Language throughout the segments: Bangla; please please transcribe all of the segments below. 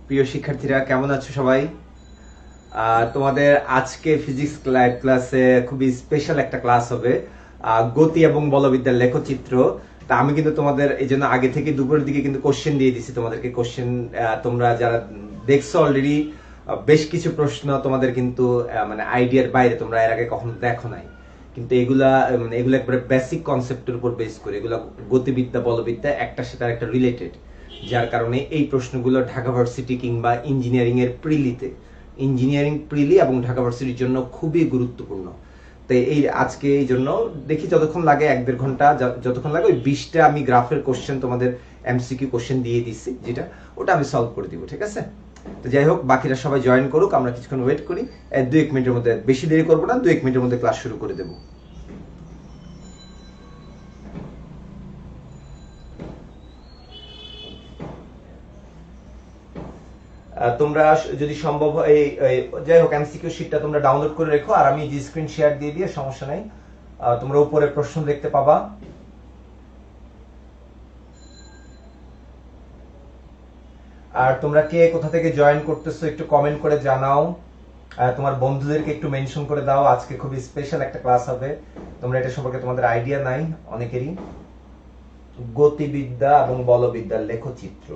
প্রিয় শিক্ষার্থীরা কেমন আছো সবাই? তোমাদের আজকে ফিজিক্স ক্লাসে খুবই স্পেশাল একটা ক্লাস হবে, গতি এবং বলবিদ্যার লেখচিত্র। তা আমি কিন্তু তোমাদের এই জন্য আগে থেকে দুপুরের দিকে কিন্তু কোশ্চেন দিয়ে দিছি তোমাদেরকে। কোশ্চেন তোমরা যারা দেখছো অলরেডি, বেশ কিছু প্রশ্ন তোমাদের কিন্তু মানে আইডিয়ার বাইরে, তোমরা এর আগে কখনো দেখো নাই। কিন্তু এগুলা মানে এগুলো একবারে বেসিক কনসেপ্টের উপর বেস করে, এগুলো গতিবিদ্যা বলবিদ্যা একটার সাথে আরেকটা রিলেটেড। যার কারণে এই প্রশ্নগুলো ঢাকা ভার্সিটি কিংবা ইঞ্জিনিয়ারিং এর প্রিলিতে, ইঞ্জিনিয়ারিং প্রিলি এবং ঢাকা ভার্সিটির জন্য খুবই গুরুত্বপূর্ণ। তাই এই আজকে এই জন্য দেখি যতক্ষণ লাগে, 1-1.5 ঘন্টা যতক্ষণ লাগে, ওই 20টা আমি গ্রাফের কোশ্চেন তোমাদের এমসিকিউ কোশ্চেন দিয়ে দিচ্ছি, যেটা ওটা আমি সলভ করে দিব, ঠিক আছে? তো যাই হোক, বাকিরা সবাই জয়েন করুক, আমরা কিছুক্ষণ ওয়েট করি। 2-1 মিনিটের মধ্যে, বেশি দেরি করবো না, 2-1 মিনিটের মধ্যে ক্লাস শুরু করে দেবো। তোমরা যদি সম্ভব হয় যাই হোক, এমসিকিউ শিটটা তোমরা ডাউনলোড করে রেখো, আর আমি যে স্ক্রিন শেয়ার দিয়ে দিয়ে সমস্যা নাই। তোমরা উপরে প্রশ্ন দেখতে পাবা। আর তোমরা কে কোথা থেকে জয়েন করতেছো একটু কমেন্ট করে জানাও। তোমার বন্ধুদেরকে একটু মেনশন করে দাও, আজকে খুবই স্পেশাল একটা ক্লাস হবে। তোমরা এটা সম্পর্কে তোমাদের আইডিয়া নাই অনেকেরই। গতিবিদ্যা এবং বলবিদ্যার লেখচিত্র।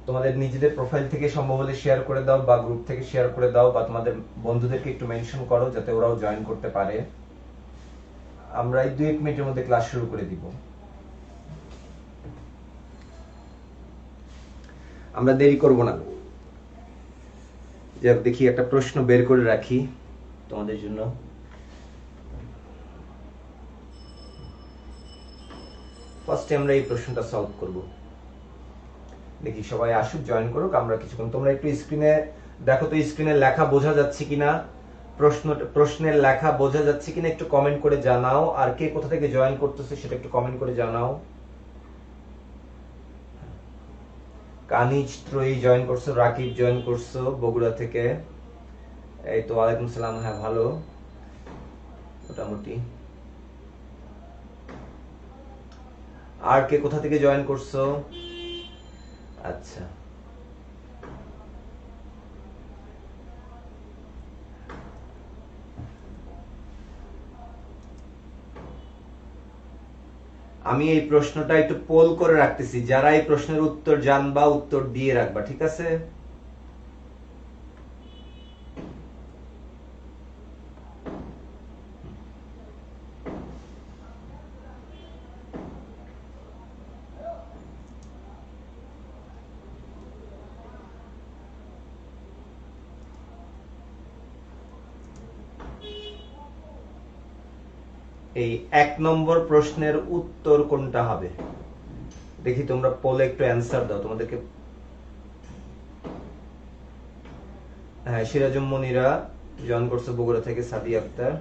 তোমাদের নিজেদের প্রোফাইল থেকে সম্ভব হলে শেয়ার করে দাও, বা গ্রুপ থেকে শেয়ার করে দাও, বা তোমাদের বন্ধুদেরকে একটু মেনশন করো যাতে ওরাও জয়েন করতে পারে। আমরা এই 2-1 মিনিটের মধ্যে ক্লাস শুরু করে দিব। আমরা দেরি করব না। দেখি একটা প্রশ্ন বের করে রাখি তোমাদের জন্য। ফার্স্টে আমরা এই প্রশ্নটা সলভ করব। দেখি সবাই আসুক, জয়েন করুক, আমরা কিছুক্ষণ। তোমরা একটু স্ক্রিনে দেখো তো, স্ক্রিনে লেখা বোঝা যাচ্ছে কিনা, প্রশ্নের লেখা বোঝা যাচ্ছে কিনা একটু কমেন্ট করে জানাও। আর কে কোথা থেকে জয়েন করতেছে সেটা একটু কমেন্ট করে জানাও। কানিজ ত্রয়ী জয়েন করছো, রাকিব জয়েন করছো বগুড়া থেকে। এই তো, ওয়ালাইকুম সালাম। হ্যাঁ, ভালো মোটামুটি। আর কে কোথা থেকে জয়েন করছো? আচ্ছা, আমি এই প্রশ্নটা একটু পোল করে রাখতেছি, যারা এই প্রশ্নের উত্তর জানবা উত্তর দিয়ে রাখবা, ঠিক আছে? এই 1 নম্বর প্রশ্নের উত্তর কোনটা হবে? দেখি তোমরা পোলে একটু অ্যান্সার দাও। তোমাদেরকে হ্যাঁ, সিরাজুম মনিরা জয়েন করছো বগুড়া থেকে, সাদিয়া আক্তার।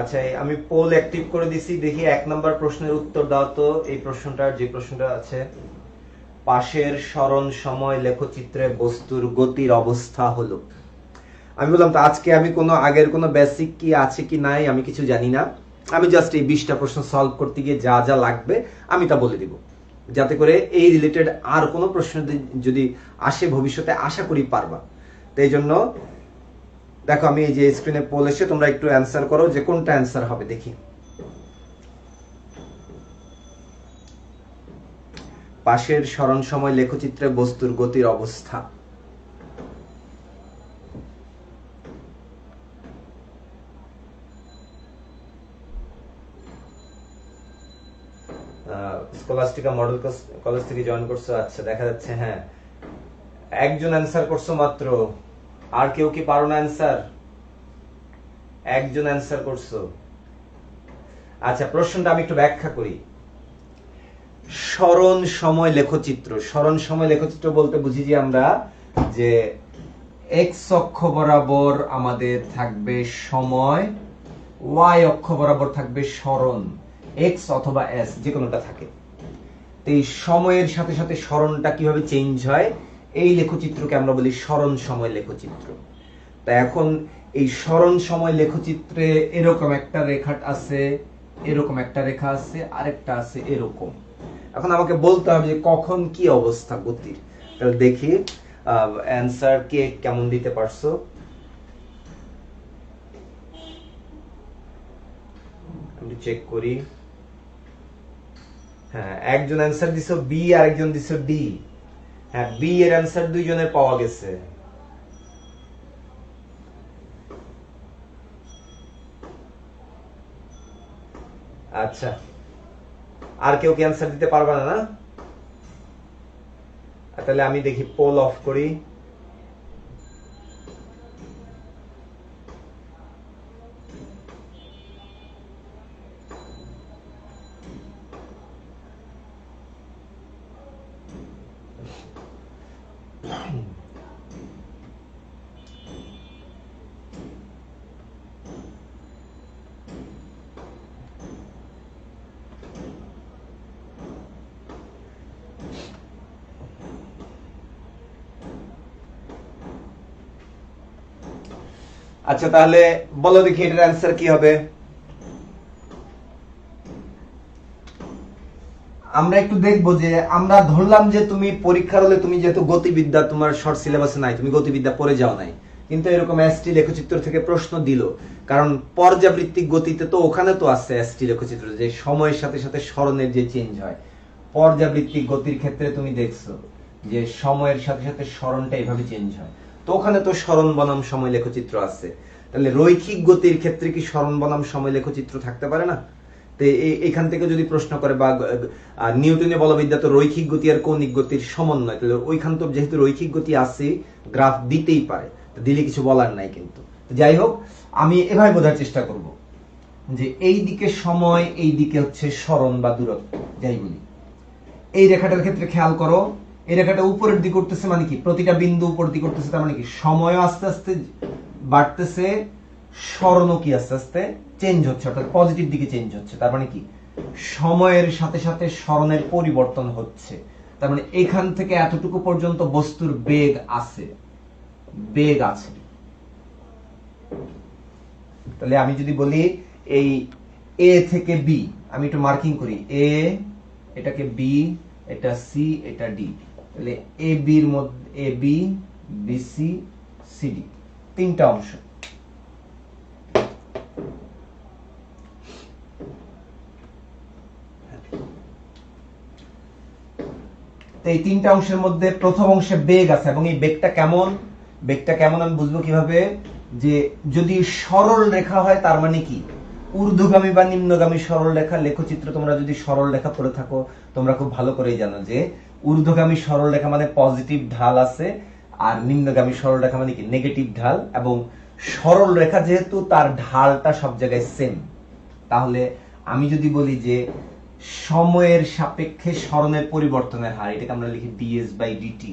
আচ্ছা, আমি পোল অ্যাক্টিভ করে দিছি। দেখি 1 নম্বর প্রশ্নের উত্তর দাও তো। এই প্রশ্নটার যে প্রশ্নটা আছে, পাশের সরণ সময় লেখচিত্রে বস্তুর গতির অবস্থা হলো। আমি বললাম তো, আজকে আমি কোনো আগের কোনো বেসিক কি আছে কি নাই আমি কিছু জানি না। আমি জাস্ট এই 20টা প্রশ্ন সলভ করতে গিয়ে যা যা লাগবে আমি তা বলে দিব, যাতে করে এই রিলেটেড আর কোনো প্রশ্ন যদি আসে ভবিষ্যতে, আশা করি পারবা। তো এই জন্য দেখো, আমি এই যে স্ক্রিনে পোল এসে, তোমরা একটু অ্যান্সার করো যে কোনটা অ্যান্সার হবে। দেখি, পাশের সরণ সময় লেখচিত্রে বস্তুর গতির অবস্থা। স্কলাস্টিকা মডেল কলেজ থেকে জয়েন করছো। আচ্ছা, দেখা যাচ্ছে হ্যাঁ, একজন অ্যান্সার করছো মাত্র। আর কেউ কি পারো না অ্যান্সার? একজন অ্যান্সার করছো। আচ্ছা, প্রশ্নটা আমি একটু ব্যাখ্যা করি। সরণ সময় লেখচিত্র, সরণ সময় লেখচিত্র বলতে বুঝি যে আমরা যে এক্স অক্ষ বরাবর আমাদের থাকবে সময়, ওয়াই অক্ষ বরাবর থাকবে সরণ, এক্স অথবা এস যে কোনোটা থাকে। এই সময়ের সাথে সাথে সরণটা কিভাবে চেঞ্জ হয়, এই লেখচিত্রকে আমরা বলি সরণ সময় লেখচিত্র। তা এখন এই সরণ সময় লেখচিত্রে এরকম একটা রেখা আছে, এরকম একটা রেখা আছে, আরেকটা আছে এরকম। এখন আমাকে বলতে হবে যে কখন কি অবস্থা গতির। তাহলে দেখি অ্যানসার কে কেমন দিতে পারছো। আমি চেক করি। হ্যাঁ, একজন অ্যানসার দিছো বি আর একজন দিছো ডি। হ্যাঁ, বি এর অ্যানসার দুইজনের পাওয়া গেছে। আচ্ছা, আর কেউ কি অ্যানসার দিতে পারবে না? তাহলে আমি দেখি পোল অফ করি। আচ্ছা, তাহলে বলো দেখি এটার অ্যান্সার কি হবে। আমরা একটু দেখবো যে আমরা ধরলাম যে তুমি পরীক্ষার হলে তুমি যেহেতু গতিবিদ্যা তোমার শর্ট সিলেবাসে নাই, তুমি গতিবিদ্যা পড়ে যাও নাই, কিন্তু এরকম এসটি লেখচিত্র থেকে প্রশ্ন দিল, কারণ পর্যাবৃত্তিক গতিতে তো ওখানে তো আছে এসটি লেখচিত্র যে সময়ের সাথে সাথে সরণের যে চেঞ্জ হয়। পর্যাবৃত্তিক গতির ক্ষেত্রে তুমি দেখছো যে সময়ের সাথে সাথে সরণটা এভাবে চেঞ্জ হয়, তো ওখানে তো সরণ বনাম সময় লেখচিত্র আছে। তাহলে রৈখিক গতির ক্ষেত্রে কি সরণ বনাম সময় লেখচিত্র থাকতে পারে না? তো এখান থেকে যদি প্রশ্ন করে বা নিউটনের বলবিদ্যা তো রৈখিক গতি আর কৌণিক গতির সমন্বয়, তাহলে ওইখান তো যেহেতু রৈখিক গতি আছে গ্রাফ দিতেই পারে, দিলে কিছু বলার নাই। কিন্তু যাই হোক, আমি এভাবে বোঝার চেষ্টা করব যে এই দিকে সময়, এই দিকে হচ্ছে সরণ বা দূরত্ব যাই বলি। এই রেখাটার ক্ষেত্রে খেয়াল করো, এই রেখাটা উপরের দিকে উঠতেছে মানে কি প্রতিটা বিন্দু উপর দিকে উঠতেছে, তার মানে কি সময় আস্তে আস্তে বাড়তেছে, সরণও কি আস্তে আস্তে চেঞ্জ হচ্ছে, অর্থাৎ পজিটিভ দিকে চেঞ্জ হচ্ছে। তার মানে কি সময়ের সাথে সাথে সরণের পরিবর্তন হচ্ছে। তার মানে এখান থেকে এতটুকু পর্যন্ত বস্তুর বেগ আছে, বেগ আছে। তাহলে আমি যদি বলি এই এ থেকে বি, আমি একটু মার্কিং করি, এ এটাকে বি, এটা সি, এটা ডি। তাহলে এ বির মধ্যে এ বি, বিসি, সিডি তিনটা অংশ। এই তিনটা অংশের মধ্যে প্রথম অংশে বেগ আছে, এবং এই বেগটা কেমন, বেগটা কেমন আমি বুঝবো কিভাবে, যে যদি সরল রেখা হয় তার মানে কি ঊর্ধ্বগামী বা নিম্নগামী সরল রেখা। লেখচিত্র তোমরা যদি সরল রেখা পড়ে থাকো তোমরা খুব ভালো করেই জানো যে ঊর্ধ্বগামী সরল রেখা মানে পজিটিভ ঢাল আছে, আর নিম্নগামী সরল রেখা মানে কি নেগেটিভ ঢাল। এবং সরল রেখা যেহেতু তার ঢালটা সব জায়গায় সেম, তাহলে আমি যদি বলি যে সময়ের সাপেক্ষে সরণের পরিবর্তনের হার, এটাকে আমরা লিখি DS by DT,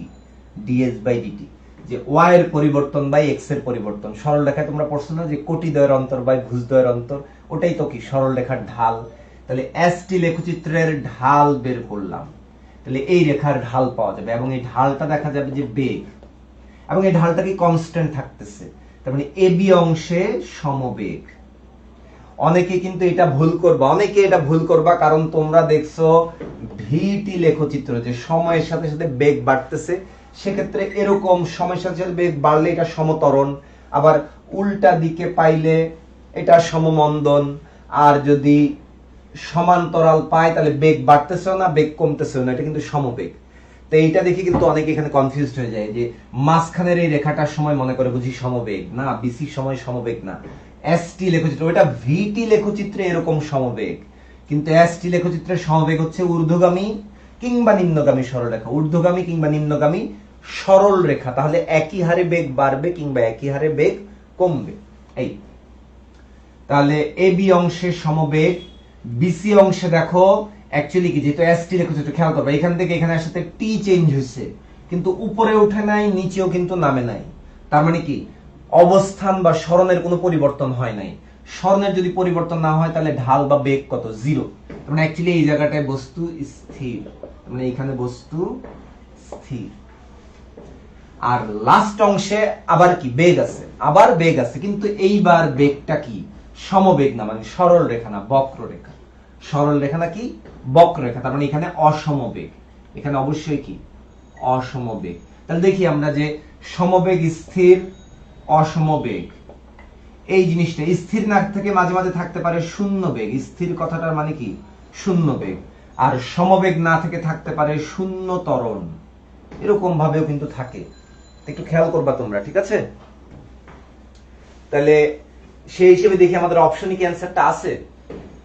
DS by DT, যে ওয়াই এর পরিবর্তন বাই এক্স এর পরিবর্তন। সরল রেখায় তোমরা পড়ছো না যে কোটি দ্বয়ের অন্তর বাই ভুজ দ্বয়ের অন্তর, ওটাই তো কি সরল রেখার ঢাল। তাহলে এসটি লেখচিত্রের ঢাল বের করলাম, তাহলে এই রেখার ঢাল পাওয়া যাবে, এবং এই ঢালটা দেখা যাবে যে বেগ, এবং এই ঢালটা কি কনস্ট্যান্ট থাকতেছে। তার মানে এবি অংশে সমবেগ। অনেকে কিন্তু এটা ভুল করবা, অনেকে এটা ভুল করবা, কারণ তোমরা দেখছো ভিটি লেখচিত্র যে সময়ের সাথে সাথে বেগ বাড়তেছে, সেক্ষেত্রে এরকম সময়ের সাথে সাথে বেগ বাড়লে এটা সমত্বরণ, আবার উল্টা দিকে পাইলে এটা সমমন্দন, আর যদি সমান্তরাল পায় তাহলে বেগ বাড়তেছেও না বেগ কমতেছেও না, এটা কিন্তু সমবেগ। তো এইটা দেখে কিন্তু অনেকে এখানে কনফিউজড হয়ে যায় যে মাঝখানের এই রেখাটার সময় মনে করে বুঝি সমবেগ, না বিসি সময় সমবেগ না। এসটি লেখচিত্র, ওটা ভিটি লেখচিত্রে এরকম সমবেগ, কিন্তু এসটি লেখচিত্রের সমবেগ হচ্ছে ঊর্ধ্বগামী কিংবা নিম্নগামী সরল রেখা, ঊর্ধ্বগামী কিংবা নিম্নগামী সরল রেখা, তাহলে একই হারে বেগ বাড়বে কিংবা একই হারে বেগ কমবে। এই তাহলে এবি অংশে সমবেগ, বিসি অংশে দেখো অ্যাকচুয়ালি কি যেহেতু এসটি লেখচিত্র, খেয়াল করবে এখান থেকে এখানে আসাতে টি চেঞ্জ হয়েছে, কিন্তু উপরে উঠে নাই নিচেও কিন্তু নামে নাই, তার মানে কি অবস্থান বা সরণের কোনো পরিবর্তন হয় নাই। সরণের যদি পরিবর্তন না হয় তাহলে ঢাল বা বেগ কত, 0। তার মানে অ্যাকচুয়ালি এই জায়গাটায় বস্তু স্থির, মানে এখানে বস্তু স্থির। আর লাস্ট অংশে আবার কি বেগ আছে, আবার বেগ আছে, কিন্তু এইবার বেগটা কি সমবেগ না, মানে সরল রেখা না, বক্ররেখা। সরল রেখা না কি বক্ররেখা, তার মানে এখানে অসমবেগ, এখানে অবশ্যই কি অসমবেগ। তাহলে দেখি আমরা যে সমবেগ স্থির অসমবেগ এই জিনিসটা স্থির না থেকে মাঝে মাঝে থাকতে পারে শূন্য বেগ, স্থির কথাটার মানে কি শূন্য বেগ, আর সমবেগ না থেকে থাকতে পারে শূন্য ত্বরণ, এরকম ভাবেও কিন্তু থাকে, একটু খেয়াল করবা তোমরা, ঠিক আছে? তাহলে সেই হিসেবে দেখি আমাদের অপশনে কি অ্যান্সারটা আছে,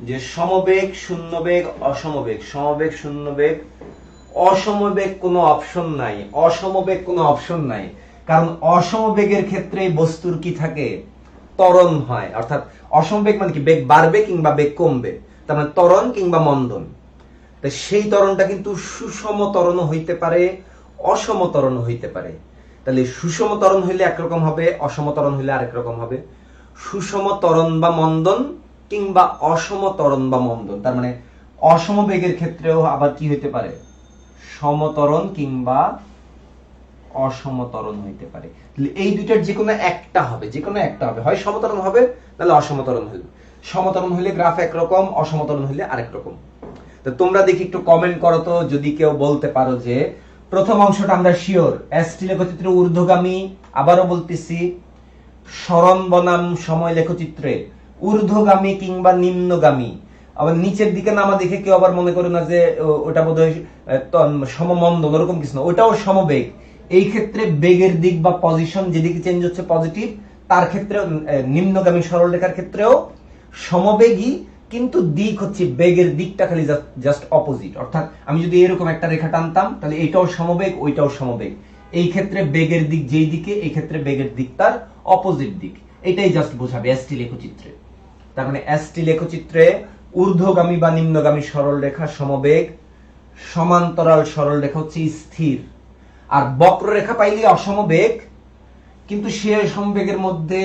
যে সমবেগ শূন্য বেগ অসমবেগ, সমবেগ শূন্য বেগ অসমবেগ কোনো অপশন নাই, অসমবেগ কোনো অপশন নাই, কারণ অসমবেগের ক্ষেত্রে বস্তুর কি থাকে ত্বরণ হয়, অর্থাৎ অসমবেগ মানে কি বেগ বাড়বে কিংবা বেগ কমবে, তার মানে ত্বরণ কিংবা মন্দন। তাই সেই ত্বরণটা কিন্তু সুষম ত্বরণ হইতে পারে, অসম ত্বরণ হইতে পারে। তাহলে সুষম ত্বরণ হইলে একরকম হবে, অসম ত্বরণ হইলে আরেক রকম হবে। সুষম ত্বরণ বা মন্দন কিংবা অসম ত্বরণ বা মন্দন, তার মানে অসম বেগের ক্ষেত্রেও আবার কি হইতে পারে সমত্বরণ কিংবা অসমত্বরণ হইতে পারে। এই দুইটার যে কোনো একটা হবে, যে কোনো একটা হবে, হয় সমত্বরণ হবে নাহলে অসমত্বরণ হইবে। সমত্বরণ হইলে গ্রাফ একরকম, অসমত্বরণ হইলে আরেক রকম। তো তোমরা দেখি একটু কমেন্ট করো তো, যদি কেউ বলতে পারো যে প্রথম অংশটা আমরা শিওর এসটি লেখচিত্র ঊর্ধ্বগামী, আবারও বলতেছি সরণ বনাম সময় লেখচিত্রে ঊর্ধ্বগামী কিংবা নিম্নগামী। আবার নিচের দিকে নামা দেখে কেউ আবার মনে করো না যে ওটা বোধহয় সমমন্দন, ওরকম কিছু না, ওটাও সমবেগ। এই ক্ষেত্রে বেগের দিক বা পজিশন যেদিকে চেঞ্জ হচ্ছে পজিটিভ, তার ক্ষেত্রে নিম্নগামী সরল রেখার ক্ষেত্রেও সমবেগই, কিন্তু দিক হচ্ছে বেগের দিকটা খালি জাস্ট অপোজিট। অর্থাৎ আমি যদি এরকম একটা রেখা টানতাম তাহলে এটাও সমবেগ ওইটাও সমবেগ, এই ক্ষেত্রে বেগের দিক যেই দিকে, এই ক্ষেত্রে বেগের দিক তার অপোজিট দিক, এটাই জাস্ট বোঝাবে এসটি লেখচিত্রে। তার মানে এসটি লেখচিত্রে ঊর্ধ্বগামী বা নিম্নগামী সরল রেখা সমবেগ, সমান্তরাল সরল রেখা হচ্ছে স্থির, আর বক্ররেখা পাইলে অসমবেগ, কিন্তু সে সমবেগের মধ্যে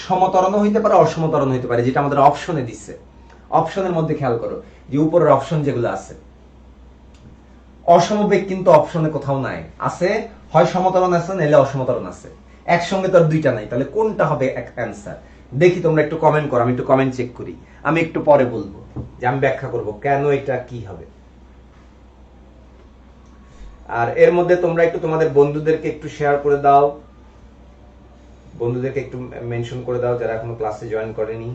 সমতরণ হইতে পারে অসমতরণ হইতে পারে, যেটা আমাদের অপশনে দিচ্ছে। অপশনের মধ্যে খেয়াল করো যে উপরের অপশন যেগুলো আছে, অসমবেগ কিন্তু অপশনে কোথাও নাই, আছে হয় সমতরণ আছে নাহলে অসমতরণ আছে, একসঙ্গে তো আর দুইটা নাই। তাহলে কোনটা হবে অ্যান্সার? দেখি তোমরা একটু কমেন্ট করো, আমি একটু কমেন্ট চেক করি, আমি একটু পরে বলবো যে আমি ব্যাখ্যা করব কেন এটা কি হবে। আর এর মধ্যে তোমরা একটু তোমাদের বন্ধুদেরকে একটু শেয়ার করে দাও, বন্ধুদেরকে একটু মেনশন করে দাও যারা এখনো ক্লাসে জয়েন করেনি।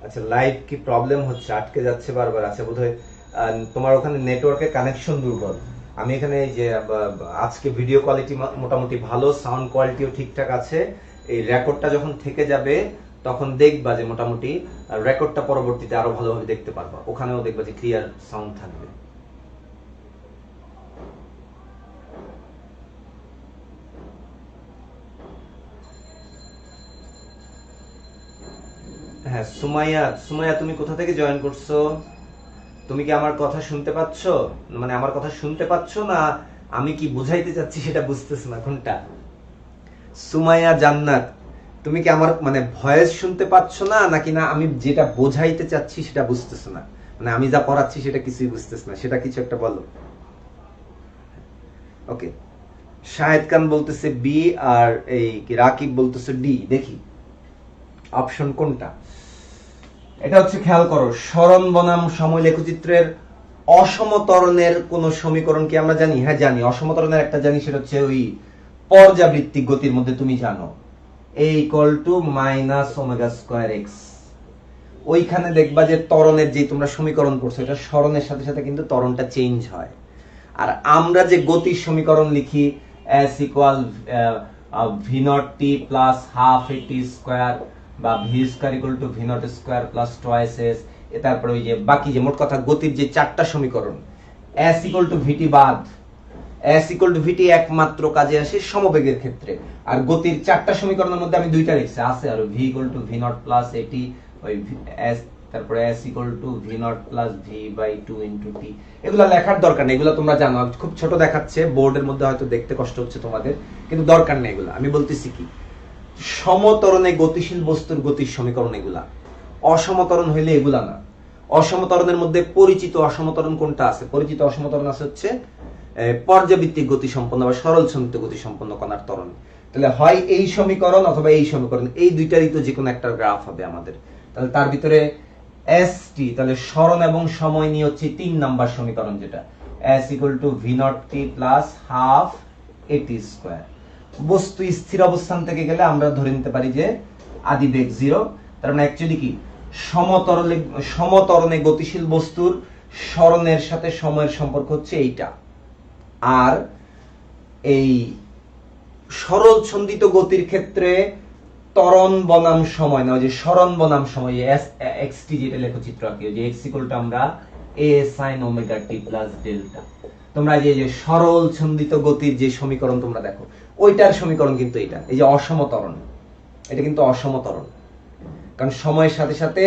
আচ্ছা, লাইভ কি প্রবলেম হচ্ছে, আটকে যাচ্ছে বারবার? আচ্ছা, বোধহয় তোমার ওখানে নেটওয়ার্কের কানেকশন দুর্বল। আমি এখানে যে আজকে ভিডিও কোয়ালিটি মোটামুটি ভালো, সাউন্ড কোয়ালিটিও ঠিকঠাক আছে। এই রেকর্ডটা যখন থেকে যাবে তখন দেখবা যে মোটামুটি রেকর্ডটা পরবর্তীতে আরো ভালোভাবে দেখতে পারবা, ওখানেও দেখবা যে ক্লিয়ার সাউন্ড থাকবে। হ্যাঁ, সুমাইয়া, সুমাইয়া তুমি কোথা থেকে জয়েন করছো? তুমি কি আমার কথা শুনতে পাচ্ছ, মানে আমার কথা শুনতে পাচ্ছ না আমি কি বুঝাইতে চাচ্ছি সেটা বুঝতেছ না কোনটা? সুমাইয়া জান্নাত, তুমি কি আমার মানে ভয়েস শুনতে পাচ্ছ না, নাকি না আমি যেটা বোঝাইতে চাচ্ছি সেটা বুঝতেছ না, মানে আমি যা পড়াচ্ছি সেটা কিছুই বুঝতেছ না, সেটা কিছু একটা বলো। ওকে, শাহেদ খান বলতেছে বি, আর এই কি রাকিব বলতেছে ডি। দেখি অপশন কোনটা। এটা হচ্ছে খেয়াল করো, সরণ বনাম সময় লেখচিত্রের অসমতরণের কোন সমীকরণ কি আমরা জানি? হ্যাঁ জানি, অসমতরণের একটা জানি, সেটা হচ্ছে ওই পর্যাবৃত্তিক গতির মধ্যে তুমি জানো a equal to minus omega square x. ওইখানে দেখবা যে ত্বরণের যে তোমরা সমীকরণ পড়ছো, এটা সরণের সাথে সাথে কিন্তু ত্বরণটা চেঞ্জ হয়। আর আমরা যে গতির সমীকরণ লিখি s equal v nought t plus half a t square, বা v square equal to V nought square plus twice s, তারপরে ওই যে বাকি যে মোট কথা গতির যে চারটা সমীকরণ, s ইকুয়াল টু ভিটি বাদ, s ইকুয়াল টু ভিটি একমাত্র কাজে আসে সমবেগের ক্ষেত্রে। আর গতির চারটা সমীকরণের মধ্যে আমি দুইটা লিখছি, আছে আর v equal to V not plus at ওই তারপরে s equal to v not plus v by 2 into t। এগুলা লেখার দরকার নেই, এগুলা তোমরা জানো, খুব ছোট দেখাচ্ছে, বোর্ডের মধ্যে হয়তো দেখতে কষ্ট হচ্ছে তোমাদের, কিন্তু দরকার নেই এগুলা। আমি বলতেছি কি, সমতরণে গতিশীল বস্তুর গতির সমীকরণ এগুলা, অসমতরণ হইলে এগুলা না। অসমতরণের মধ্যে পরিচিত অসমতরণ কোনটা আছে? পরিচিত অসমতরণ আছে হচ্ছে পর্যাবৃত্তিক গতি সম্পন্ন বা সরল সন্নিহিত গতি সম্পন্ন কণার ত্বরণ। তাহলে হয় এই সমীকরণ অথবা এই সমীকরণ, এই দুইটারই তো যে কোনো একটা গ্রাফ হবে আমাদের। তাহলে তার ভিতরে st, তাহলে সরণ এবং সময় নিয়ে হচ্ছে 3 নাম্বার সমীকরণ, যেটা s equal to v not t plus half at square. বস্তু স্থির অবস্থান থেকে গেলে আমরা ধরে নিতে পারি যে আদি বেগ 0। তার মানে অ্যাকচুয়ালি কি, সমতরণে গতিশীল বস্তুর সরণের সাথে সময়ের সম্পর্ক হচ্ছে এইটা। আর এই সরল ছন্দিত গতির ক্ষেত্রে ত্বরণ বনাম সময় না, যে সরণ বনাম সময় xt, যেটা লেখচিত্র আঁকি, যে x ইকুয়াল টু আমরা a sin omega t plus delta. তোমরা যে সরল ছন্দিত গতির যে সমীকরণ তোমরা দেখো, ওইটার সমীকরণ কিন্তু এটা, এই যে অসমতরণ, এটা কিন্তু অসমতরণ, কারণ সময়ের সাথে সাথে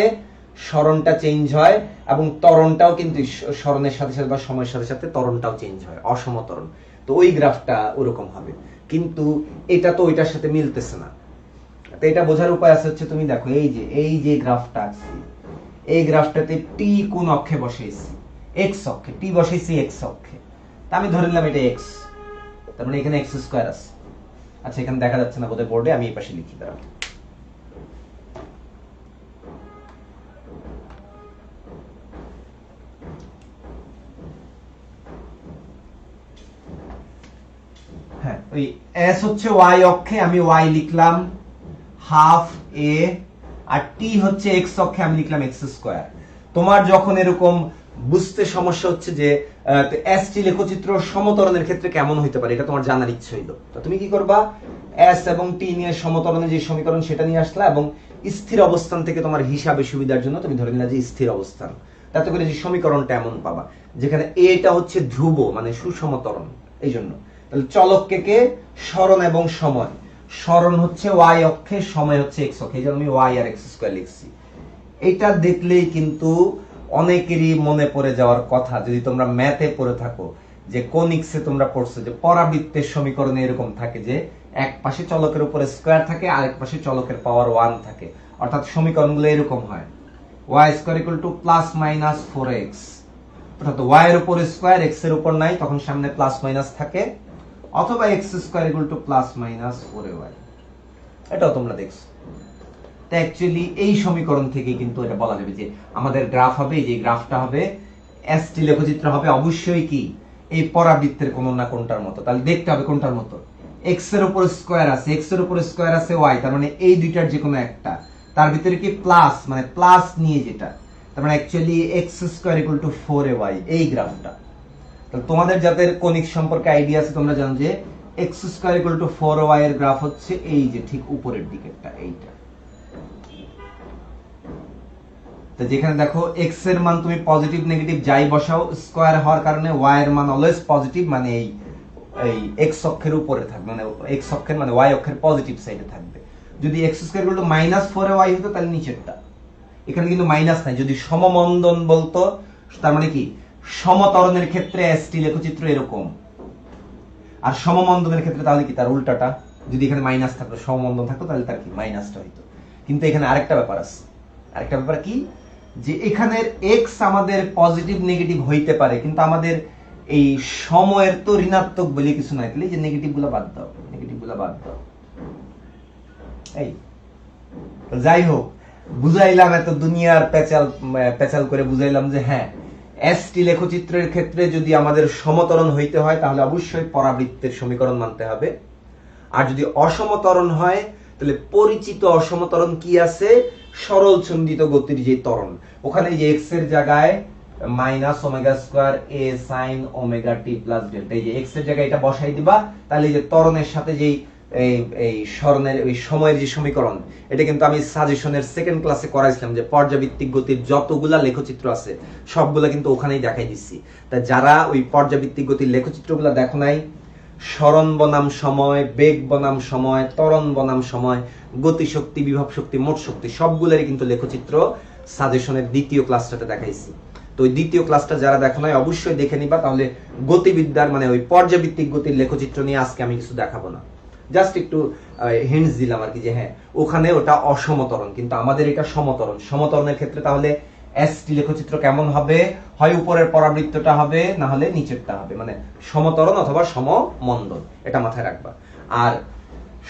সরণটা চেঞ্জ হয় এবং ত্বরণটাও কিন্তু সরণের সাথে সাথে বা সময়ের সাথে সাথে ত্বরণটাও চেঞ্জ হয়, অসমতরণ। তো ওই গ্রাফটা ওরকম হবে, কিন্তু এটা তো ওইটার সাথে মিলতেছে না। তো এটা বোঝার উপায় আছে হচ্ছে, তুমি দেখো এই যে গ্রাফটা আছে, এই গ্রাফটাতে t কোন অক্ষে বসাইছি? x অক্ষে। t বসাইছি x অক্ষে, তা আমি ধরে নিলাম এটা x, তার মানে এখানে x স্কয়ার আছে। আচ্ছা, এখানে দেখা যাচ্ছে না বোধহয় বোর্ডে, আমি এই পাশে লিখি, দাঁড়াও। হ্যাঁ, ওই s হচ্ছে y অক্ষে, আমি y লিখলাম হাফ a, আর t হচ্ছে x অক্ষে, আমি লিখলাম x স্কয়ার। তোমার যখন এরকম বুঝতে সমস্যা হচ্ছে যে st লেখচিত্র সমতরণের ক্ষেত্রে কেমন হইতে পারে, এটা তোমার জানার ইচ্ছে হইলো, তো তুমি কি করবা, s এবং t নিয়ে সমতরণের যে সমীকরণ সেটা নিয়ে আসলা, এবং স্থির অবস্থান থেকে তোমার হিসাবে সুবিধার জন্য তুমি ধরে নিলা যে স্থির অবস্থান, তাতে করে যে সমীকরণটা এমন পাবা যেখানে এটা হচ্ছে ধ্রুব, মানে সুসমতরণ। এই জন্য তাহলে চলককে কে, সরণ এবং সময়, সরণ হচ্ছে y অক্ষে, সময় হচ্ছে x অক্ষে, এই জন্য আমি y আর x স্কয়ার লিখছি। এটা দেখলেই কিন্তু অনেকেরই মনে পড়ে যাওয়ার কথা, যদি তোমরা ম্যাথে পড়ে থাকো, যে কোনিক্সে তোমরা পড়ছো যে পরাবৃত্তের সমীকরণে এরকম থাকে যে এক পাশে চলকের উপরে স্কয়ার থাকে, আরেক পাশে চলকের পাওয়ার 1 থাকে, অর্থাৎ সমীকরণগুলো এরকম হয়, y square equal two plus minus 4x, অর্থাৎ y এর উপর স্কয়ার, x এর উপর নাই, তখন সামনে প্লাস মাইনাস থাকে, অথবা x square equal two plus minus 4y। এটাও তোমরা দেখছো। তো অ্যাকচুয়ালি এই সমীকরণ থেকে কিন্তু এটা বলা যাবে যে আমাদের গ্রাফ হবে, এই যে গ্রাফটা হবে, st লেখচিত্র হবে অবশ্যই কি এই পরাবৃত্তের কোন না কোনটার মতো। তাহলে দেখতে হবে কোনটার মতো, x এর উপর স্কয়ার আছে, x এর উপর স্কয়ার আছে y, তার মানে এই দুইটার যে কোনো একটা, তার ভিতরে কি প্লাস, মানে প্লাস নিয়ে যেটা, তার মানে actually x square equal two 4ay, এই গ্রাফটা। তাহলে তোমাদের যাদের কোনিক সম্পর্কে আইডিয়া আছে, তোমরা জানো যে x square equal two 4y এর গ্রাফ হচ্ছে এই যে ঠিক উপরের দিকেরটা, এইটা। তো যেখানে দেখো x এর মান তুমি পজিটিভ নেগেটিভ যাই বসাও, স্কয়ার হওয়ার কারণে y এর মান অলওয়েজ পজিটিভ, মানে এই x অক্ষের উপরে থাকবে, মানে x অক্ষের মানে y অক্ষের পজিটিভ সাইডে থাকবে। যদি x square equal two -4y হতো তাহলে নিচেরটা, এখানে কিন্তু মাইনাস নাই। যদি সমমন্দন বলতো, তার মানে কি সমতরণের ক্ষেত্রে st লেখচিত্র এরকম, আর সমমন্দনের ক্ষেত্রে তাহলে কি তার উল্টাটা, যদি এখানে মাইনাস থাকতো, সমমন্দন থাকতো, তাহলে তার কি মাইনাসটা হইতো। কিন্তু এখানে আরেকটা ব্যাপার আছে, আরেকটা ব্যাপার কি, যে এখানের x আমাদের পজিটিভ নেগেটিভ হইতে পারে, কিন্তু আমাদের এই সময়ের তো ঋণাত্মক বলে কিছু নাই, তাহলে যে নেগেটিভ গুলো বাদ দাও, নেগেটিভ গুলো বাদ দাও। এই তো যাই হোক, বুঝাইলাম এত দুনিয়ার পেঁচাল করে বুঝাইলাম যে হ্যাঁ, st লেখচিত্রের ক্ষেত্রে যদি আমাদের সমতরণ হইতে হয় তাহলে অবশ্যই পরাবৃত্তের সমীকরণ মানতে হবে, আর যদি অসমতরণ হয় তাহলে পরিচিত অসমতরণ কি আছে, সরল ছন্দিত গতির যে ত্বরণ, ওখানে যে x এর জায়গায় minus omega square a sin omega t plus delta, এই যে x এর জায়গায় এটা বসাই দিবা, তাহলে এই যে ত্বরণের সাথে যেই এই সরণের ওই সময়ের যে সমীকরণ, এটা কিন্তু আমি সাজেশনের সেকেন্ড ক্লাসে করাইছিলাম যে পর্যাবৃত্তিক গতির যতগুলা লেখচিত্র আছে সবগুলা কিন্তু ওখানেই দেখাই দিচ্ছি। তা যারা ওই পর্যাবৃত্তিক গতির লেখচিত্রগুলা দেখো নাই, সরণ বনাম সময়, বেগ বনাম সময়, ত্বরণ বনাম সময়, গতিশক্তি, বিভব শক্তি, মোট শক্তি, সবগুলোরই কিন্তু লেখচিত্র সাজেশনের দ্বিতীয় ক্লাসটাতে দেখাইছি। তো ওই দ্বিতীয় ক্লাসটা যারা দেখো নাই অবশ্যই দেখে নিবা, তাহলে গতিবিদ্যার মানে ওই পর্যাবৃত্তিক গতির লেখচিত্র নিয়ে আজকে আমি কিছু দেখাবো না, জাস্ট একটু হিন্টস দিলাম আর কি, যে হ্যাঁ ওখানে ওটা অসমতরণ কিন্তু আমাদের এটা সমতরণ। সমতরণের ক্ষেত্রে তাহলে এসটি লেখচিত্র কেমন হবে, হয় উপরের পরাবৃত্তটা হবে না হলে নিচেরটা হবে, মানে সমতরণ অথবা সমমণ্ডল, এটা মাথায় রাখবা। আর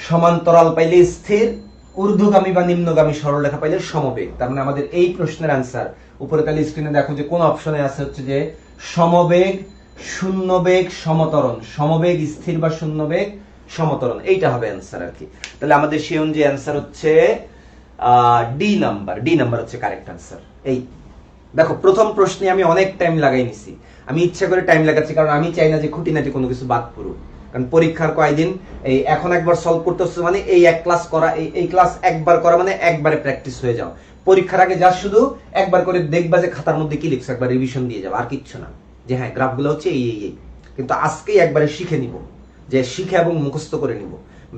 সমান্তরাল পাইলে স্থির, ঊর্ধ্বগামী বা নিম্নগামী সরলরেখা পাইলে সমবেগ। তার মানে আমাদের এই প্রশ্নের অ্যান্সার উপরে তাহলে স্ক্রিনে দেখো যে কোন অপশনে আছে, হচ্ছে যে সমবেগ, শূন্যবেগ, সমতরণ। সমবেগ স্থির বা শূন্যবেগ সমতরণ, এইটা হবে অ্যান্সার আর কি। তাহলে আমাদের সেই অনুযায়ী অ্যান্সার হচ্ছে ডি নাম্বার। ডি নাম্বার হচ্ছে কারেক্ট অ্যান্সার। এই দেখো প্রথম প্রশ্নে আমি অনেক টাইম লাগাই নিছি, আমি ইচ্ছা করে টাইম লাগাচ্ছি কারণ আমি চাই না যে খুঁটিনাটি কোনো কিছু বাদ পড়ুক। কারণ পরীক্ষার কয়দিন, এই এখন একবার সলভ করতে হচ্ছে মানে এই এক ক্লাস করা, এই ক্লাস একবার করা মানে একবারে প্র্যাকটিস হয়ে যাও। পরীক্ষার আগে যা শুধু একবার করে দেখবা যে খাতার মধ্যে কি লিখছে, একবার রিভিশন দিয়ে যাও, আর কিচ্ছু না, যে হ্যাঁ গ্রাফগুলো হচ্ছে এই। কিন্তু আজকেই একবারে শিখে নিব, যে শিখে এবং মুখস্থ করে নিব,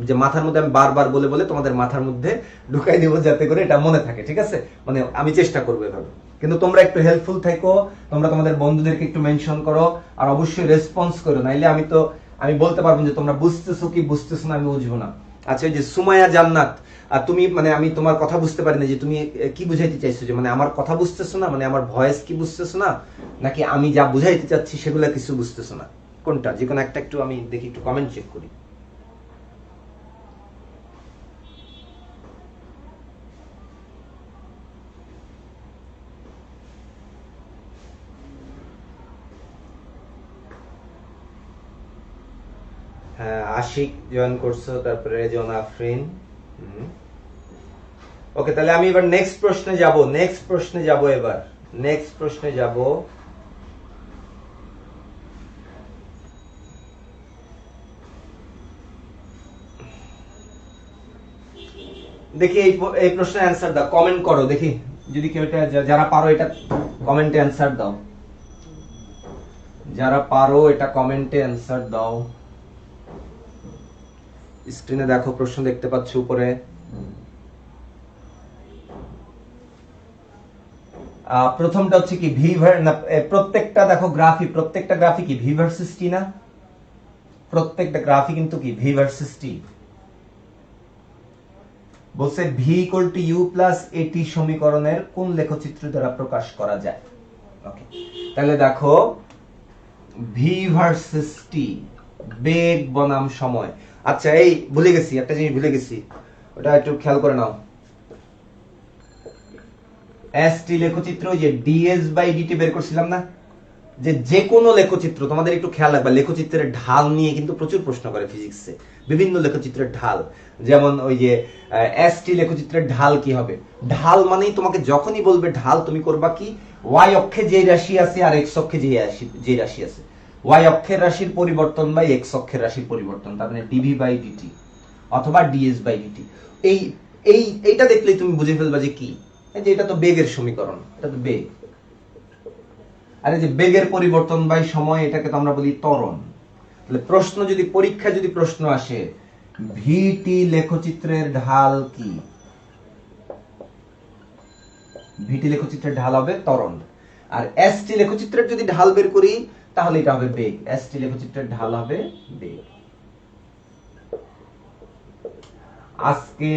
যে মাথার মধ্যে আমি বারবার বলে বলে তোমাদের মাথার মধ্যে ঢুকাই দিব যাতে করে এটা মনে থাকে, ঠিক আছে? মানে আমি চেষ্টা করবো এভাবে। কিন্তু তোমরা একটু হেল্পফুল থাকো, তোমরা তোমাদের বন্ধুদেরকে একটু মেনশন করো, আর অবশ্যই রেসপন্স করো, নাইলে আমি বলতে পারবো যে তোমরা বুঝতেছো কি বুঝতেছো না, আমি বুঝবো না। আচ্ছা, ওই যে সুমাইয়া জান্নাত, আর তুমি মানে আমি তোমার কথা বুঝতে পারি না যে তুমি কি বুঝাইতে চাইছো, যে মানে আমার কথা বুঝতেছো না, মানে আমার ভয়েস কি বুঝতেছো না, নাকি আমি যা বুঝাইতে চাচ্ছি সেগুলো কিছু বুঝতেছো না, কোনটা? যে কোনো একটা একটু আমি দেখি, একটু কমেন্ট চেক করি। হ্যাঁ, আশিক জয়েন করছো, তারপরে জন আফরিন। ওকে, তাহলে আমি এবার নেক্সট প্রশ্নে যাব। এবার নেক্সট প্রশ্নে যাব। দেখি এই প্রশ্নের অ্যান্সার দাও, কমেন্ট করো দেখি, যদি কেউ এটা যারা পারো এটা কমেন্টে অ্যান্সার দাও, যারা পারো এটা কমেন্টে অ্যান্সার দাও। স্ক্রিনে দেখো, প্রশ্ন দেখতে পাচ্ছ উপরে। প্রথমটা হচ্ছে কি ভি না, প্রত্যেকটা দেখো গ্রাফি, প্রত্যেকটা গ্রাফি কি ভি ভার্সেস টি না? প্রত্যেকটা গ্রাফি কিন্তু কি ভি ভার্সেস টি। বলছে v equal to u plus a t সমীকরণের কোন লেখচিত্র দ্বারা প্রকাশ করা যায়? ওকে, তাহলে দেখো ভি ভার্সেস টি, বেগ বনাম সময়। আচ্ছা, এই ভুলে গেছি, একটা জিনিস ভুলে গেছি, ওটা একটু খেয়াল করে নাও। এসটি লেখচিত্র, যে ডিএস বাই ডিটি বের করছিলাম না, যে কোনো লেখচিত্র, তোমাদের একটু খেয়াল রাখবা, লেখচিত্রের ঢাল নিয়ে কিন্তু প্রচুর প্রশ্ন করে ফিজিক্সে। বিভিন্ন লেখচিত্রের ঢাল, যেমন ওই যে এসটি লেখচিত্রের ঢাল কি হবে? ঢাল মানেই তোমাকে যখনই বলবে ঢাল, তুমি করবা কি, ওয়াই অক্ষে যে রাশি আছে আর এক্স অক্ষে যে রাশি আছে, ওয়াই অক্ষের রাশির পরিবর্তন বাই এক্স অক্ষের রাশির পরিবর্তন, তার মানে ডিভি বাই ডিটি অথবা ডিএস বাই ডিটি। এইটা দেখলেই তুমি বুঝে ফেলবা যে কি, যে এটা তো বেগের সমীকরণ, এটা তো বেগ। আরে যে বেগের পরিবর্তন বাই সময়, এটাকে তো আমরা বলি ত্বরণ। তাহলে প্রশ্ন যদি পরীক্ষায় যদি প্রশ্ন আসে ভিটি লেখচিত্রের ঢাল কি, ভিটি লেখচিত্রের ঢাল হবে ত্বরণ। আর এসটি লেখচিত্রের যদি ঢাল বের করি তাহলে এটা হবে বেগ, এসটি লেখচিত্রের ঢাল হবে বেগ। আজকে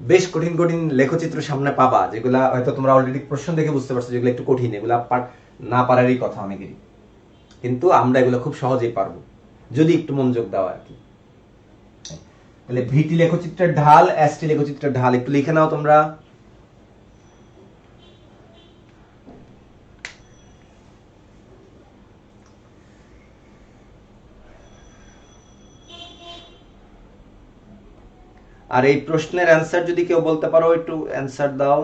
বেশ কঠিন কঠিন লেখচিত্র সামনে পাবা, যেগুলা হয়তো তোমরা অলরেডি প্রশ্ন দেখে বুঝতে পারছো যেগুলো একটু কঠিন, এগুলা না পারারই কথা অনেকেরই, কিন্তু আমরা এগুলো খুব সহজেই পারবো যদি একটু মনোযোগ দাও আর কি। তাহলে ভিটি লেখচিত্রের ঢাল, এসটি লেখচিত্রের ঢাল একটু লিখে নাও তোমরা। আর এই প্রশ্নের অ্যান্সার যদি কেউ বলতে পারো, একটু অ্যান্সার দাও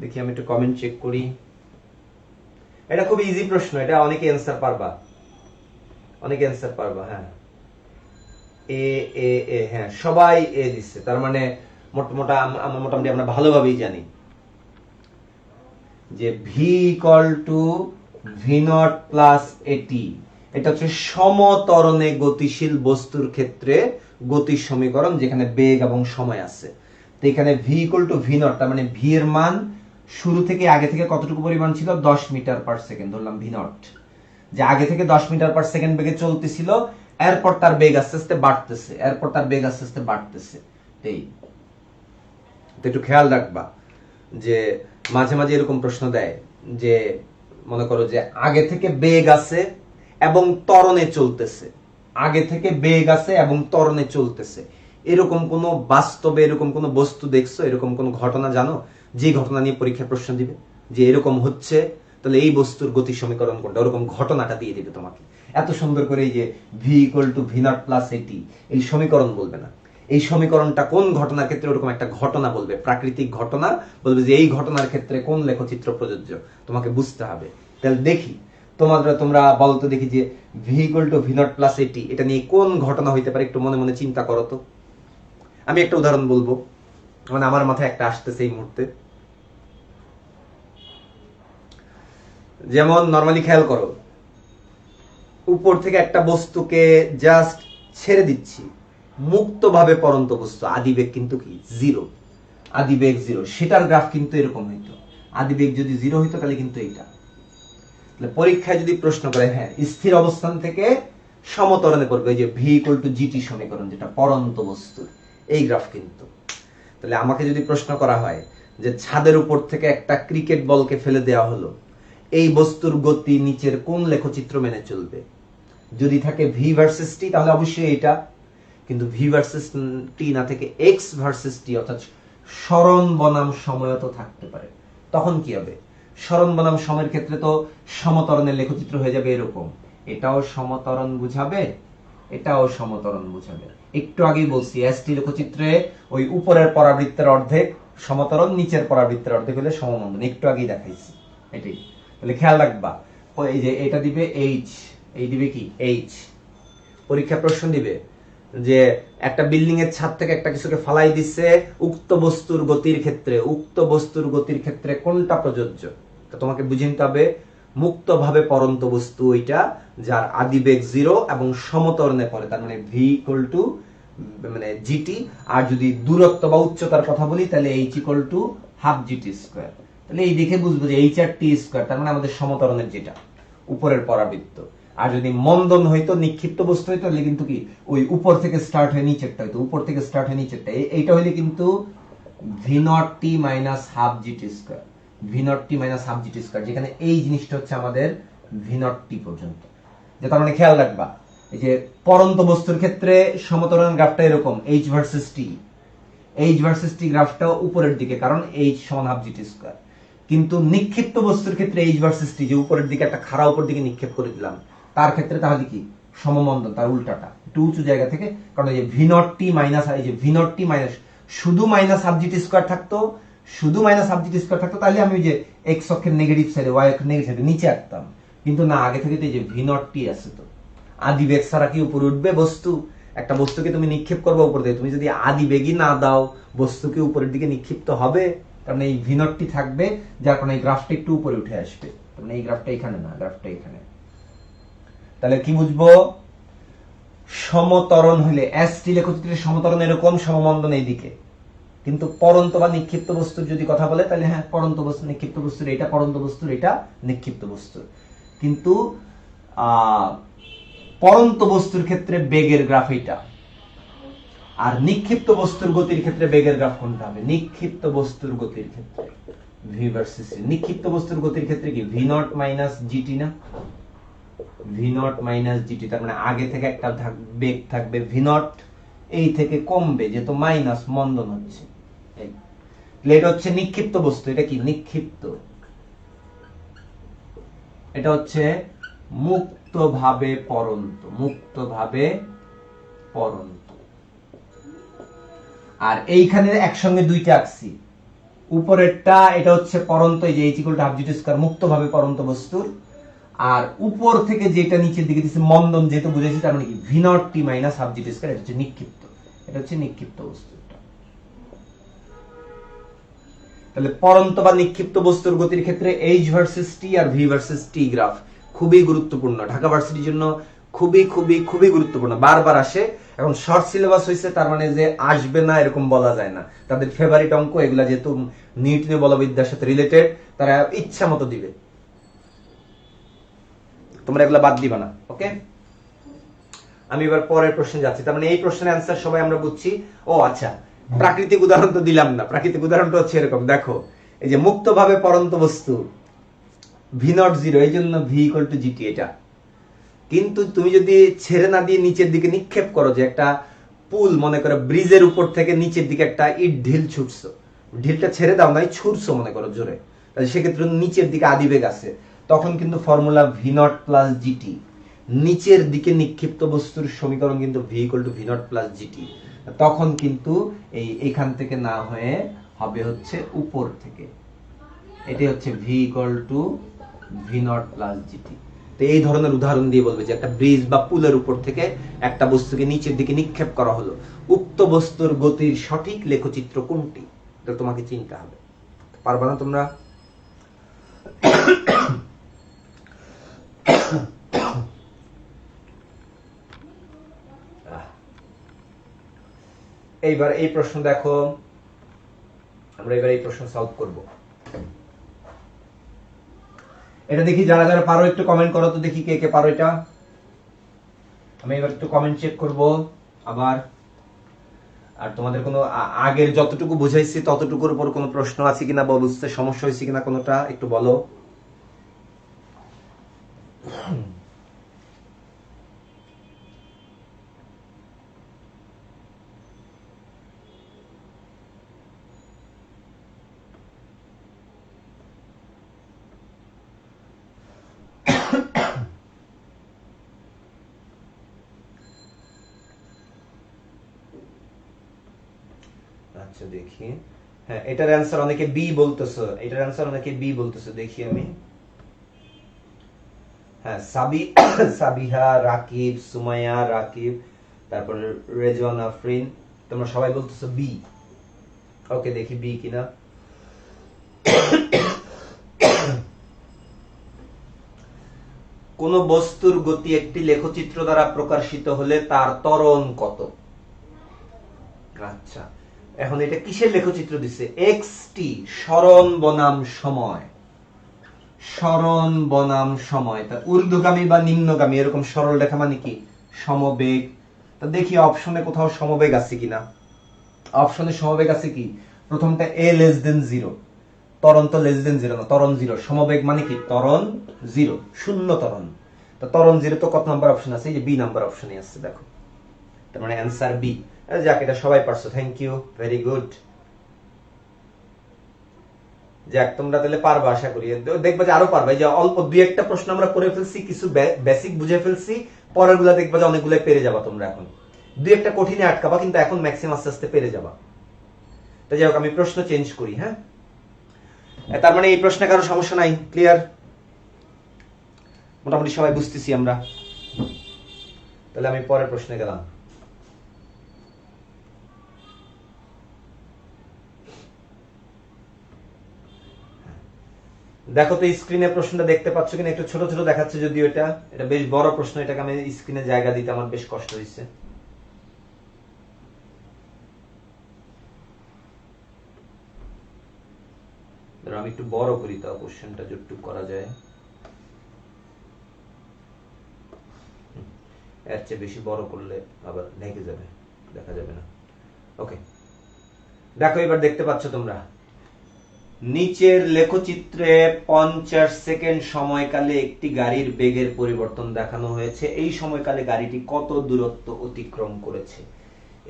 দেখি, আমি একটু কমেন্ট চেক করি। এটা খুব ইজি প্রশ্ন, এটা অনেকে অ্যান্সার পারবা, অনেকে অ্যান্সার পারবা। হ্যাঁ, এ এ এ, হ্যাঁ সবাই এ দিচ্ছে, তার মানে মোটামুটি আমরা ভালোভাবেই জানি যে V equal to V not plus এটি, এটা হচ্ছে সমতরণে গতিশীল বস্তুর ক্ষেত্রে গতির সমীকরণ, যেখানে বেগ এবং সময় আছে। তো এখানে V equal to V naught, তার মানে ভি এর মান শুরু থেকে আগে থেকে কতটুকু পরিমাণ ছিল, 10 মিটার পার সেকেন্ড, ধরলাম ভি নট, যে আগে থেকে 10 মিটার পার সেকেন্ড বেগে চলতেছিল, এরপর তার বেগ আস্তে আস্তে বাড়তেছে, এরপর তার বেগ আস্তে আস্তে বাড়তেছে। এই তো একটু খেয়াল রাখবা যে মাঝে মাঝে এরকম প্রশ্ন দেয় যে মনে করো যে আগে থেকে বেগ আছে এবং ত্বরণে চলতেছে, আগে থেকে বেগ আছে এবং ত্বরণে চলতেছে, এরকম কোন বাস্তবে এরকম কোন বস্তু দেখছো, এরকম কোন ঘটনা জানো যে ঘটনা নিয়ে পরীক্ষা প্রশ্ন দিবে যে এরকম হচ্ছে, তাহলে এই বস্তুর গতি সমীকরণ কোনটা, ওরকম ঘটনাটা দিয়ে দিবে তোমাকে। এত সুন্দর করে এই যে V equal to V not plus এটি, এই সমীকরণ বলবে না, এই সমীকরণটা কোন ঘটনার ক্ষেত্রে ওরকম একটা ঘটনা বলবে, প্রাকৃতিক ঘটনা বলবে যে এই ঘটনার ক্ষেত্রে কোন লেখচিত্র প্রযোজ্য, তোমাকে বুঝতে হবে। তাহলে দেখি তোমরা বলতো, দেখি যে V equal to V not plus এটি, এটা নিয়ে কোন ঘটনা হইতে পারে, একটু মনে মনে চিন্তা করো তো। আমি একটা উদাহরণ বলবো, মানে আমার মাথায় একটা আসতেছে এই মুহূর্তে। যেমন নরমালি খেয়াল করো, উপর থেকে একটা বস্তুকে জাস্ট ছেড়ে দিচ্ছি, মুক্তভাবে পরন্ত বস্তু, আদিবেগ কিন্তু কি জিরো, আদিবেগ জিরো, সেটার গ্রাফ কিন্তু এরকম হইতো। আদিবেগ যদি জিরো হইতো তাহলে কিন্তু এইটা। পরীক্ষায় যদি প্রশ্ন করে, হ্যাঁ স্থির অবস্থান থেকে সমতরণে পড়বে, যে ভি ইকুয়াল টু জিটি সমীকরণ, যেটা পরন্ত বস্তুর এই গ্রাফ কিন্তু। তাহলে আমাকে যদি প্রশ্ন করা হয় যে ছাদের উপর থেকে একটা ক্রিকেট বলকে ফেলে দেওয়া হলো, এই বস্তুর গতি নিচের কোন লেখচিত্র মেনে চলবে, যদি থাকে ভি ভার্সেস টি তাহলে অবশ্যই এটা, কিন্তু ভি ভার্সেস টি না থেকে এক্স ভার্সেস টি, অর্থাৎ সরণ বনাম সময় তো থাকতে পারে, তখন কি হবে, সরণ বনাম সময়ের ক্ষেত্রে তো সমতরণের লেখচিত্র হয়ে যাবে এরকম, এটাও সমতরণ বুঝাবে, এটাও সমতরণ বুঝাবে। একটু আগেই বলছি এসটি লেখচিত্রে ওই উপরের পরাবৃত্তের অর্ধেক সমতরণ, নিচের পরাবৃত্তের অর্ধেক হলে সমমন্দন, একটু আগেই দেখাইছি এটাই। তাহলে খেয়াল রাখবা, এই যে এটা দিবে এইচ, এই দিবে কি এইচ। পরীক্ষা প্রশ্ন দিবে যে একটা বিল্ডিং এর ছাদ থেকে একটা কিছুকে ফালাই দিচ্ছে, উক্ত বস্তুর গতির ক্ষেত্রে, উক্ত বস্তুর গতির ক্ষেত্রে কোনটা প্রযোজ্য, তো তোমাকে বুঝে নিতে হবে মুক্তভাবে পরন্ত বস্তু ওইটা যার আদিবেগ জিরো এবং সমতরণে পড়ে, তার মানে ভি ইকুয়াল টু মানে জিটি, আর যদি দূরত্ব বা উচ্চতার কথা বলি তাহলে H equal to half g t square. তাহলে এই দেখে বুঝবো যে এইচ আর টি স্কয়ার, তার মানে আমাদের সমতরণের যেটা উপরের পরাবৃত্ত। আর যদি মন্দন হইতো, নিক্ষিপ্ত বস্তু হইতো, তাহলে কিন্তু কি ওই উপর থেকে স্টার্ট হয়ে নিচেরটা হইতো, উপর থেকে স্টার্ট হয়ে নিচেরটা, এইটা হইলে কিন্তু ভি নট টি minus half g t square, v nought টি মাইনাস হাফ জিটি স্কয়ার, যেখানে এই জিনিসটা হচ্ছে আমাদের ভি নট টি পর্যন্ত। যে তার মানে খেয়াল রাখবা, এই যে পরন্ত বস্তুর ক্ষেত্রে সমতরণ গ্রাফটা এরকম h versus t, h versus t গ্রাফটাও উপরের দিকে, কারণ এইচ সমান হাফ জিটি স্কয়ার। কিন্তু নিক্ষিপ্ত বস্তুর ক্ষেত্রে এইচ ভার্সেস টি, যে উপরের দিকে একটা খাড়া উপর দিকে নিক্ষেপ করে দিলাম, তার ক্ষেত্রে তাহলে কি সমমন্দন, তার উল্টাটা একটু উঁচু জায়গা থেকে, কারণ এই যে ভি নট টি মাইনাস, এই যে ভি নট টি মাইনাস শুধু মাইনাস হাফ জিটি স্কয়ার থাকতো, শুধু মাইনাস হাফ জিটি স্কয়ার থাকতো, তাহলে আমি যে এক্স অক্ষের নেগেটিভ সাইডে, ওয়াই অক্ষের নেগেটিভ সাইডে নিচে আঁকতাম, কিন্তু না, আগে থেকে তো এই যে ভি নট টি আছে, তো আদিবেগ ছাড়া কি উপরে উঠবে বস্তু, একটা বস্তুকে তুমি নিক্ষেপ করবে উপর দিকে, তুমি যদি আদিবেগই না দাও বস্তুকে উপরের দিকে নিক্ষিপ্ত হবে, কারণ এই ভি নট টি থাকবে, যার কারণে এই গ্রাফটা একটু উপরে উঠে আসবে, মানে এই গ্রাফটা এখানে না, গ্রাফটা এখানে। তাহলে কি বুঝবো, সমতরণ হইলে এসটি লেখচিত্রের সমতরণ এরকম, সমমন্দন এইদিকে, কিন্তু পরন্ত বা নিক্ষিপ্ত বস্তুর যদি কথা বলে তাহলে হ্যাঁ পরন্ত বস্তু নিক্ষিপ্ত বস্তুর এটা, পরন্ত বস্তুর এটা, নিক্ষিপ্ত বস্তুর। কিন্তু পরন্ত বস্তুর ক্ষেত্রে বেগের গ্রাফ এটা, আর নিক্ষিপ্ত বস্তুর গতির ক্ষেত্রে বেগের গ্রাফ কোনটা হবে, নিক্ষিপ্ত বস্তুর গতির ক্ষেত্রে ভি ভার্সেস টি, নিক্ষিপ্ত বস্তুর গতির ক্ষেত্রে কি ভি নট মাইনাস জিটি না, ভি নট মাইনাস জিটি, তার মানে আগে থেকে একটা বেগ থাকবে ভি নট, এই থেকে কমবে যেহেতু মাইনাস মন্দন হচ্ছে, এটা হচ্ছে নিক্ষিপ্ত বস্তু, এটা কি নিক্ষিপ্ত, এটা হচ্ছে মুক্তভাবে পরন্ত, মুক্তভাবে পরন্ত। আর এইখানে একসঙ্গে দুইটা আঁকছি, উপরেরটা এটা হচ্ছে পরন্ত, এই যে h equal to half g t square, মুক্তভাবে পরন্ত বস্তুর, আর উপর থেকে যেটা নিচের দিকে দিচ্ছে মন্দন, যেহেতু বুঝেছি, তার মানে কি ভি নট টি মাইনাস হাফ জিটি স্কয়ার, এটা হচ্ছে নিক্ষিপ্ত, এটা হচ্ছে নিক্ষিপ্ত বস্তু। তাহলে পরন্ত বা নিক্ষিপ্ত বস্তুর গতির ক্ষেত্রে এইচ ভার্সেস টি আর ভি ভার্সেস টি গ্রাফ খুবই গুরুত্বপূর্ণ, ঢাকা ভার্সিটির জন্য খুবই খুবই খুবই গুরুত্বপূর্ণ, বারবার আসে। এখন শর্ট সিলেবাস হয়েছে তার মানে যে আসবে না এরকম বলা যায় না, তাদের ফেভারিট অঙ্ক এগুলা, যেহেতু নিউটনীয় বলবিদ্যার সাথে রিলেটেড, তারা ইচ্ছা মতো দিবে, তোমরা এগুলা বাদ দিবা না। ওকে, আমি এবার পরের প্রশ্নে যাচ্ছি। তার মানে এই প্রশ্নের অ্যান্সার সবাই আমরা বুঝছি। ও আচ্ছা, প্রাকৃতিক উদাহরণ তো দিলাম না। প্রাকৃতিক উদাহরণটা হচ্ছে এরকম, দেখো এই যে মুক্তভাবে পরন্ত বস্তু v0 এই জন্য v ইকুয়াল টু gt এটা। কিন্তু তুমি যদি ছেড়ে না দিয়ে নিচের দিকে নিক্ষেপ করো, যে একটা পুল মনে করো, ব্রিজের উপর থেকে নিচের দিকে একটা ইট ঢিল ছুটছো, ঢিলটা ছেড়ে দাও নাই, ছুটছো মনে করো জোরে, তাহলে সেক্ষেত্রে নিচের দিকে আদিবেগ আছে, তখন কিন্তু ফর্মুলা v0 প্লাস gt, নিচের দিকে নিক্ষিপ্ত বস্তুর সমীকরণ কিন্তু v equal two v0 plus gt। তখন কিন্তু এইখান থেকে না হয়ে হবে হচ্ছে উপর থেকে, এটি হচ্ছে v equal two v0 plus gt। তো এই ধরনের উদাহরণ দিয়ে বলবে যে একটা ব্রিজ বা পুলের উপর থেকে একটা বস্তুকে নিচের দিকে নিক্ষেপ করা হলো, উক্ত বস্তুর গতির সঠিক লেখচিত্র কোনটি, এটা তোমাকে চিনতে হবে। পারবা না তোমরা? এইবার এই প্রশ্ন দেখো, আমরা এবার এই প্রশ্ন সলভ করব। এটা দেখি যারা যারা পারো একটু কমেন্ট করো তো, দেখি কে কে পারো এটা। আমি এবার একটু কমেন্ট চেক করব আবার। আর তোমাদের কোনো আগের যতটুকু বুঝাইছি ততটুকুর উপর কোনো প্রশ্ন আছে কিনা বা বুঝতে সমস্যা হয়েছে কিনা কোনোটা একটু বলো। আচ্ছা দেখি, হ্যাঁ এটার অ্যান্সার অনেকে বি বলতেছো, এটার অ্যান্সার অনেকে বি বলতেছো, দেখি আমি। হ্যাঁ সাবিহা, রাকিব, সুমাইয়া, রাকিব, তারপর রেজওয়ান আফরিন, তোমরা সবাই বলতেছো বি। ওকে, দেখি বি কিনা। কোন বস্তুর গতি একটি লেখচিত্র দ্বারা প্রকাশিত হলে তার ত্বরণ কত? আচ্ছা, এখন এটা কিসের লেখচিত্র দিচ্ছে? xt, সরণ বনাম সময়, সরণ বনাম সময়। তা ঊর্ধ্বগামী বা নিম্নগামী এরকম সরল রেখা মানে কি? সমবেগ। তা দেখি অপশনে কোথাও সমবেগ আছে কিনা। অপশনে সমবেগ আছে কি? প্রথমটা a লেস দেন 0, ত্বরণ তো লেস দেন 0 না, ত্বরণ 0। সমবেগ মানে কি? ত্বরণ 0, শূন্য ত্বরণ। তো ত্বরণ 0 তো কত নাম্বার অপশন আছে? এই যে বি নাম্বার অপশনে আছে, দেখো। তার মানে অ্যান্সার বি। যাক, এটা সবাই পারছো, থ্যাংক ইউ, ভেরি গুড। যাক, তোমরা তাহলে পারবা আশা করি, দেখবা যে আরো পারবা। এই যে অল্প দুই একটা প্রশ্ন আমরা করে ফেলছি, কিছু বেসিক বুঝে ফেলছি, পরের গুলা দেখবা যে অনেকগুলো পেরে যাবা তোমরা। এখন দুই একটা কঠিনে আটকাবা, কিন্তু এখন ম্যাক্সিমাম আস্তে আস্তে পেরে যাবা। তো যাই হোক, আমি প্রশ্ন চেঞ্জ করি। হ্যাঁ, তার মানে এই প্রশ্নে কারো সমস্যা নাই, ক্লিয়ার? মোটামুটি সবাই বুঝতেছি আমরা। তাহলে আমি পরের প্রশ্নে গেলাম। দেখো তো স্ক্রিনে প্রশ্নটা দেখতে পাচ্ছ কিনা, একটু ছোট ছোট দেখাচ্ছে যদিও, এটা বেশ বড় প্রশ্ন, এটাকে আমি স্ক্রিনে জায়গা দিতে আমার বেশ কষ্ট হয়েছে। আমি একটু বড় করি তো কোশ্চেনটা যতটুকু করা যায়, এর চেয়ে বেশি বড় করলে আবার ঢেকে যাবে, দেখা যাবে না। ওকে, দেখো এবার দেখতে পাচ্ছ তোমরা, নিচের লেখচিত্রে 50 সেকেন্ড সময়কালে একটি গাড়ির বেগের পরিবর্তন দেখানো হয়েছে। এই সময়কালে গাড়িটি কত দূরত্ব অতিক্রম করেছে?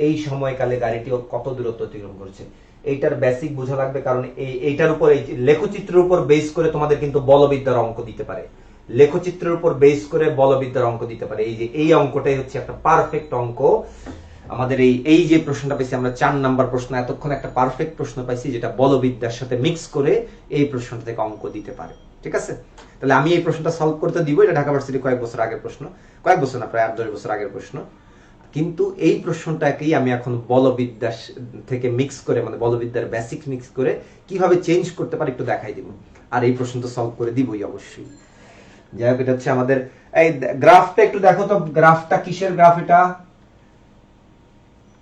এই সময়কালে গাড়িটি কত দূরত্ব অতিক্রম করেছে, এইটার বেসিক বোঝা লাগবে। কারণ এইটার উপর, এই লেখচিত্রের উপর বেস করে তোমাদের কিন্তু বলবিদ্যার অঙ্ক দিতে পারে। লেখচিত্রের উপর বেস করে বলবিদ্যার অঙ্ক দিতে পারে। এই যে এই অঙ্কটাই হচ্ছে একটা পারফেক্ট অঙ্ক। আমাদের এই যে প্রশ্নটা পাইছি আমরা 4 নাম্বার প্রশ্ন, এতক্ষণ একটা পারফেক্ট প্রশ্ন পাইছি যেটা বলবিদ্যার সাথে মিক্স করে এই প্রশ্নটা থেকে অঙ্ক দিতে পারে। ঠিক আছে, তাহলে আমি এই প্রশ্নটা সলভ করতে দিব। এটা ঢাকা ভার্সিটি কয়েক বছর আগের প্রশ্ন, কয়েক বছর না, প্রায় 8-10 বছর আগের প্রশ্ন। কিন্তু এই প্রশ্নটাকেই আমি এখন বলবিদ্যা থেকে মিক্স করে, মানে বলবিদ্যার বেসিক মিক্স করে কিভাবে চেঞ্জ করতে পারি একটু দেখাই দিব। আর এই প্রশ্ন তো সলভ করে দিবই অবশ্যই। যাই হোক, এটা হচ্ছে আমাদের এই গ্রাফটা, একটু দেখো তো গ্রাফটা কিসের গ্রাফ? এটা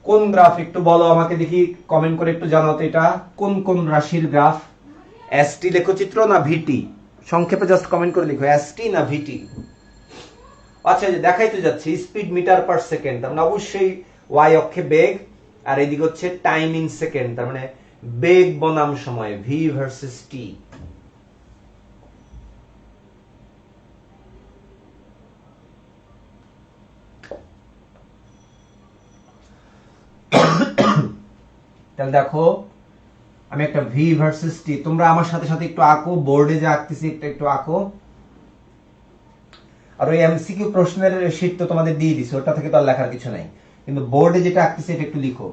কোন গ্রাফ একটু বলো আমাকে দেখি, কমেন্ট করে একটু জানাও তো এটা কোন কোন রাশির গ্রাফ। এসটি লেখচিত্র না ভিটি? সংক্ষেপে জাস্ট কমেন্ট করে লিখো এসটি না ভিটি। আচ্ছা, যে দেখাই তো যাচ্ছে স্পিড মিটার পার সেকেন্ড, তার মানে অবশ্যই ওয়াই অক্ষে বেগ, আর এদিকে হচ্ছে টাইম ইন সেকেন্ড, তার মানে বেগ বনাম সময়, ভি ভার্সেস টি। তাহলে দেখো আমি একটা ভি ভার্সেস টি, তোমরা আমার সাথে সাথে একটু আঁকো, বোর্ডে যে আঁকতেছি একটু আঁকো। আর ওই এমসিকিউ প্রশ্নের শীট তো তোমাদের দিয়ে দিছি, ওটা থেকে তো আর লেখার কিছু নাই, কিন্তু বোর্ডে যেটা আঁকতেছি এটা একটু লিখো।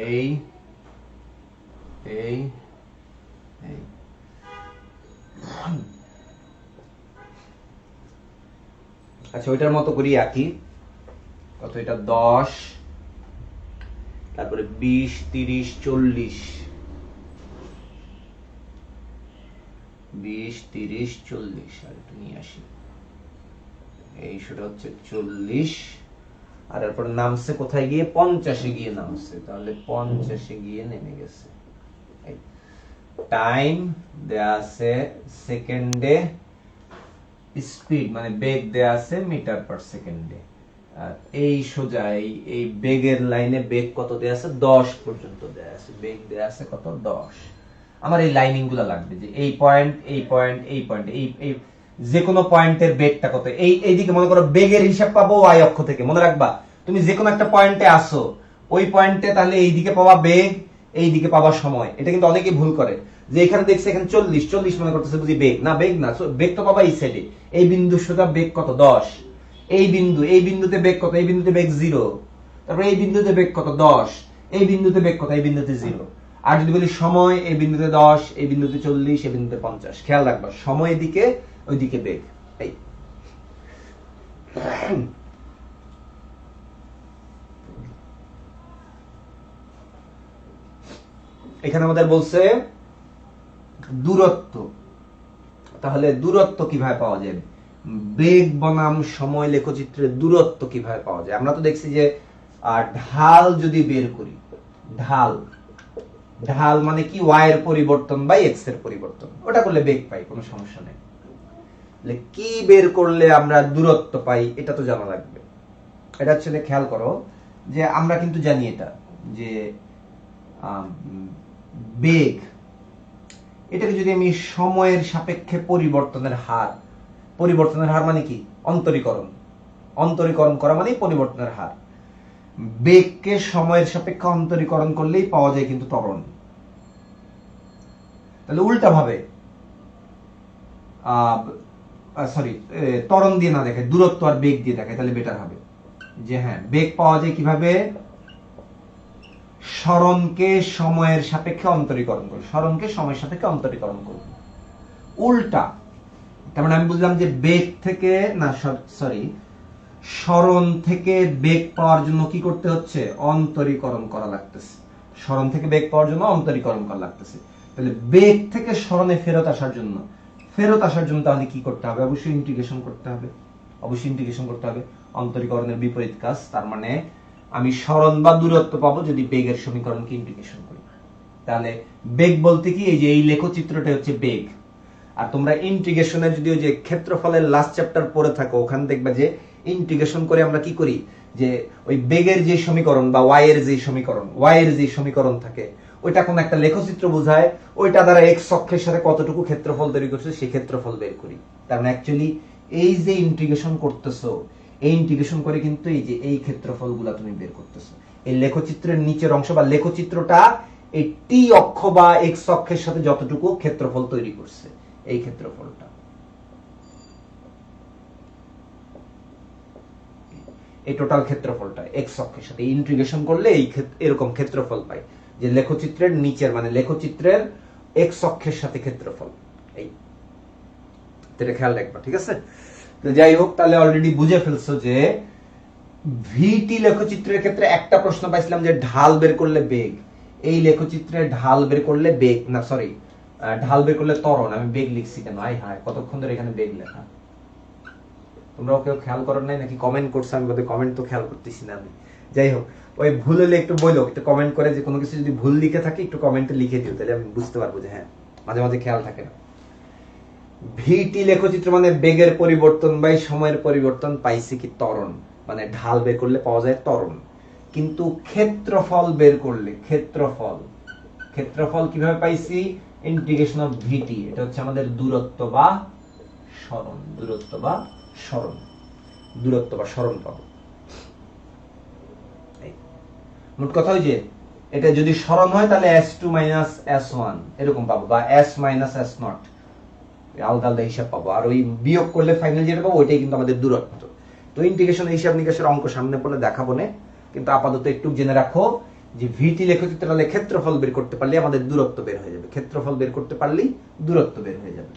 এই এই এই আচ্ছা, ওইটার মতো করি আঁকি। কত এটা? 10, তারপরে 20, 30, 40, 20, 30, 40, আর একটু নিয়ে আসি। এই সেটা হচ্ছে 40, আর এরপর নামছে কোথায় গিয়ে? 50-এ গিয়ে নামছে, তাহলে 50-এ গিয়ে নেমে গেছে। টাইম দেয়া আছে সেকেন্ডে, স্পিড মানে বেগ দেয়া আছে মিটার পার সেকেন্ডে। আর এই সোজা এই বেগের লাইনে বেগ কত দেয়া আছে? 10 পর্যন্ত দেয়া আছে, বেগ দেয়া আছে কত? 10। আমার এই লাইনিং গুলো লাগবে, যে এই পয়েন্ট, এই পয়েন্ট, এই পয়েন্ট, এই যে কোনো পয়েন্টের বেগটা কত। এইদিকে মনে করো বেগের হিসাব পাবো ওয়াই অক্ষ থেকে, মনে রাখবা তুমি যে কোনো একটা পয়েন্টে আসো, ওই পয়েন্টে তাহলে এইদিকে পাবা বেগ, এইদিকে পাবা সময়। এটা কিন্তু অনেকেই ভুল করে, যে এখানে দেখছে এখানে 40 মনে করতেছে বুঝি বেগ, না বেগ না, বেগ তো পাবা এই সাইডে। এই বিন্দু সোজা বেগ কত? 10। এই বিন্দুতে বেগ কত? এই বিন্দুতে বেগ 0। তারপরে এই বিন্দুতে বেগ কত? 10। এই বিন্দুতে বেগ কত? এই বিন্দুতে 0। আর যদি বলি সময়, এই বিন্দুতে 10, এই বিন্দুতে 40, এই বিন্দুতে 50। খেয়াল রাখবা সময়ের দিকে, ওইদিকে বেগ। এই এখানে আমাদের বলছে দূরত্ব, তাহলে দূরত্ব কিভাবে পাওয়া যায়? বেগ বনাম সময় লেখচিত্রের দূরত্ব কিভাবে পাওয়া যায়? আমরা তো দেখছি যে ঢাল যদি বের করি, ঢাল মানে কি? ওয়াই এর পরিবর্তন বাই এক্স এর পরিবর্তন, ওটা করলে বেগ পাই, কোনো সমস্যা নেই। কি বের করলে আমরা দূরত্ব পাই এটা তো জানা লাগবে। এটা হচ্ছে, খেয়াল করো যে আমরা কিন্তু জানি এটা, যে বেগ, এটাকে যদি আমি সময়ের সাপেক্ষে পরিবর্তনের হার মানে কি? অন্তরীকরণ করা মানে পরিবর্তনের হার। বেগকে সময়ের সাপেক্ষে অন্তরীকরণ করলেই পাওয়া যায় কিন্তু ত্বরণ। তাহলে উল্টা ভাবে ত্বরণ দিয়ে না দেখে, দূরত্ব আর বেগ দিয়ে দেখে, তাহলে বেটার হবে। যে হ্যাঁ, বেগ পাওয়া যায় কিভাবে? সরণকে সময়ের সাপেক্ষে অন্তরীকরণ করব, সরণকে সময়ের সাপেক্ষে অন্তরীকরণ করব। উল্টা, তার মানে আমি বুঝলাম যে বেগ থেকে না, সরি, সরণ থেকে বেগ পাওয়ার জন্য কি করতে হচ্ছে? অন্তরীকরণ করা লাগতেছে। সরণ থেকে বেগ পাওয়ার জন্য অন্তরীকরণ করা লাগতেছে। তাহলে বেগ থেকে সরণে ফেরত আসার জন্য তাহলে কি করতে হবে? অবশ্যই ইন্টিগ্রেশন করতে হবে। অন্তরীকরণের বিপরীত কাজ, তার মানে আমি সরণ বা দূরত্ব পাবো যদি বেগের সমীকরণকে ইন্টিগ্রেশন করি। তাহলে বেগ বলতে কি? এই যে এই লেখচিত্রটা হচ্ছে বেগ। আর তোমরা ইন্টিগ্রেশনের যদি ওই যে ক্ষেত্রফলের লাস্ট চ্যাপ্টার পড়ে থাকো, ওখানে দেখবে যে ইন্টিগ্রেশন করে আমরা কি করি, যে ওই বেগের যে সমীকরণ বা ওয়াই এর যে সমীকরণ থাকে, ওইটা কোন একটা লেখচিত্র বোঝায়, ওইটা দ্বারা এক্স অক্ষের সাথে কতটুকু ক্ষেত্রফল তৈরি করছে সেই ক্ষেত্রফল বের করি। তার মানে অ্যাকচুয়ালি এই যে ইন্টিগ্রেশন করতেছো, এই ইন্টিগ্রেশন করে কিন্তু এই যে এই ক্ষেত্রফলগুলো তুমি বের করতেছো। এই লেখচিত্রের নিচের অংশ বা লেখচিত্রটা এই টি অক্ষ বা এক্স অক্ষের সাথে যতটুকু ক্ষেত্রফল তৈরি করছে, এই ক্ষেত্রফলটা, এই টোটাল ক্ষেত্রফলটা এক্স অক্ষের সাথে ইন্টিগ্রেশন করলে এই এরকম ক্ষেত্রফল পাই, যে লেখচিত্রের নিচের মানে লেখচিত্রের এক্স অক্ষের সাথে ক্ষেত্রফল। এই এটা খেয়াল রাখবা, ঠিক আছে? তো যাই হোক, তাহলে অলরেডি বুঝে ফেলছো যে ভিটি লেখচিত্রের ক্ষেত্রে একটা প্রশ্ন পাইছিলাম যে ঢাল বের করলে বেগ, এই লেখচিত্রে ঢাল বের করলে বেগ না, সরি, ঢাল বের করলে ত্বরণ। আমি বেগ লিখছি কেন? হায় কতক্ষণ ধরে এখানে বেগ লেখা। তোমরাও কেউ খেয়াল করো নাই নাকি কমেন্ট করছো? আমি বোধহয় কমেন্ট তো খেয়াল করতেছি না আমি। যাই হোক, ওই ভুল হলে একটু বলো, একটু কমেন্ট করে, যে কোনো কিছু যদি ভুল লিখে থাকে একটু কমেন্টে লিখে দিও, তাহলে আমি বুঝতে পারবো যে হ্যাঁ, মাঝে মাঝে খেয়াল থাকে না। ভিটি লেখচিত্র মানে বেগের পরিবর্তন বাই সময়ের পরিবর্তন, পাইছে কি ত্বরণ, মানে ঢাল বের করলে পাওয়া যায় ত্বরণ। কিন্তু ক্ষেত্রফল বের করলে, ক্ষেত্রফল কিভাবে পাইছি? ইন্টিগ্রেশন অফ ভিটি, এটা হচ্ছে আমাদের দূরত্ব বা সরণ, দূরত্ব বা সরণ পাবো। মোট কথা ওই যে এটা যদি সরণ হয় তাহলে s2 s1 এরকম পাবো, বা s s0, আলাদা আলাদা হিসাব পাবো। আর ওই বিয়োগ করলে ফাইনাল যেটা পাবো ওইটাই কিন্তু আমাদের দূরত্ব। তো ইন্টিগ্রেশন হিসাব নিকাশের অঙ্ক সামনে পড়লে দেখাবো না, কিন্তু আপাতত একটু জেনে রাখো যে ভিটি লেখচিত্র হলে ক্ষেত্রফল বের করতে পারলে আমাদের দূরত্ব বের হয়ে যাবে, ক্ষেত্রফল বের করতে পারলেই দূরত্ব বের হয়ে যাবে।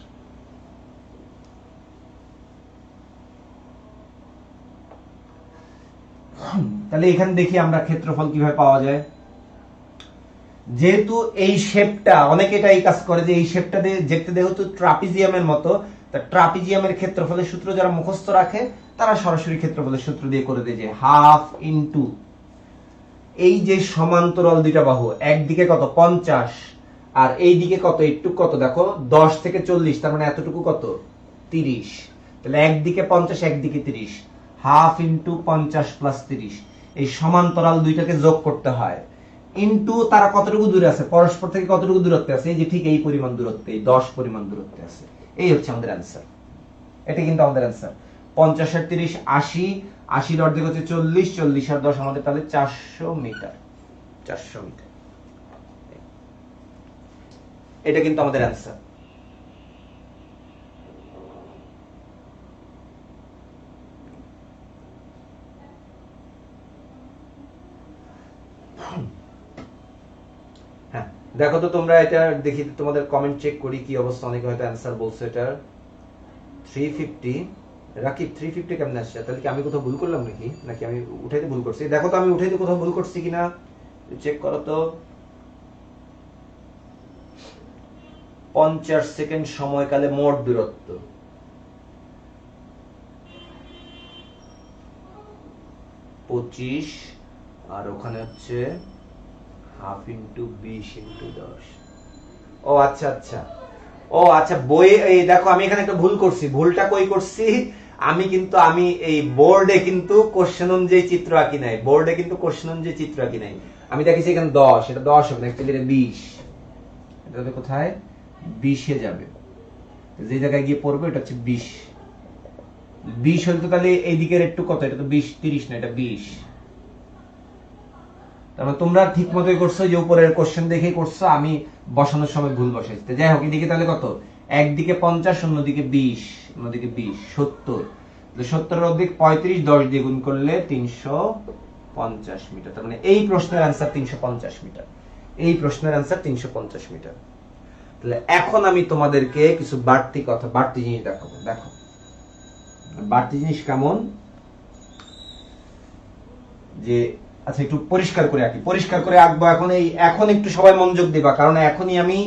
তাহলে এখানে দেখি আমরা ক্ষেত্রফল কিভাবে পাওয়া যায়। যেহেতু এই শেপটা, অনেকে এটা এই কাজ করে যে এই শেপটা দিয়ে দেখতে যেহেতু ট্রাপিজিয়ামের মতো, তা ট্রাপিজিয়ামের ক্ষেত্রফলের সূত্র যারা মুখস্থ রাখে তারা সরাসরি ক্ষেত্রফলের সূত্র দিয়ে করে দেয় যে হাফ ইনটু এই যে সমান্তরাল দুইটা বাহু, একদিকে কত 50 আর এই দিকে কত, একটু কত দেখো 10 থেকে 40, তার মানে এতটুকু কত 30, তাহলে একদিকে 50 একদিকে 30, হাফ ইনটু 50 প্লাস 30, এই সমান্তরাল দুইটাকে যোগ করতে হয়, ইনটু তারা কতটুকু দূরে আছে, পরস্পর থেকে কতটুকু দূরত্বে আছে, এই যে ঠিক এই পরিমাণ দূরত্বে, এই 10 পরিমাণ দূরত্বে আছে। এই হচ্ছে আমাদের অ্যান্সার, এটা কিন্তু আমাদের অ্যান্সার। 50 আর 30 80, 80 অর্ধেক হচ্ছে 40, 40 আর 10 আমাদের তাহলে 400 মিটার, 400 মিটার। এটা কিন্তু আমাদের অ্যান্সার। হ্যাঁ, দেখো তো তোমরা এটা, দেখি তোমাদের কমেন্ট চেক করি কি অবস্থা। অনেকে হয়তো অ্যান্সার বলছো এটা 350। রাকিব 350 কেমনে আসছে? তাহলে কি আমি কোথাও ভুল করলাম নাকি আমি উঠাইতে ভুল করছি? দেখো তো আমি উঠাইতে কোথাও ভুল করছি কিনা, চেক করো তো। 50 সেকেন্ড সময়কালে মোট দূরত্ব, পঁচিশ, আর ওখানে হচ্ছে হাফ ইন্টু 20 ইন্টু 10। ও আচ্ছা আচ্ছা, ও আচ্ছা, বই এই দেখো আমি এখানে একটা ভুল করছি। ভুলটা কই করছি? আমি এই বোর্ডে কিন্তু কোশ্চেন অনুযায়ী চিত্র আঁকি নাই, বোর্ডে কিন্তু কোশ্চেন অনুযায়ী চিত্র আঁকি নাই। আমি দেখেছি এখানে 10, এটা 10 হবে না, অ্যাকচুয়ালি এটা 20। এটা হবে কোথায়? 20 এ যাবে, যে জায়গায় গিয়ে পড়বে এটা হচ্ছে 20। 20 হলে তো তাহলে এই দিকের একটু কত, এটা তো 20 30 না, এটা 20। তারপর তোমরা ঠিক মতোই করছো, যে উপরের কোশ্চেন দেখেই করছো, আমি বসানোর সময় ভুল বসাইছি। যাই হোক, এদিকে তাহলে কত, একদিকে 50 অন্যদিকে 20, অন্যদিকে 20 70, 70 অধিক 35 10 দিয়ে গুণ করলে 350 মিটার। তার মানে এই প্রশ্নের অ্যান্সার 350 মিটার, এই প্রশ্নের অ্যান্সার 350 মিটার। তাহলে এখন আমি তোমাদেরকে কিছু বাড়তি কথা, বাড়তি জিনিস দেখাবো। দেখো বাড়তি জিনিস কেমন, যে আচ্ছা একটু পরিষ্কার করে আঁকি, পরিষ্কার করে আঁকবো এখন। এখন একটু সবাই মনোযোগ দিবা, কারণ এখনই আমি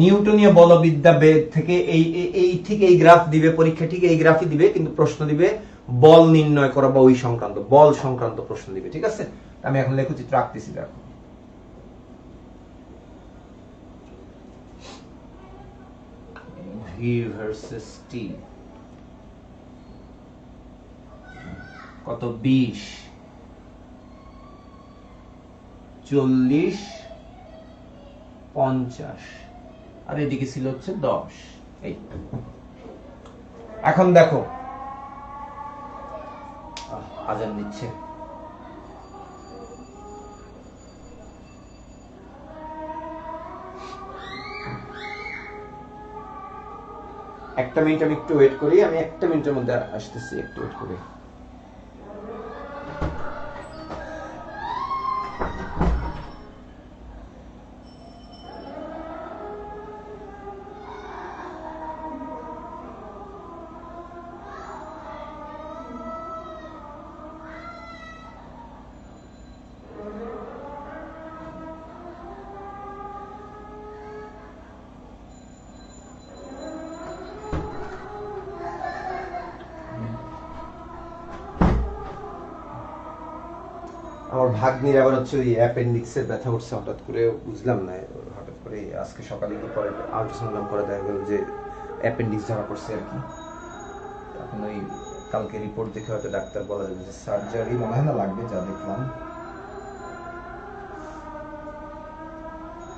নিউটনীয় বলবিদ্যা থেকে এই ঠিক এই গ্রাফ দিবে পরীক্ষা, ঠিক এই গ্রাফই দিবে, কিন্তু প্রশ্ন দিবে বল নির্ণয় করা বা ওই সংক্রান্ত, বল সংক্রান্ত প্রশ্ন দিবে, ঠিক আছে? আমি এখন লেখচিত্র আঁকতেছি। দেখো ভি ভার্সেস টি কত, 20, 40, 50, আর এদিকে ছিল হচ্ছে 10। এই এখন দেখো আজান দিচ্ছে, একটা মিনিট আমি একটু ওয়েট করি, আমি একটা মিনিটের মধ্যে আসতেছি, একটু ওয়েট করি। আমার ভাগ্নির আবার হচ্ছে ওই অ্যাপেন্ডিক্সের ব্যথা উঠছে হঠাৎ করে, বুঝলাম না, হঠাৎ করে আজকে সকালে পরে আল্ট্রাসাউন্ড করে দেখা গেল যে অ্যাপেন্ডিক্স ধরা পড়ছে আর কি। এখন ওই কালকে রিপোর্ট দেখে হয়তো ডাক্তার বলা যাবে যে সার্জারি মনে হয় না লাগবে, যা দেখলাম।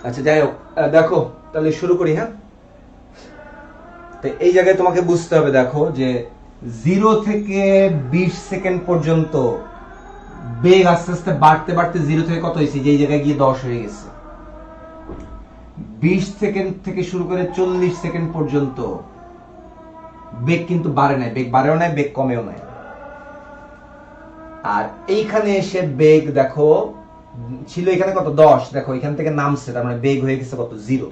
আচ্ছা যাই হোক, দেখো তাহলে শুরু করি। হ্যাঁ, তো এই জায়গায় তোমাকে বুঝতে হবে, দেখো যে 0 থেকে 20 সেকেন্ড পর্যন্ত বেগ আস্তে আস্তে বাড়তে বাড়তে 0 থেকে কত হয়েছে, যে এই জায়গায় গিয়ে 10 হয়ে গেছে। 20 সেকেন্ড থেকে শুরু করে 40 সেকেন্ড পর্যন্ত বেগ কিন্তু বাড়ে নাই, বেগ বাড়েও নাই, বেগ কমেও নাই। আর এইখানে এসে বেগ দেখো ছিল এখানে কত 10, দেখো এখান থেকে নামছে, তার মানে বেগ হয়ে গেছে কত 0।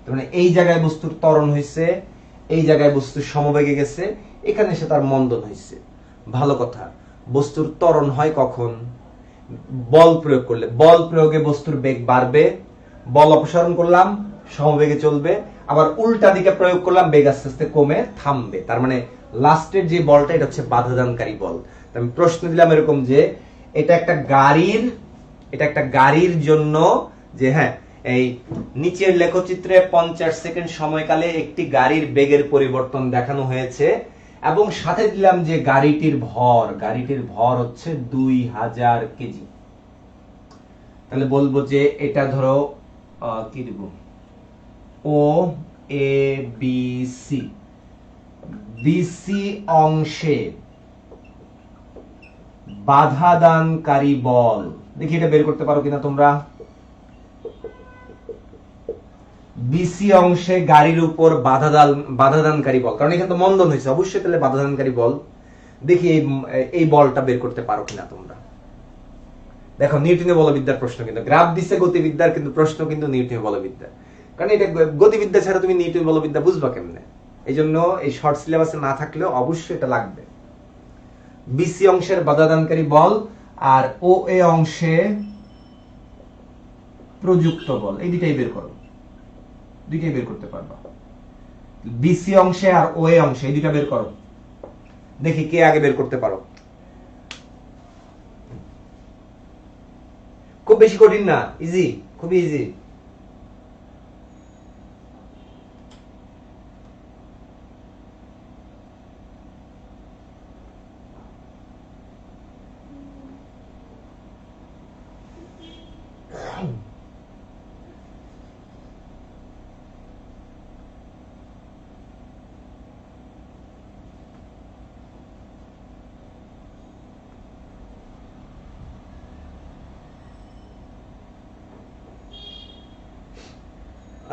তার মানে এই জায়গায় বস্তুর ত্বরণ হয়েছে, এই জায়গায় বস্তুর সমবেগে গেছে, এখানে এসে তার মন্দন হয়েছে। ভালো কথা, বস্তুর ত্বরণ হয় কখন? বল প্রয়োগ করলে। বল প্রয়োগে বস্তুর বেগ বাড়বে, বল অপসারণ করলাম সমবেগে চলবে, আবার উল্টা দিকে প্রয়োগ করলাম বেগ আস্তে আস্তে কমে থামবে। তার মানে লাস্টের যে বলটা এটা হচ্ছে বাধাদানকারী বল। আমি প্রশ্ন দিলাম এরকম যে এটা একটা গাড়ির জন্য যে হ্যাঁ এই নিচের লেখচিত্রে 50 সেকেন্ড সময়কালে একটি গাড়ির বেগের পরিবর্তন দেখানো হয়েছে এবং সাথে দিলাম যে গাড়িটির ভর হচ্ছে 2000 কেজি। তাহলে বলবো যে এটা ধরো কি দিব, ও এ বি সি, বিসি অংশে বাধাদানকারী বল। দেখি এটা বের করতে পারো কিনা তোমরা। বিসি অংশে গাড়ির উপর বাধাদানকারী বল, কারণ এখানে তো মন্দন হয়েছে, অবশ্যই তাহলে বাধাদানকারী বল। দেখি এই বলটা বের করতে পারো কিনা তোমরা। দেখো নিউটনের বলবিদ্যার প্রশ্ন, কিন্তু গ্রাফ দিচ্ছে গতিবিদ্যার, কিন্তু প্রশ্ন কিন্তু নিউটনের বলবিদ্যা, কারণ এটা গতিবিদ্যা ছাড়া তুমি নিউটন বলবিদ্যা বুঝবা কেমনে। এই জন্য এই শর্ট সিলেবাসে না থাকলেও অবশ্যই এটা লাগবে। বিসি অংশের বাধাদানকারী বল আর ও এ অংশে প্রযুক্ত বল, এই দুইটাই বের করো, দুইটাই বের করতে পারবা। বিসি অংশে আর ও এ অংশে এই দুইটা বের করো, দেখি কে আগে বের করতে পারো। খুব বেশি কঠিন না, ইজি, খুবই ইজি।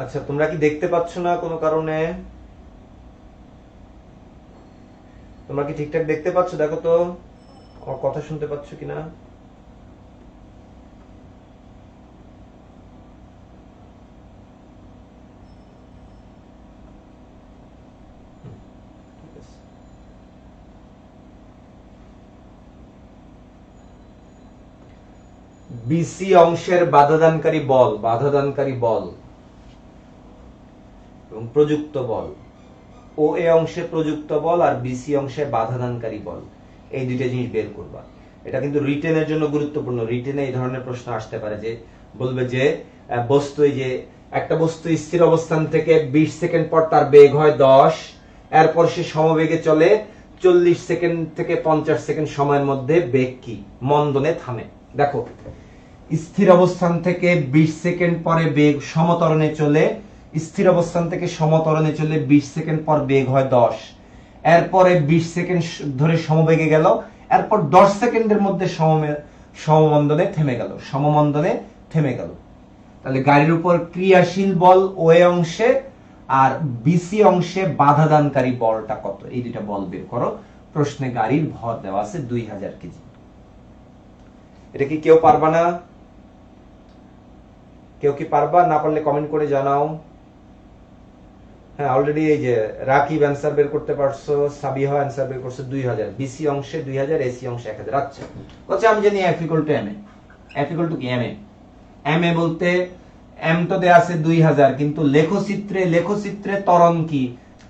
আচ্ছা, তোমরা কি দেখতে পাচ্ছ না কোনো কারণে? তোমরা কি ঠিকঠাক দেখতে পাচ্ছ? দেখো তো আমার কথা শুনতে পাচ্ছ কিনা। বিসি অংশের বাধাদানকারী বল এবং প্রযুক্ত বল, ও এ অংশে প্রযুক্ত বল আর বিসি অংশে বাধাদানকারী বল, এই দুইটা জিনিস বের করবা। এটা কিন্তু রিটেনের জন্য গুরুত্বপূর্ণ। রিটেনে এই ধরনের প্রশ্ন আসতে পারে যে বলবে যে বস্তু, এই যে একটা বস্তু স্থির অবস্থান থেকে 20 সেকেন্ড পর তার বেগ হয় 10, এরপর সে সমবেগে চলে 40 সেকেন্ড থেকে 50 সেকেন্ড সময়ের মধ্যে বেগ কি মন্দনে থামে। দেখো স্থির অবস্থান থেকে 20 সেকেন্ড পরে বেগ সমতরণে চলে, স্থির অবস্থান থেকে সমতরণে চলে 20 সেকেন্ড পর বেগ হয় 10, এরপরে 20 সেকেন্ড ধরে সমবেগে গেল, এরপর 10 সেকেন্ডের মধ্যে সমমন্দনে থেমে গেল। তাহলে গাড়ির উপর ক্রিয়াশীল বল ও এ অংশে আর বিসি অংশে বাধাদানকারী বলটা কত, এই দুইটা বল বের করো। প্রশ্নে গাড়ির ভর দেওয়া আছে 2000 কেজি। এটা কি কেউ পারবা না? কেউ কি পারবা? না পারলে কমেন্ট করে জানাও। হ্যাঁ, অলরেডি এই যে রাকিব অ্যান্সার বের করতে পারছো, সাবিহা অ্যান্সার বের করছো 2000, বিসি অংশে 2000, এসি অংশে 1000। আচ্ছা আমি জানি F = ma, F = কি ma বলতে m তো দেয়া আছে 2000, কিন্তু লেখচিত্রে ত্বরণ কি,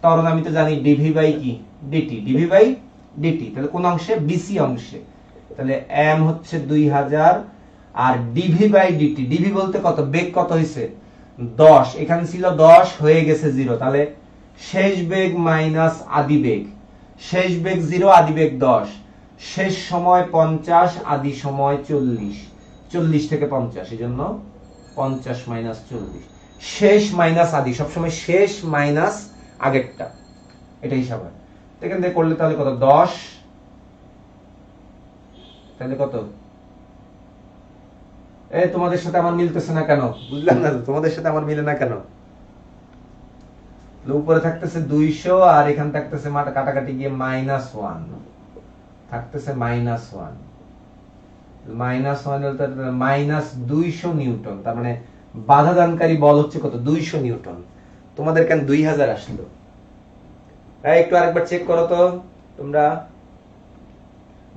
ত্বরণ আমি তো জানি dv বাই কি dt, তাহলে কোন অংশে? বিসি অংশে। তাহলে m হচ্ছে 2000 আর ডিভি বাই ডিটি, ডিভি বলতে কত, বেগ কত হয়েছে 10, এখানে ছিল 10 হয়ে গেছে 0, তাহলে শেষ বেগ মাইনাস আদি বেগ, শেষ বেগ 0 আদি বেগ 10, শেষ সময় 50 আদি সময় 40, 40 থেকে 50, এই জন্য 50 মাইনাস 40, শেষ মাইনাস আদি, সবসময় শেষ মাইনাস আগেরটা, এটা হিসাব হয়। এখান থেকে করলে তাহলে কত 10, তাহলে কত, তোমাদের সাথে আমার মিলতেছে না কেন, বুঝলাম না, তোমাদের সাথে আমার মিলে না কেন। উপরে থাকতেছে 200 আর এখানে থাকতেছে কাটাকাটি গিয়ে -1 থাকতেছে -1, -1 -200 নিউটন, তার মানে বাধা দানকারী বল হচ্ছে কত 200 নিউটন। তোমাদের কেন 2000 আসলো? একটু আরেকবার চেক করো তো তোমরা,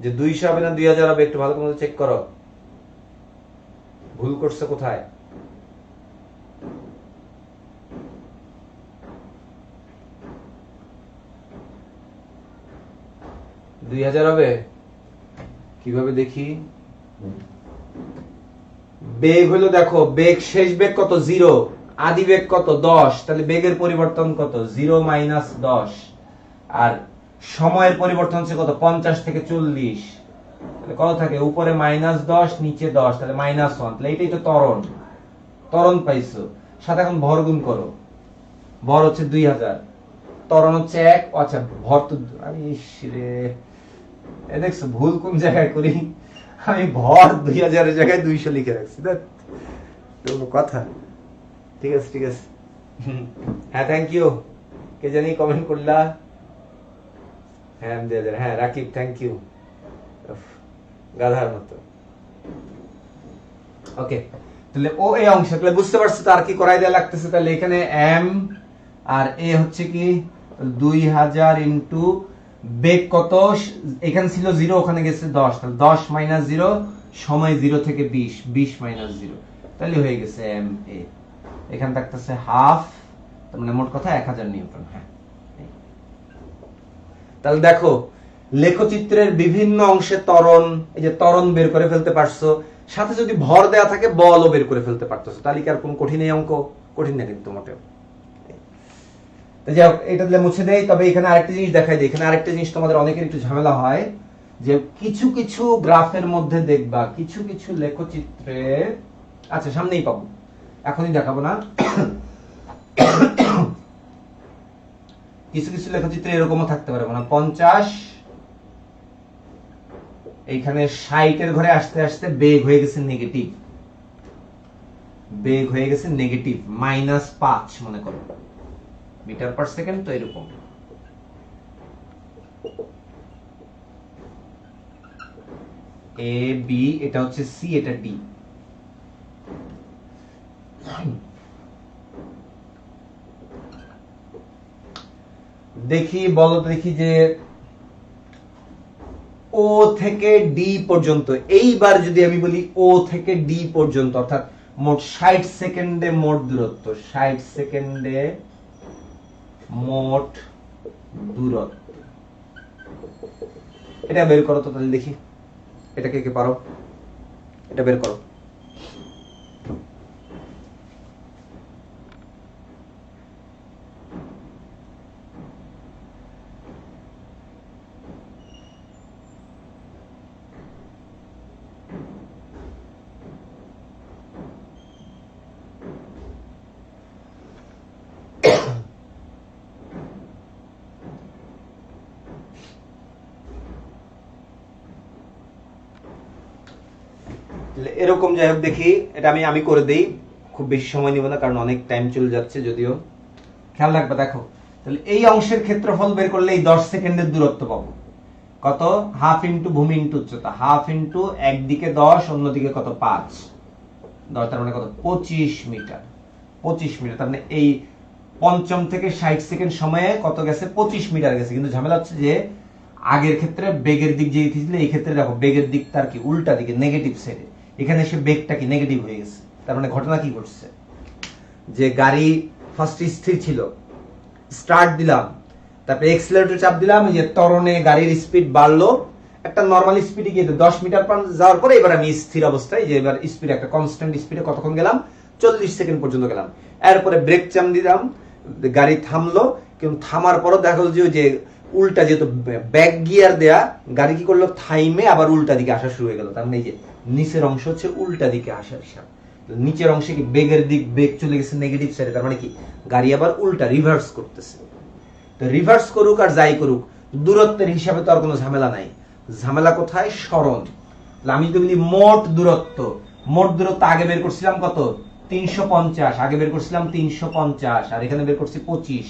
যে 200 হবে না 2000 হবে, একটু ভালো করে চেক করো, ভুল করছে কোথায়। হবে কিভাবে দেখি, বেগ হলো দেখো, বেগ শেষ বেগ কত 0, আদি বেগ কত 10, তাহলে বেগের পরিবর্তন কত 0 মাইনাস 10, আর সময়ের পরিবর্তন হচ্ছে কত 50 থেকে 40, তাহলে কত থাকে উপরে -10 নিচে 10, তাহলে -1, তাহলে এটাই তো ত্বরণ, ত্বরণ পাইছো। সাথে এখন ভর গুণ করো, ভর হচ্ছে 2000, ত্বরণ হচ্ছে 1, আচ্ছা ভর তো আমি রে দেখছো ভুল কোন জায়গায় করি, আমি ভর 2000 এর জায়গায় 200 লিখে রাখছি, কোনো কথা। ঠিক আছে ঠিক আছে, হ্যাঁ থ্যাংক ইউ, কে জানি কমেন্ট করলা, হ্যাঁ 2000, হ্যাঁ রাকিব থ্যাংক ইউ, গাধার মতো। ওকে, তাহলে ও এই অংশ তাহলে বুঝতে পারছো তো আর কি করাই দেয়া লাগতেছে, তাহলে এখানে এম আর এ হচ্ছে কি 2000 ইনটু বেগ কত, এখানে ছিল 0 ওখানে গেছে 10, তাহলে 10 মাইনাস 0 সময় 0 থেকে 20, 20 মাইনাস 0, তাহলে হয়ে গেছে এম এ, এখানে থাকতেছে হাফ, তার মানে মোট কথা 1000 নিউটন। হ্যাঁ, তাহলে দেখো লেখচিত্রের বিভিন্ন অংশে ত্বরণ, এই যে ত্বরণ বের করে ফেলতে পারছো, সাথে যদি ভর দেয়া থাকে বলও বের করে ফেলতে পারতেছো, তাহলে কি আর কোন কঠিন এই অঙ্ক, কঠিন না কিন্তু মোটেও। এটা দিলে মুছে দেই, তবে এখানে আরেকটা জিনিস দেখাই দিই, এখানে আরেকটা জিনিস তোমাদের অনেকের একটু ঝামেলা হয়, যে কিছু কিছু গ্রাফের মধ্যে দেখবা, কিছু কিছু লেখচিত্রে, আচ্ছা সামনেই পাবো, এখনই দেখাবো না, কিছু কিছু লেখচিত্রে এরকমও থাকতে পারে, মানে 50 এইখানে 60 এর ঘরে আসতে আসতে বেগ হয়ে গেছে নেগেটিভ, বেগ হয়ে গেছে নেগেটিভ -5 মনে করো মিটার পার সেকেন্ড, তো এরকম এ বি, এটা হচ্ছে সি, এটা ডি। দেখি বলো দেখি যে ও থেকে ডি পর্যন্ত, এইবার যদি আমি বলি ও থেকে ডি পর্যন্ত, অর্থাৎ মোট 60 সেকেন্ডে মোট দূরত্ব, 60 সেকেন্ডে মোট দূরত্ব, এটা বের করো তো, তাহলে দেখি এটা কে কে পারো, এটা বের করো। এরকম যাই হোক দেখি, এটা আমি করে দেই, খুব বেশি সময় নিব না কারণ অনেক টাইম চলে যাচ্ছে, যদিও খেয়াল রাখবে। দেখো তাহলে এই অংশের ক্ষেত্রফল বের করলে এই 10 সেকেন্ডের দূরত্ব পাবো কত, হাফ ইন্টু ভূমি ইন্টু উচ্চতা, হাফ ইন্টু একদিকে 10 অন্যদিকে কত 5, 10 তার মানে কত 25 মিটার, 25 মিটার, তার মানে এই পঞ্চম থেকে 60 সেকেন্ড সময়ে কত গেছে 25 মিটার গেছে। কিন্তু ঝামেলা হচ্ছে যে আগের ক্ষেত্রে বেগের দিক যে ছিল, এই ক্ষেত্রে দেখো বেগের দিক তার কি উল্টা দিকে নেগেটিভ সাইডে, এখানে এসে বেগটা কি নেগেটিভ হয়ে গেছে, তার মানে ঘটনা কি ঘটছে, যে গাড়ি ফার্স্ট স্থির ছিল, স্টার্ট দিলাম, তারপরে এক্সিলারেটর চাপ দিলাম, এই যে ত্বরণে গাড়ির স্পিড বাড়লো, একটা নরমাল স্পিডে গিয়ে 10 মিটার পার যাওয়ার পরে এবার আমি স্থির অবস্থায়, যে এবার স্পিড একটা কনস্ট্যান্ট স্পিডে কতক্ষণ গেলাম, 40 সেকেন্ড পর্যন্ত গেলাম। এরপরে ব্রেক চাপ দিলাম, গাড়ি থামলো, কিন্তু থামার পরও দেখা গেল যে উল্টা, যেহেতু ব্যাক গিয়ার দেয়া, গাড়ি কি করলো, থাইমে আবার উল্টা দিকে আসা শুরু হয়ে গেল। তার মানে এই যে নিচের অংশ হচ্ছে উল্টা দিকে আসার হিসাব, নিচের অংশে কি বেগের দিক, বেগ চলে গেছে নেগেটিভ সাইডে, তার মানে কি গাড়ি আবার উল্টা রিভার্স করতেছে। তো রিভার্স করুক আর যাই করুক, দূরত্বের হিসাবে তো আর কোনো ঝামেলা নাই। ঝামেলা কোথায়? সরণ। আমি তো বলি মোট দূরত্ব, মোট দূরত্ব আগে বের করছিলাম কত, 350, আগে বের করছিলাম 350, আর এখানে বের করছি 25।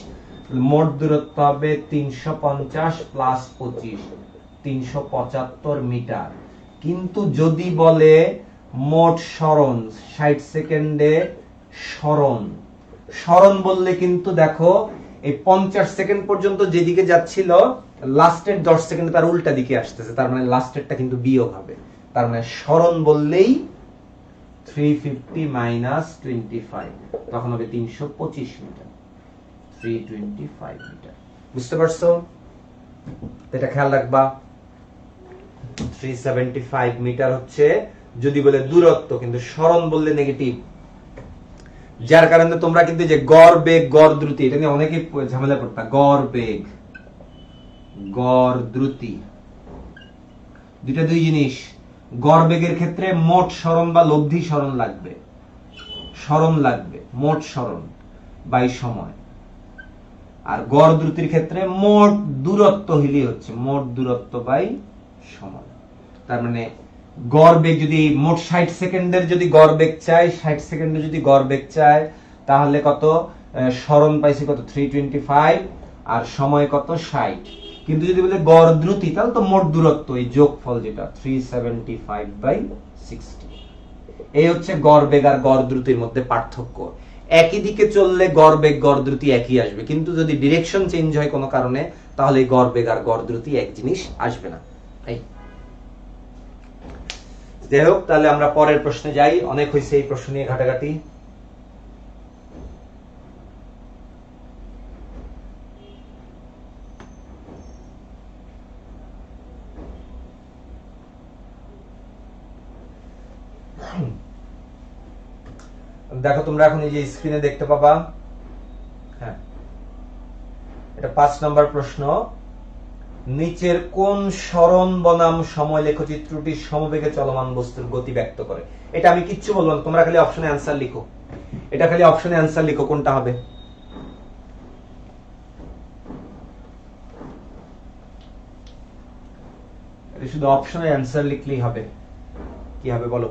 মোট দূরত্ব হবে 350 প্লাস 25, 375 মিটার। কিন্তু যদি বলে মোট সরণ 60 সেকেন্ডে সরণ, সরণ বললে কিন্তু দেখো এই 50 সেকেন্ড পর্যন্ত যেদিকে যাচ্ছিল, লাস্টের 10 সেকেন্ডে তার উল্টা দিকে আসতেছে, তার মানে লাস্টেরটা কিন্তু বিয়োগ হবে। তার মানে সরণ বললেই 350 মাইনাস 25, তখন হবে 325 মিটার, 325 মিটার। বুঝতে পারছো? এটা খেয়াল রাখবা। 375 মিটার হচ্ছে যদি বলে দূরত্ব, কিন্তু সরণ বললে নেগেটিভ। যার কারণে তোমরা কিন্তু যে গড় বেগ, গড় দ্রুতি, এটা নিয়ে অনেকে ঝামেলা করতা। গড় বেগ, গড় দ্রুতি দুইটা দুই জিনিস। গড় বেগের ক্ষেত্রে মোট সরণ বা লব্ধি সরণ লাগবে, সরণ লাগবে মোট সরণ বাই সময়। আর গড় দ্রুতির ক্ষেত্রে মোট দূরত্ব হিলি হচ্ছে মোট দূরত্ব বাই সময়। তার মানে গড় বেগ যদি মোট 60 সেকেন্ডের যদি গড় বেগ চাই, 60 সেকেন্ডে যদি গড় বেগ চাই, তাহলে কত, সরণ পাইছি কত 325, আর সময় কত 60। কিন্তু যদি বলে গড় দ্রুতি, তাহলে তো মোট দূরত্ব, এই যোগফল যেটা 375/60। এই হচ্ছে গড় বেগ আর গড় দ্রুতির মধ্যে পার্থক্য। একই দিকে চললে গড় বেগ গড় দ্রুতি একই আসবে, কিন্তু যদি ডিরেকশন চেঞ্জ হয় কোনো কারণে, তাহলে গড় বেগ আর গড় দ্রুতি এক জিনিস আসবে না। যাই হোক, তাহলে আমরা পরের প্রশ্নে যাই। অনেক হয়েছে এই প্রশ্ন নিয়ে ঘাটাঘাটি। দেখো তোমরা এখন এই যে স্ক্রিনে দেখতে পাবা, হ্যাঁ, এটা 5 নম্বর প্রশ্ন। নিচের কোন সরণ বনাম সময় লেখচিত্রটি সমবেগে চলমান বস্তুর গতি ব্যক্ত করে? এটা আমি কিচ্ছু বলবো না, তোমরা খালি অপশনে অ্যান্সার লিখো। এটা খালি অপশনে অ্যান্সার লিখো, কোনটা হবে। এটা শুধু অপশনে অ্যান্সার লিখলেই হবে। কি হবে বলো?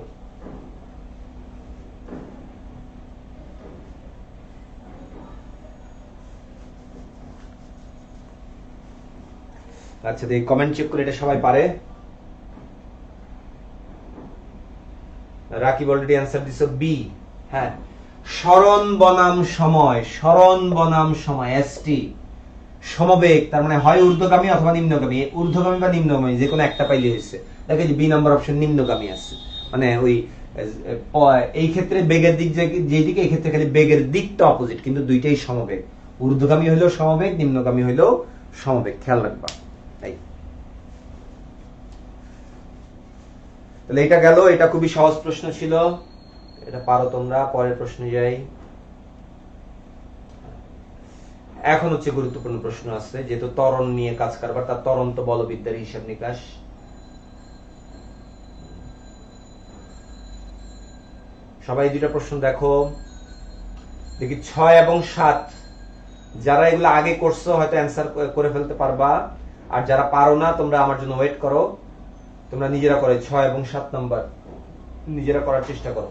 আচ্ছা, দেখি কমেন্ট চেক করে এটা সবাই পারে। রাকিব অলরেডি অ্যান্সার দিছো বি। হ্যাঁ, সরণ বনাম সময়, সরণ বনাম সময়, এসটি। সমবেগ তার মানে হয় ঊর্ধ্বগামী অথবা নিম্নগামী, ঊর্ধ্বগামী বা নিম্নগামী যে কোনো একটা পাইলে হয়েছে। দেখো যে বি নাম্বার অপশন নিম্নগামী আছে, মানে ওই এই ক্ষেত্রে বেগের দিক যেদিকে, এই ক্ষেত্রে খালি বেগের দিকটা অপোজিট, কিন্তু দুইটাই সমবেগ। ঊর্ধ্বগামী হইলেও সমবেগ, নিম্নগামী হইলেও সমবেগ, খেয়াল রাখবা। তাই তাহলে এটা গেল, এটা খুবই সহজ প্রশ্ন ছিল, এটা পারো তোমরা। পরের প্রশ্নে যাই। এখন হচ্ছে গুরুত্বপূর্ণ প্রশ্ন আছে, যেহেতু ত্বরণ নিয়ে কাজ কারবার, তার ত্বরন্ত বলবিদ্যার হিসাব নিকাশ। সবাই দুইটা প্রশ্ন দেখো, দেখি 6 এবং 7। যারা এগুলো আগে করছো হয়তো অ্যান্সার করে ফেলতে পারবা, আর যারা পারো না তোমরা আমার জন্য ওয়েট করো। তোমরা নিজেরা করো 6 এবং 7 নাম্বার, নিজেরা করার চেষ্টা করো।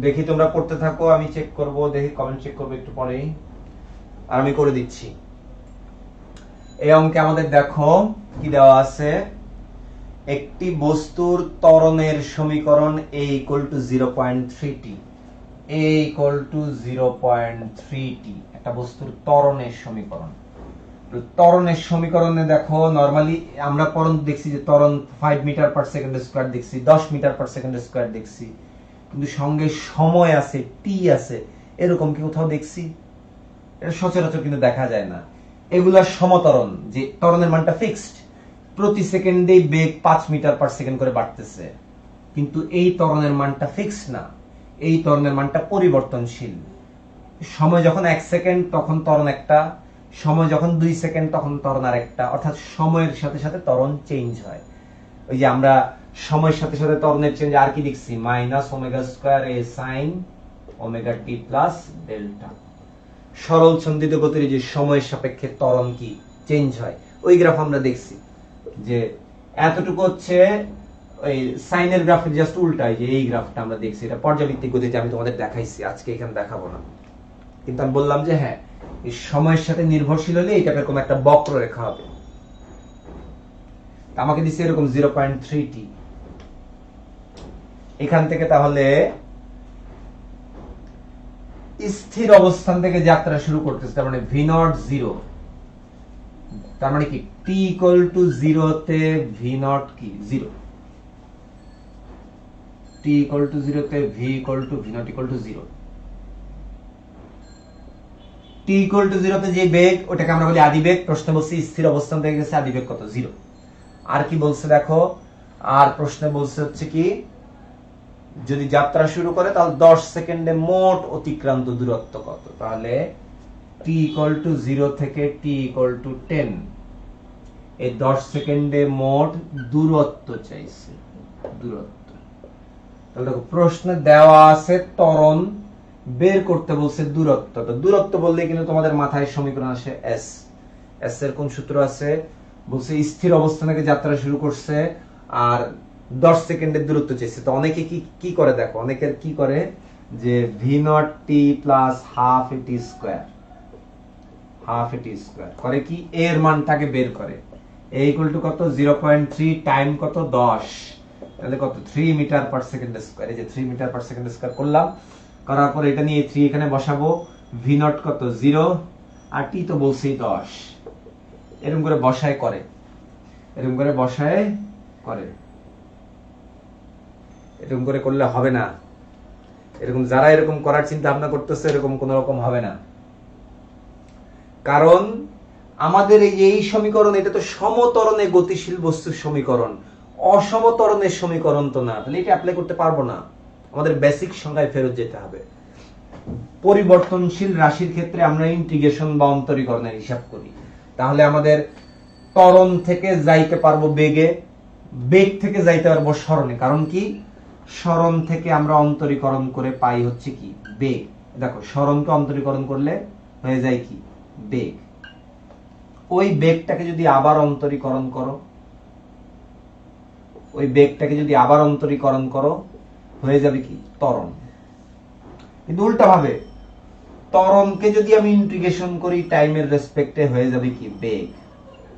দেখি তোমরা করতে থাকো, আমি চেক করব, দেখি কমেন্ট চেক করবো একটু পরেই, আর আমি করে দিচ্ছি। এই অঙ্কে আমাদের দেখো কি দেওয়া আছে, একটি বস্তুর ত্বরণের সমীকরণ a = 0.3t, a = 0.3t, একটা বস্তুর ত্বরণের সমীকরণ। ত্বরণের সমীকরণে দেখো নরমালি আমরা পরন্ত দেখছি যে ত্বরণ 5 মিটার পার সেকেন্ড স্কয়ার দেখছি, 10 মিটার পার সেকেন্ড স্কয়ার দেখছি, কিন্তু সঙ্গে সময় আছে, টি আছে, এরকম কি কোথাও দেখছি? এটা সচরাচর কিন্তু দেখা যায় না। এগুলা সমতরণ, যে ত্বরণের মানটা ফিক্সড, প্রতি সেকেন্ডেই বেগ 5 মিটার পার সেকেন্ড করে বাড়তেছে, কিন্তু এই ত্বরণের মানটা ফিক্সড না, এই ত্বরণের মানটা পরিবর্তনশীল। সময় যখন 1 সেকেন্ড তখন ত্বরণ একটা, সময় যখন 2 সেকেন্ড তখন ত্বরণ আরেকটা, অর্থাৎ সময়ের সাথে সাথে ত্বরণ চেঞ্জ হয়। ওই যে আমরা সময়ের সাথে সাথে ত্বরণের চেঞ্জ আর কি লিখছি, -ω² a sin ωt plus delta. সরল ছন্দিত গতির যে সময়ের সাপেক্ষে ত্বরণ কি চেঞ্জ হয়, ওই গ্রাফ আমরা দেখছি যে এতটুকু হচ্ছে ওই সাইনের গ্রাফের জাস্ট উল্টা, যে এই গ্রাফটা আমরা দেখছি, এটা পর্যাবৃত্তিক গতিতে আমি তোমাদের দেখাইছি, আজকে এখানে দেখাবো না। কিন্তু আমি বললাম যে হ্যাঁ, এই সময়ের সাথে নির্ভরশীল হলে এই টাইপের কোন একটা বক্ররেখা হবে। আমাকে দিচ্ছে এরকম 0.3t। এখান থেকে তাহলে স্থির অবস্থান থেকে যাত্রা শুরু করতেছে, তার মানে v0 0, তার মানে কি t = 0 তে v0 কি 0, t = 0 তে v v0 = 0। t = 0 তে যে বেগ ওটাকে আমরা বলি আদিবেগ। প্রশ্ন বলছি স্থির অবস্থান থেকে গেছে, আদিবেগ কত? 0। আর কি বলছে দেখো, আর প্রশ্নে বলছে হচ্ছে কি, যদি যাত্রা শুরু করে তাহলে 10 সেকেন্ডে মোট অতিক্রান্ত দূরত্ব কত? তাহলে t = 0 থেকে t = 10, এই 10 সেকেন্ডে মোট দূরত্ব চাইছে, দূরত্ব। তাহলে দেখো প্রশ্নে দেওয়া আছে ত্বরণ, বের করতে বলছে দূরত্ব। তো দূরত্ব বললে কিন্তু তোমাদের মাথায় সমীকরণ আসে s। s এর কোন সূত্র আছে? বলছে স্থির অবস্থান থেকে যাত্রা শুরু করছে আর 10 সেকেন্ডের দূরত্ব চাইছে। তো অনেকে কি করে দেখো, অনেকের কি করে যে v0t প্লাস হাফ এটি স্কয়ার, হাফ এটি স্কয়ার করে কি, এর মানটাকে বের করে। a = কত? 0.3 টাইম কত? 10, তাহলে কত? 3 মিটার পার সেকেন্ড স্কয়ার। এই যে 3 মিটার পার সেকেন্ড স্কয়ার করলাম, করার পর এটা নিয়ে 3 এখানে বসাবো, v0 কত? 0, আর t তো বলছেই 10। এরকম করে বসায় করে, এরকম করে বসায় করে, এরকম করে করলে হবে না। এরকম যারা এরকম করার চিন্তা ভাবনা করতেছে, এরকম কোন রকম হবে না। কারণ আমাদের এই সমীকরণ, এটা তো সমতরণে গতিশীল বস্তুর সমীকরণ, অসমতরণের সমীকরণ তো না। তাহলে এটা অ্যাপ্লাই করতে পারবো না, আমাদের বেসিক সংজ্ঞায় ফেরত যেতে হবে। পরিবর্তনশীল রাশির ক্ষেত্রে আমরা ইন্টিগ্রেশন বা অন্তরীকরণের হিসাব করি, তাহলে আমাদের ত্বরণ থেকে যাইতে পারবো বেগে, বেগ থেকে যাইতে পারবো সরণে। কারণ কি, সরণ থেকে আমরা অন্তরীকরণ করে পাই হচ্ছে কি বেগ। দেখো সরণকে অন্তরীকরণ করলে হয়ে যায় কি বেগ। ওই বেগটাকে যদি আবার অন্তরীকরণ করো, ওই বেগটাকে যদি আবার অন্তরীকরণ করো, হয়ে যাবে কি ত্বরণ। কিন্তু উল্টা ভাবে ত্বরণকে যদি আমি ইন্টিগ্রেশন করি টাইমের রেসপেক্টে, হয়ে যাবে কি বেগ,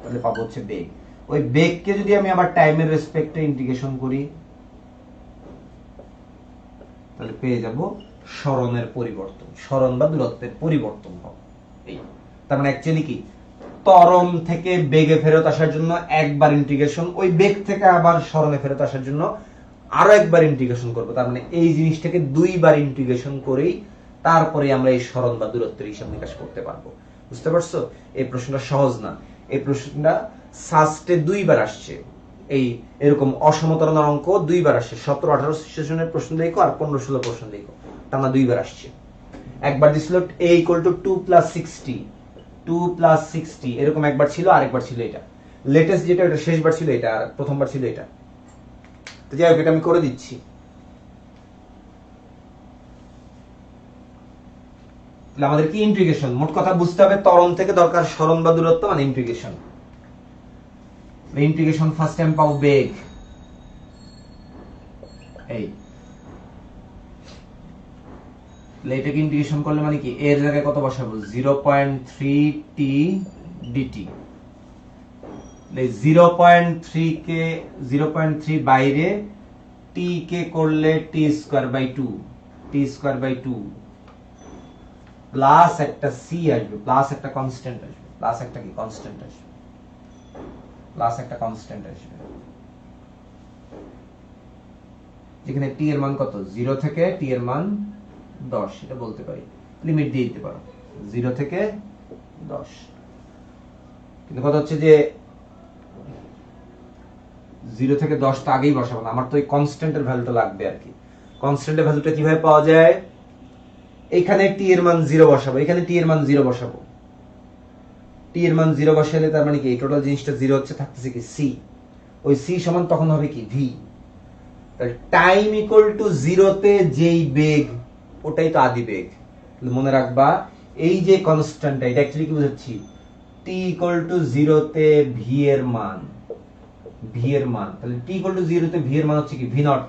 তাহলে পাবো হচ্ছে বেগ। ওই বেগকে যদি আমি আবার টাইমের রেসপেক্টে ইন্টিগ্রেশন করি, তাহলে পেয়ে যাব সরণের পরিবর্তন, সরণ বা দূরত্বের পরিবর্তন হবে। এই তার মানে অ্যাকচুয়ালি কি, ত্বরণ থেকে বেগে ফেরত আসার জন্য একবার ইন্টিগ্রেশন, ওই বেগ থেকে আবার সরণে ফেরত আসার জন্য আরো একবার ইন্টিগ্রেশন করব। তার মানে এই জিনিসটাকে দুইবার ইন্টিগ্রেশন করেই তারপরে আমরা এই সরণ বা দূরত্বের হিসাব নিকাশ করতে পারবো। বুঝতে পারছো? এই প্রশ্নটা সহজ না, এই প্রশ্নটা সাস্টে দুইবার আসছে। এই এরকম অসমতরণের অঙ্ক দুইবার আসছে, 17, 18 সেশনের প্রশ্ন দেখো আর 15, 16 প্রশ্ন দেখো, টানা দুইবার আসছে। একবার দিছিল a = 2 + 60, 2 + 60 এরকম একবার ছিল, আরেকবার ছিল এটা লেটেস্ট, যেটা এটা শেষবার ছিল এটা, আর প্রথমবার ছিল এটা। তো যাই হোক, এটা আমি করে দিচ্ছি। তাহলে আমাদের কি ইন্টিগ্রেশন, মোট কথা বুঝতে হবে ত্বরণ থেকে দরকার সরণ বা দূরত্ব, মানে ইন্টিগ্রেশন। ইন্টিগ্রেশন ফার্স্ট টাইম পাবো বেগ, এই এটাকে ইন্টিগ্রেশন করলে মানে কি এর জায়গায় কত বসাবো 0.3 t dt। 0.3 কে 0.3 বাইরে t কে করলে t স্কয়ার বাই 2 প্লাস একটা c আসবে, প্লাস একটা কনস্ট্যান্ট আসবে, প্লাস একটা কি কনস্ট্যান্ট আসবে, প্লাস একটা কনস্ট্যান্ট আসবে, যেখানে t এর মান কত 0 থেকে t এর মান 10 এটা বলতে পারি, লিমিট দিয়ে দিতে পারো 0 থেকে 10। কিন্তু কথা হচ্ছে যে 0 থেকে 10 তো আগেই বসাবো না, আমার তো এই কনস্ট্যান্টের ভ্যালুটা লাগবে আর কি। কনস্ট্যান্টের ভ্যালুটা কিভাবে পাওয়া যায়, এখানে t এর মান 0 বসাবো, এখানে t এর মান 0 বসাবো, t এর মান 0 বসালে তার মানে কি এই টোটাল জিনিসটা 0 হচ্ছে, থাকতেছে কি c, ওই c সমান তখন হবে কি v। টাইম ইকুয়াল টু 0 তে যেই বেগ ওটাই তো আদি বেগ। মনে রাখবা এই যে কনস্ট্যান্টটা এটা অ্যাকচুয়ালি কি বোঝাচ্ছি, t ইকুয়াল টু 0 তে v এর মান, তাহলে t ইকুয়াল টু 0 তে v এর মান হচ্ছে কি v নট।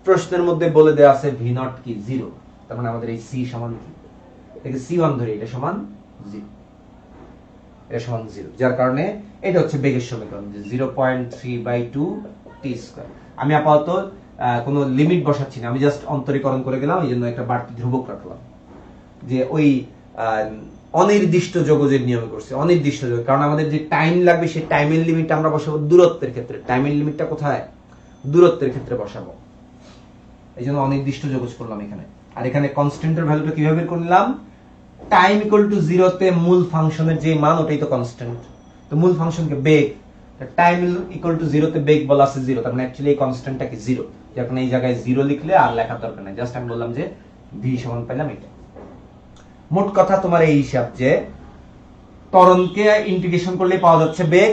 প্রশ্নের মধ্যে বলে দেয়া আছে v নট কি 0, তার মানে আমাদের এই c সমান কি, এটাকে c1 ধরে, এটা সমান 0, এটা সমান 0, যার কারণে এটা হচ্ছে বেগের সমীকরণ যে 0.3/2 t স্কয়ার। আমি আপাতত কোনো লিমিট বসাচ্ছি না, আমি জাস্ট অন্তরীকরণ করে গেলাম, এই জন্য একটা বাড়তি ধ্রুবক রাখলাম যে ওই অনির্দিষ্ট যোগজের নিয়মে করছে, অনির্দিষ্ট যোগ, কারণ আমাদের যে টাইম লাগবে সেই টাইমের লিমিটটা আমরা বসাবো দূরত্বের ক্ষেত্রে, টাইমের লিমিটটা কোথায় দূরত্বের ক্ষেত্রে বসাবো, এই জন্য অনির্দিষ্ট যোগজ করলাম এখানে। আর এখানে কনস্ট্যান্টের ভ্যালুটা কিভাবে বের করলাম, টাইম ইকুয়াল টু 0 তে মূল ফাংশনের যে মান ওটাই তো কনস্ট্যান্ট, তো মূল ফাংশনকে বেগ, টাইম ইকুয়াল টু 0 তে বেগ বলা আছে 0, তার মানে অ্যাকচুয়ালি এই কনস্ট্যান্টটা কি 0, যার কারণে এই জায়গায় 0 লিখলে আর লেখার দরকার নাই, জাস্ট আমি বললাম যে v সমান পেলাম এটা। মোট কথা তোমার এই হিসাব যে ত্বরণকে ইন্টিগ্রেশন করলে পাওয়া যাচ্ছে বেগ,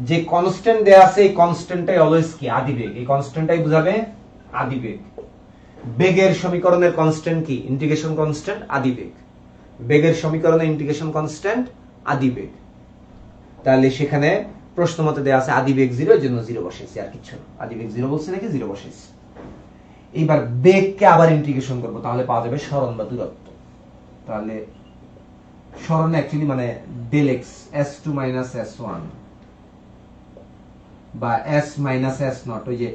যে কনস্ট্যান্ট দেয়া আছে এই কনস্ট্যান্টটাই অলওয়েজ কি আদি বেগ, এই কনস্ট্যান্টটাই বোঝাবে আদি বেগ। বেগের সমীকরণের কনস্ট্যান্ট কি ইন্টিগ্রেশন কনস্ট্যান্ট আদি বেগ, বেগের সমীকরণে ইন্টিগ্রেশন কনস্ট্যান্ট আদি বেগ। তাহলে সেখানে প্রশ্ন মতে দেয়া আছে আদি বেগ 0, এর জন্য 0 বসাইছি, আর কিছু না, আদি বেগ 0 বলছে নাকি 0 বসাইছি। এইবার বেগকে আবার ইন্টিগ্রেশন করব, তাহলে পাওয়া যাবে সরণ বা দূরত্ব। তাহলে সরণ অ্যাকচুয়ালি মানে ডেল x s2 - s1 বা s - s0, ওই যে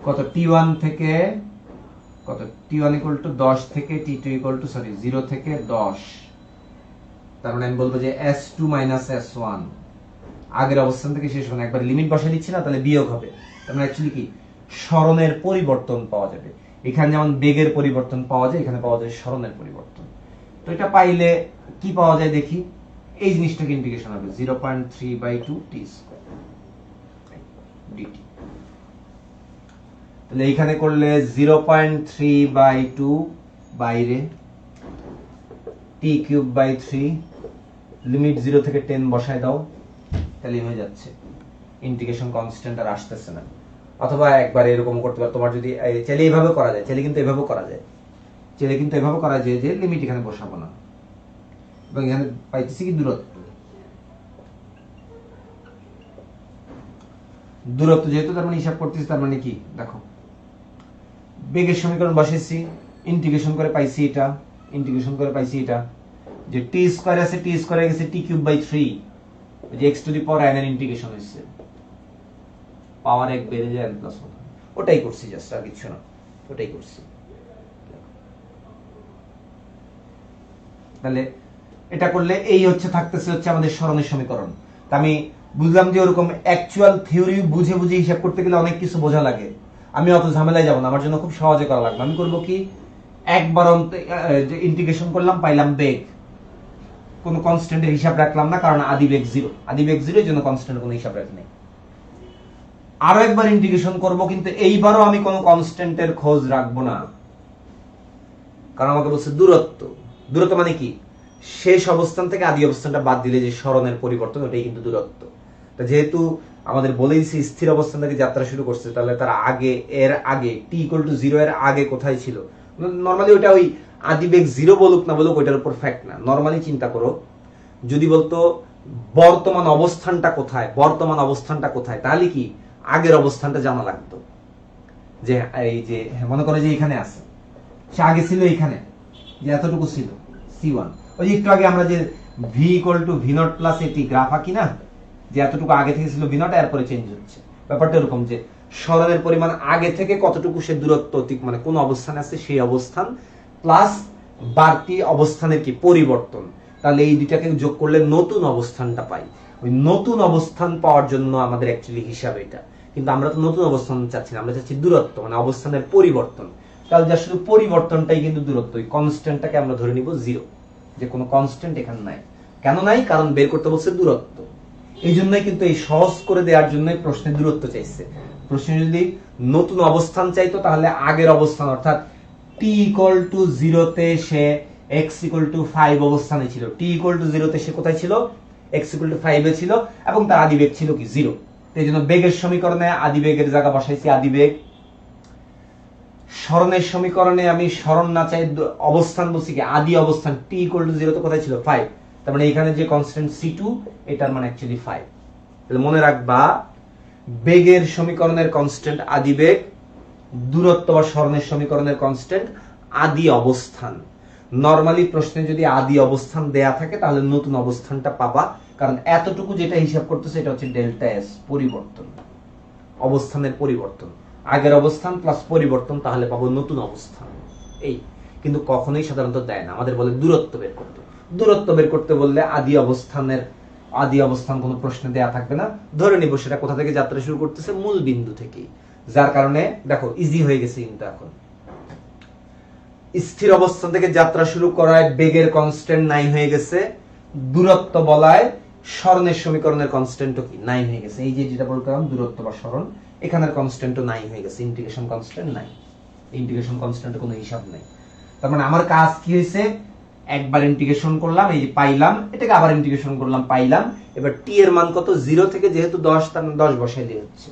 কত t1 থেকে কত t1 = 10 থেকে t2 0 থেকে 10, তার মানে আমি বলবো যে s2 - s1 আগের অবস্থান থেকে শেষ মানে একবার লিমিট বসাই দিচ্ছি না, তাহলে বিয়োগ হবে, তার মানে অ্যাকচুয়ালি কি সরণের পরিবর্তন পাওয়া যাবে। এখানে যেমন বেগের পরিবর্তন পাওয়া যায়, এখানে পাওয়া যায় সরণের পরিবর্তন। তো এটা পাইলে কি পাওয়া যায় দেখি, এই জিনিসটাকে ইন্টিগ্রেশন হবে 0.3/2 t স্কয়ার dt। তাহলে এইখানে করলে 0.3/2 বাইরে t³/3, লিমিট 0 থেকে 10 বসায় দাও, তাহলে হয়ে যাচ্ছে, ইন্টিগ্রেশন কনস্ট্যান্ট আর আসতেছে না। অথবা একবার এরকম করতে পারো, তোমার যদি চাইলে এইভাবে করা যায়, চাইলে কিন্তু এভাবে করা যায়, যে লিমিট এখানে বসাবো না, এবং এখানে পাইতেছি কি দূরত্ব যেহেতু, তার মানে হিসাব করতেছি, তার মানে কি দেখো বেগের সমীকরণ বসেছি, ইন্টিগ্রেশন করে পাইছি এটা, যে t স্কয়ার আছে, t স্কয়ার হয়ে গেছে t³/3, যে x⁴n এর ইন্টিগ্রেশন হইছে, পাওয়ার 1 বেড়ে যায় n + 1, ওটাই করছি, জাস্ট আর কিছু না, ওটাই করছি। তাহলে এটা করলে এই থাকতেছে আমাদের সরণের সমীকরণ। আমি বুঝলাম যে ওরকম অ্যাকচুয়াল থিওরি বুঝে হিসাব করতে গেলে অনেক কিছু বোঝা লাগে, আমি অত ঝামেলায় যাব না, আমার জন্য খুব সহজে করা লাগবে। আমি করব কি, একবার ইন্টিগ্রেশন করলাম, পাইলাম বেগ, কোনো কনস্ট্যান্টের হিসাব রাখলাম না, কারণ আদি বেগ 0, এর জন্য কনস্ট্যান্ট কোনো হিসাব রাখি নাই। আরো একবার ইন্টিগ্রেশন করব, কিন্তু এইবারও আমি কোনো কনস্ট্যান্টের খোঁজ রাখবো না, কারণ আমাকে বলছে দূরত্ব মানে কি শেষ অবস্থান থেকে আদি অবস্থানটা বাদ দিলে যে সরণের পরিবর্তন, ওটাই কিন্তু দূরত্ব। তা যেহেতু আমাদের বলেই দিয়েছি স্থির অবস্থান থেকে যাত্রা শুরু করছে, তাহলে তার এর আগে t=0 এর আগে কোথায় ছিল, নরমালি ওটা ওই আদি বেগ 0 বলুক না বলুক ওইটার উপর ফ্যাক্ট না, নরমালি চিন্তা করো, যদি বলতো বর্তমান অবস্থানটা কোথায়, তাহলে কি আগের অবস্থানটা জানা লাগতো, যে এই যে মনে করো যে এখানে আছে, সে আগে ছিল এখানে, যে এতটুকু ছিল c1। ওই যে একটু আগে আমরা যে v = v0 + at গ্রাফ আঁকি না, যে এতটুকু আগে থেকে ছিল v0 এরপরে চেঞ্জ হচ্ছে, ব্যাপারটা এরকম যে সরণের পরিমাণ আগে থেকে কতটুকু সে দূরত্ব মানে কোন অবস্থানে আছে সেই অবস্থান প্লাস বাড়তি অবস্থানের কি পরিবর্তন, তাহলে এই দুটাকে যোগ করলে নতুন অবস্থানটা পাই। ওই নতুন অবস্থান পাওয়ার জন্য আমাদের অ্যাকচুয়ালি হিসাব এটা, কিন্তু আমরা তো নতুন অবস্থান চাচ্ছি না, আমরা চাচ্ছি দূরত্ব মানে অবস্থানের পরিবর্তন। তাহলে যা শুধু পরিবর্তনটাই কিন্তু দূরত্ব, ওই কনস্ট্যান্টটাকে আমরা ধরে নিব 0, যে কোনো কনস্ট্যান্ট এখানে নাই। কেন নাই? কারণ বের করতে বলছে দূরত্ব। এই জন্যই কিন্তু এই সহজ করে দেওয়ার জন্যই প্রশ্নে দূরত্ব চাইছে। প্রশ্নে যদি নতুন অবস্থান চাইতো তাহলে আগের অবস্থান অর্থাৎ t = 0 তে সে x = 5 অবস্থানে ছিল, t = 0 তে সে কোথায় ছিল? x = 5 এ ছিল এবং তার আদিবেগ ছিল কি 0। এই জন্য বেগের সমীকরণে আদিবেগের জায়গা বসাইছি আদিবেগ। সরণের সমীকরণে আমি সরণ না চাই অবস্থান বলছি কি আদি অবস্থান, t = 0 তে কোথায় ছিল? 5। তার মানে এখানে যে কনস্ট্যান্ট c2 এটার মানে অ্যাকচুয়ালি 5। তাহলে মনে রাখবা বেগের সমীকরণের কনস্ট্যান্ট আদিবেগ, দূরত্ব বা সরণের সমীকরণের কনস্ট্যান্ট আদি অবস্থান। নরমালি প্রশ্নে যদি আদি অবস্থান দেয়া থাকে তাহলে নতুন অবস্থানটা পাবা, কারণ এতটুকু যেটা হিসাব করতেছে এটা হচ্ছে ডেল্টা এস, পরিবর্তন, অবস্থানের পরিবর্তন, আগের অবস্থান প্লাস পরিবর্তন, তাহলে পাবো নতুন অবস্থান। এই কিন্তু কখনোই সাধারণত দেয় না, আমাদের বলে দূরত্ব বের করতে। দূরত্ব বের করতে বললে আদি অবস্থান কোনো প্রশ্নে দেয়া থাকবে না, ধরে নিব সেটা কোথা থেকে যাত্রা শুরু করতেছে? মূল বিন্দু থেকে। যার কারণে দেখো ইজি হয়ে গেছে কিন্তু এখন স্থির অবস্থান থেকে যাত্রা শুরু করায় বেগের কনস্ট্যান্ট 9 হয়ে গেছে, দূরত্ব বলায় সরণের সমীকরণের কনস্ট্যান্টও কি 9 হয়ে গেছে। এই যে যেটা বলতাম দূরত্ব বা সরণ, এখানের কনস্ট্যান্টও 9 হয়ে গেছে, ইন্টিগ্রেশন কনস্ট্যান্ট 9। ইন্টিগ্রেশন কনস্ট্যান্টের কোনো হিসাব নাই। তার মানে আমার কাজ কি হয়েছে? একবার ইন্টিগ্রেশন করলাম, এই যে পাইলাম, এটাকে আবার ইন্টিগ্রেশন করলাম, পাইলাম। এবার t এর মান কত? 0 থেকে যেহেতু 10, তার মানে 10 বসাই দিয়ে হচ্ছে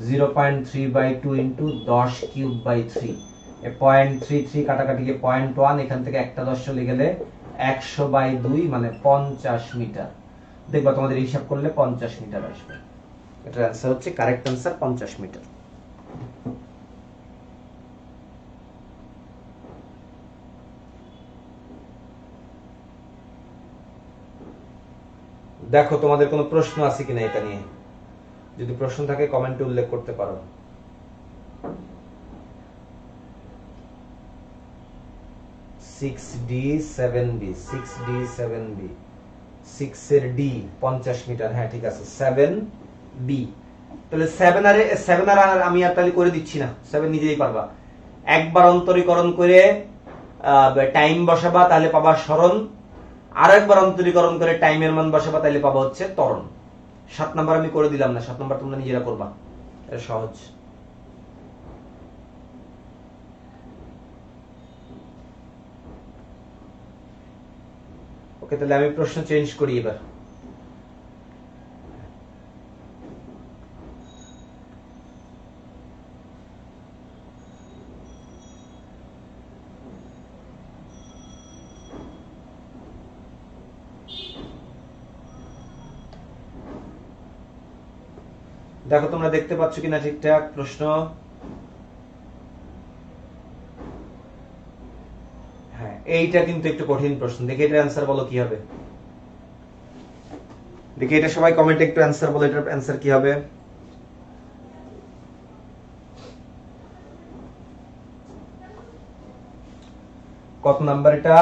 0.3/2 * 10³/3। 0.33 কাটাকাটি গিয়ে 0.1, এখান থেকে একটা 10 চলে গেলে 100/2 মানে 50 মিটার। দেখবা তোমাদের হিসাব করলে 50 মিটার আসবে। এটার অ্যান্সার হচ্ছে, কারেক্ট অ্যান্সার 50 মিটার। দেখো তোমাদের কোনো প্রশ্ন আছে কিনা এটা নিয়ে, যদি প্রশ্ন থাকে কমেন্টে উল্লেখ করতে পারো। সিক্স এর ডি 50 মিটার, হ্যাঁ ঠিক আছে 7b। তাহলে 7 আর আমি আর তাহলে করে দিচ্ছি না, 7 নিজেই পারবা। একবার অন্তরীকরণ করে টাইম বসাবা, তাহলে পাবা সরণ। আর একবার অন্তরীকরণ করে টাইমের মান বসাবা, তাহলে পাবা হচ্ছে ত্বরণ। 7 নাম্বার আমি করে দিলাম না, 7 নাম্বার তোমরা নিজেরা করবা, এটা সহজ। ওকে, তাহলে আমি প্রশ্ন চেঞ্জ করি এবার। দেখো তোমরা দেখতে পাচ্ছ কিনা ঠিকঠাক প্রশ্ন? হ্যাঁ, এইটা কিন্তু একটু কঠিন প্রশ্ন। দেখি এটার অ্যান্সার বলো কি হবে। দেখি এটা সবাই কমেন্টে একটু অ্যান্সার বলো, এটার অ্যান্সার কি হবে। কত নাম্বার এটা?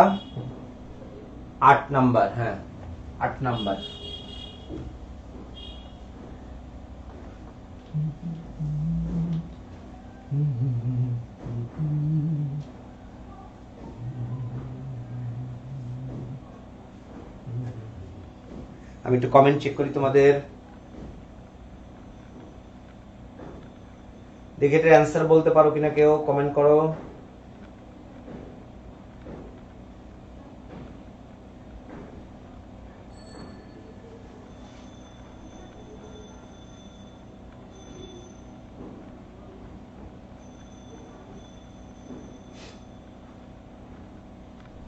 8 নাম্বার। হ্যাঁ 8 নাম্বার। আমি একটু কমেন্ট চেক করি তোমাদের, দেখে এটার অ্যান্সার বলতে পারো কিনা কেউ, কমেন্ট করো।